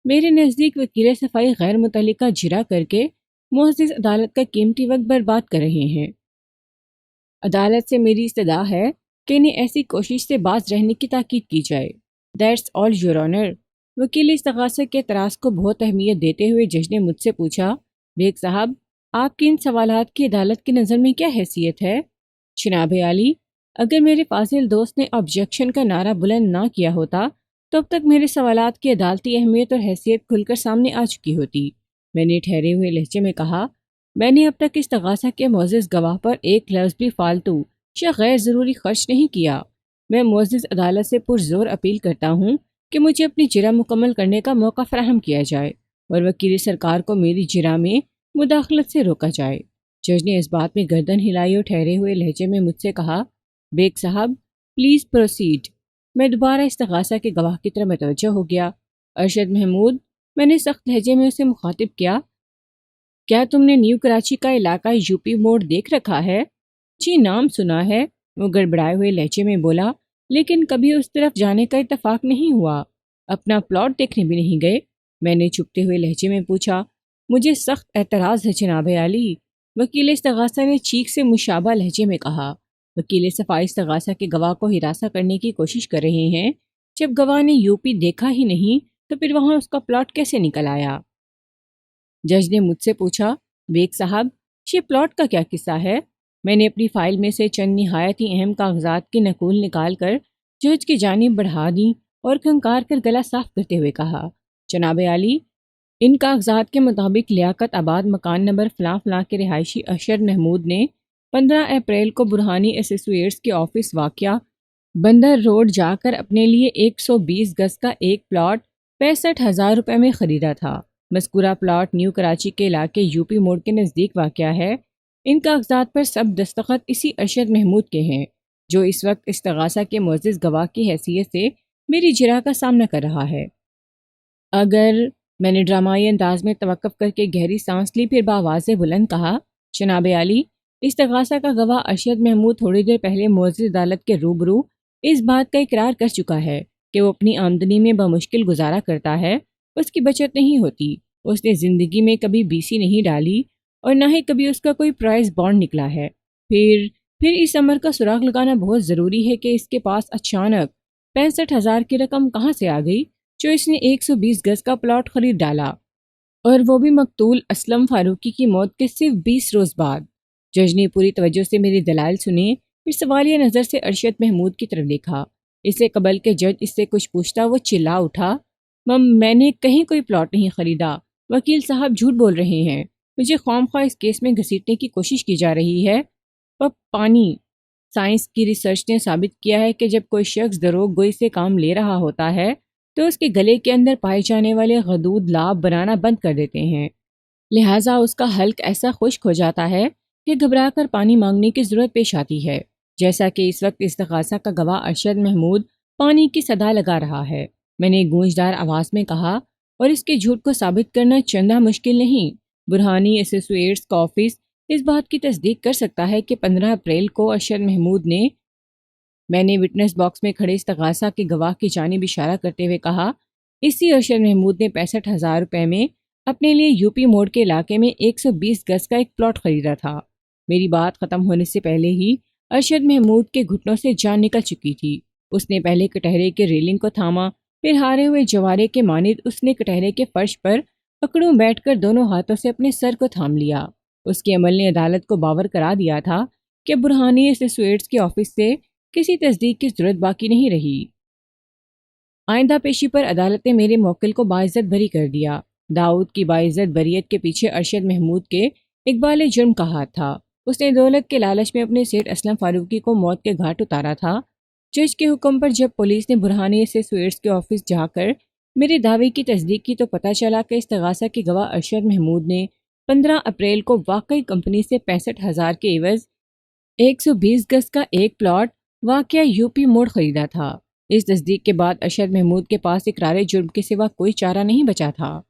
میرے نزدیک وکیل صفائی غیر متعلقہ جرا کر کے معزز عدالت کا قیمتی وقت برباد کر رہے ہیں۔ عدالت سے میری استدعا ہے کہ انہیں ایسی کوشش سے باز رہنے کی تاکید کی جائے۔ دیٹس آل یور آنر، وکیل استغاثہ کے اعتراض کو بہت اہمیت دیتے ہوئے جج نے مجھ سے پوچھا، بیگ صاحب، آپ کی ان سوالات کی عدالت کی نظر میں کیا حیثیت ہے؟ جناب عالی، اگر میرے فاضل دوست نے آبجیکشن کا نعرہ بلند نہ کیا ہوتا تو اب تک میرے سوالات کی عدالتی اہمیت اور حیثیت کھل کر سامنے آ چکی ہوتی۔ میں نے ٹھہرے ہوئے لہجے میں کہا، میں نے اب تک استغاثہ کے معزز گواہ پر ایک لفظ بھی فالتو یا غیر ضروری خرچ نہیں کیا۔ میں معزز عدالت سے پرزور اپیل کرتا ہوں کہ مجھے اپنی جرح مکمل کرنے کا موقع فراہم کیا جائے اور وکیل سرکار کو میری جرح میں مداخلت سے روکا جائے۔ جج نے اس بات میں گردن ہلائی اور ٹھہرے ہوئے لہجے میں مجھ سے کہا، بیگ صاحب پلیز پروسیڈ۔ میں دوبارہ استغاثہ کے گواہ کی طرف متوجہ ہو گیا۔ ارشد محمود، میں نے سخت لہجے میں اسے مخاطب کیا، کیا تم نے نیو کراچی کا علاقہ یوپی موڑ دیکھ رکھا ہے؟ جی نام سنا ہے، وہ گڑبڑائے ہوئے لہجے میں بولا، لیکن کبھی اس طرف جانے کا اتفاق نہیں ہوا۔ اپنا پلاٹ دیکھنے بھی نہیں گئے؟ میں نے چھپتے ہوئے لہجے میں پوچھا۔ مجھے سخت اعتراض ہے جناب عالی، وکیل استغاثہ نے چیخ سے مشابہ لہجے میں کہا۔ وکیل صفائی استغاثہ کے گواہ کو ہراساں کرنے کی کوشش کر رہے ہیں، جب گواہ نے یوپی دیکھا ہی نہیں تو پھر وہاں اس کا پلاٹ کیسے نکل آیا؟ جج نے مجھ سے پوچھا۔ بیگ صاحب، یہ پلاٹ کا کیا قصہ ہے؟ میں نے اپنی فائل میں سے چند نہایت ہی اہم کاغذات کی نقول نکال کر جج کی جانب بڑھا دی اور کھنکار کر گلا صاف کرتے ہوئے کہا، جناب عالی، ان کاغذات کے مطابق لیاقت آباد مکان نمبر فلاں فلاں کے رہائشی ارشد محمود نے 15 اپریل کو برہانی ایسوسیٹس کے آفس واقعہ بندر روڈ جا کر اپنے لیے 120 گز کا ایک پلاٹ 65,000 روپے میں خریدا تھا۔ مذکورہ پلاٹ نیو کراچی کے علاقے یوپی موڑ کے نزدیک واقع ہے۔ ان کاغذات پر سب دستخط اسی ارشد محمود کے ہیں، جو اس وقت استغاثہ کے معزز گواہ کی حیثیت سے میری جرح کا سامنا کر رہا ہے۔ اگر میں نے ڈرامائی انداز میں توقف کر کے گہری سانس لی، پھر بآواز بلند کہا، جناب عالی، استغاثہ کا گواہ ارشد محمود تھوڑی دیر پہلے معزز عدالت کے روبرو اس بات کا اقرار کر چکا ہے کہ وہ اپنی آمدنی میں بمشکل گزارا کرتا ہے، اس کی بچت نہیں ہوتی، اس نے زندگی میں کبھی BC نہیں ڈالی اور نہ ہی کبھی اس کا کوئی پرائز بانڈ نکلا ہے۔ پھر اس امر کا سراغ لگانا بہت ضروری ہے کہ اس کے پاس اچانک 65,000 کی رقم کہاں سے آ گئی جو اس نے 120 گز کا پلاٹ خرید ڈالا، اور وہ بھی مقتول اسلم فاروقی کی موت کے صرف 20 روز بعد۔ جج نے پوری توجہ سے میری دلائل سنے، پھر سوالیہ نظر سے ارشد محمود کی طرف دیکھا۔ اس سے قبل کہ جج اس سے کچھ پوچھتا، وہ چلا اٹھا، میں نے کہیں کوئی پلاٹ نہیں خریدا، وکیل صاحب جھوٹ بول رہے ہیں، مجھے خواہ مخواہ اس کیس میں گھسیٹنے کی کوشش کی جا رہی ہے۔ پانی سائنس کی ریسرچ نے ثابت کیا ہے کہ جب کوئی شخص دروغ گوئی سے کام لے رہا ہوتا ہے تو اس کے گلے کے اندر پائے جانے والے غدود لعاب بنانا بند کر دیتے ہیں، لہٰذا اس کا حلق ایسا خشک ہو جاتا ہے کہ گھبرا کر پانی مانگنے کی ضرورت پیش آتی ہے، جیسا کہ اس وقت استغاثہ کا گواہ ارشد محمود پانی کی صدا لگا رہا ہے۔ میں نے گونجدار آواز میں کہا، اور اس کے جھوٹ کو ثابت کرنا چندہ مشکل نہیں۔ برہانی ایسوسیٹس کا آفس اس بات کی تصدیق کر سکتا ہے کہ 15 اپریل کو ارشد محمود نے، میں نے وٹنس باکس میں کھڑے استغاثہ کے گواہ کی جانب اشارہ کرتے ہوئے کہا، اسی ارشد محمود نے 65,000 روپے میں اپنے لیے یوپی موڑ کے علاقے میں 120 گز کا ایک پلاٹ خریدا تھا۔ میری بات ختم ہونے سے پہلے ہی ارشد محمود کے گھٹنوں سے جان نکل چکی تھی۔ اس نے پہلے کٹہرے کے ریلنگ کو تھاما، پھر ہارے ہوئے جوارے کے مانند اس نے کٹہرے کے فرش پر پکڑوں بیٹھ کر دونوں ہاتھوں سے اپنے سر کو تھام لیا۔ اس کے عمل نے عدالت کو باور کرا دیا تھا کہ برہانی ایسوسیٹس کے آفس سے کسی تصدیق کی ضرورت باقی نہیں رہی۔ آئندہ پیشی پر عدالت نے میرے موکل کو باعزت بری کر دیا۔ داؤد کی باعزت بریت کے پیچھے ارشد محمود کے اقبال جرم کا ہاتھ تھا۔ اس نے دولت کے لالچ میں اپنے سیٹ اسلم فاروقی کو موت کے گھاٹ اتارا تھا۔ جج کے حکم پر جب پولیس نے برہانی ایسوسیٹس کے آفس جا کر میرے دعوے کی تصدیق کی تو پتہ چلا کہ استغاثہ کے گواہ ارشد محمود نے 15 اپریل کو واقعی کمپنی سے 65,000 کے عوض 120 گز کا ایک پلاٹ واقعہ یوپی موڑ خریدا تھا۔ اس تصدیق کے بعد ارشد محمود کے پاس اقرار جرم کے سوا کوئی چارہ نہیں بچا تھا۔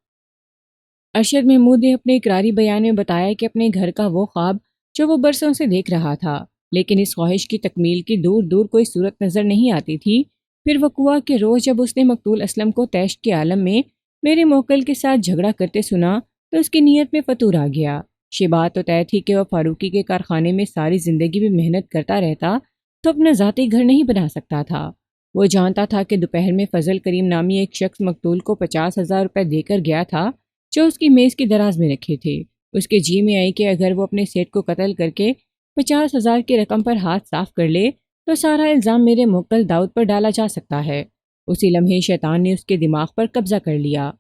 ارشد محمود نے اپنے اقراری بیان میں بتایا کہ اپنے گھر کا وہ خواب جو وہ برسوں سے دیکھ رہا تھا، لیکن اس خواہش کی تکمیل کی دور دور کوئی صورت نظر نہیں آتی تھی۔ پھر وقوع کے روز جب اس نے مقتول اسلم کو تیش کے عالم میں میرے موکل کے ساتھ جھگڑا کرتے سنا تو اس کی نیت میں فتور آ گیا۔ یہ بات تو طے تھی کہ وہ فاروقی کے کارخانے میں ساری زندگی بھی محنت کرتا رہتا تو اپنا ذاتی گھر نہیں بنا سکتا تھا۔ وہ جانتا تھا کہ دوپہر میں فضل کریم نامی ایک شخص مقتول کو 50,000 روپے دے کر گیا تھا جو اس کی میز کی دراز میں رکھے تھے۔ اس کے جی میں آئی کہ اگر وہ اپنے سیٹ کو قتل کر کے 50,000 کی رقم پر ہاتھ صاف کر لے تو سارا الزام میرے موکل داؤد پر ڈالا جا سکتا ہے۔ اسی لمحے شیطان نے اس کے دماغ پر قبضہ کر لیا۔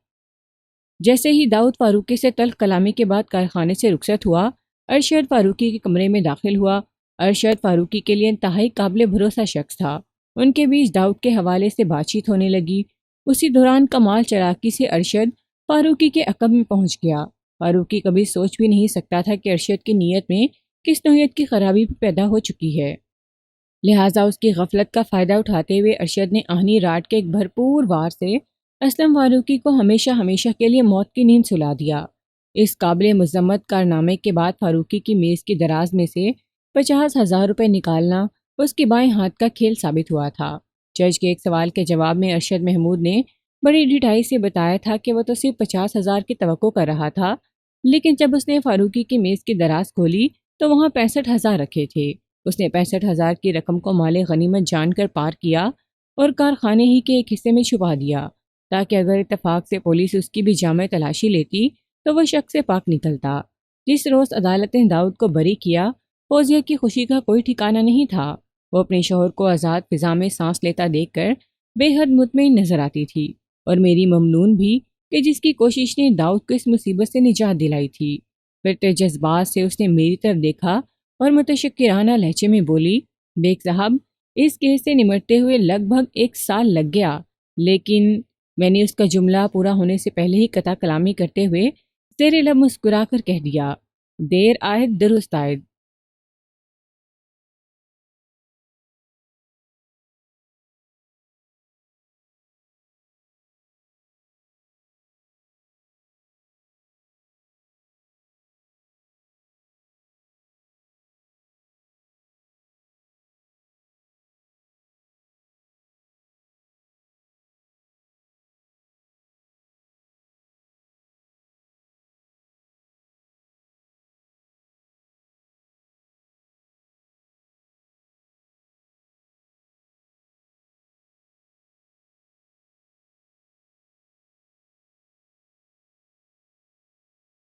جیسے ہی داؤد فاروقی سے تلخ کلامی کے بعد کارخانے سے رخصت ہوا، ارشد فاروقی کے کمرے میں داخل ہوا۔ ارشد فاروقی کے لیے انتہائی قابل بھروسہ شخص تھا۔ ان کے بیچ داؤد کے حوالے سے بات چیت ہونے لگی۔ اسی دوران کمال چلاکی سے ارشد فاروقی کے عقب میں پہنچ گیا۔ فاروقی کبھی سوچ بھی نہیں سکتا تھا کہ ارشد کی نیت میں کس نوعیت کی خرابی پیدا ہو چکی ہے، لہٰذا اس کی غفلت کا فائدہ اٹھاتے ہوئے ارشد نے آہنی راٹ کے ایک بھرپور وار سے اسلم فاروقی کو ہمیشہ کے لیے موت کی نیند سلا دیا۔ اس قابل مذمت کارنامے کے بعد فاروقی کی میز کی دراز میں سے 50,000 روپے نکالنا اس کی بائیں ہاتھ کا کھیل ثابت ہوا تھا۔ جج کے ایک سوال کے جواب میں ارشد محمود نے بڑی ڈٹائی سے بتایا تھا کہ وہ تو صرف 50,000 کی توقع کر رہا تھا، لیکن جب اس نے فاروقی کی میز کی دراز کھولی تو وہاں 65,000 رکھے تھے۔ اس نے 65,000 کی رقم کو مال غنیمت جان کر پار کیا اور کارخانے ہی کے ایک حصے میں چھپا دیا تاکہ اگر اتفاق سے پولیس اس کی بھی جامع تلاشی لیتی تو وہ شک سے پاک نکلتا۔ جس روز عدالت نے داؤد کو بری کیا، فوزیہ کی خوشی کا کوئی ٹھکانہ نہیں تھا۔ وہ اپنے شوہر کو آزاد فضا میں سانس لیتا دیکھ کر بے حد مطمئن نظر آتی تھی، اور میری ممنون بھی کہ جس کی کوشش نے داؤد کو اس مصیبت سے نجات دلائی تھی۔ پھر تیز جذبات سے اس نے میری طرف دیکھا اور متشکرانہ لہجے میں بولی، بیگ صاحب، اس کیس سے نمٹتے ہوئے لگ بھگ 1 سال لگ گیا، لیکن میں نے اس کا جملہ پورا ہونے سے پہلے ہی قطع کلامی کرتے ہوئے زیر لب مسکرا کر کہہ دیا، دیر آئے درست آئے۔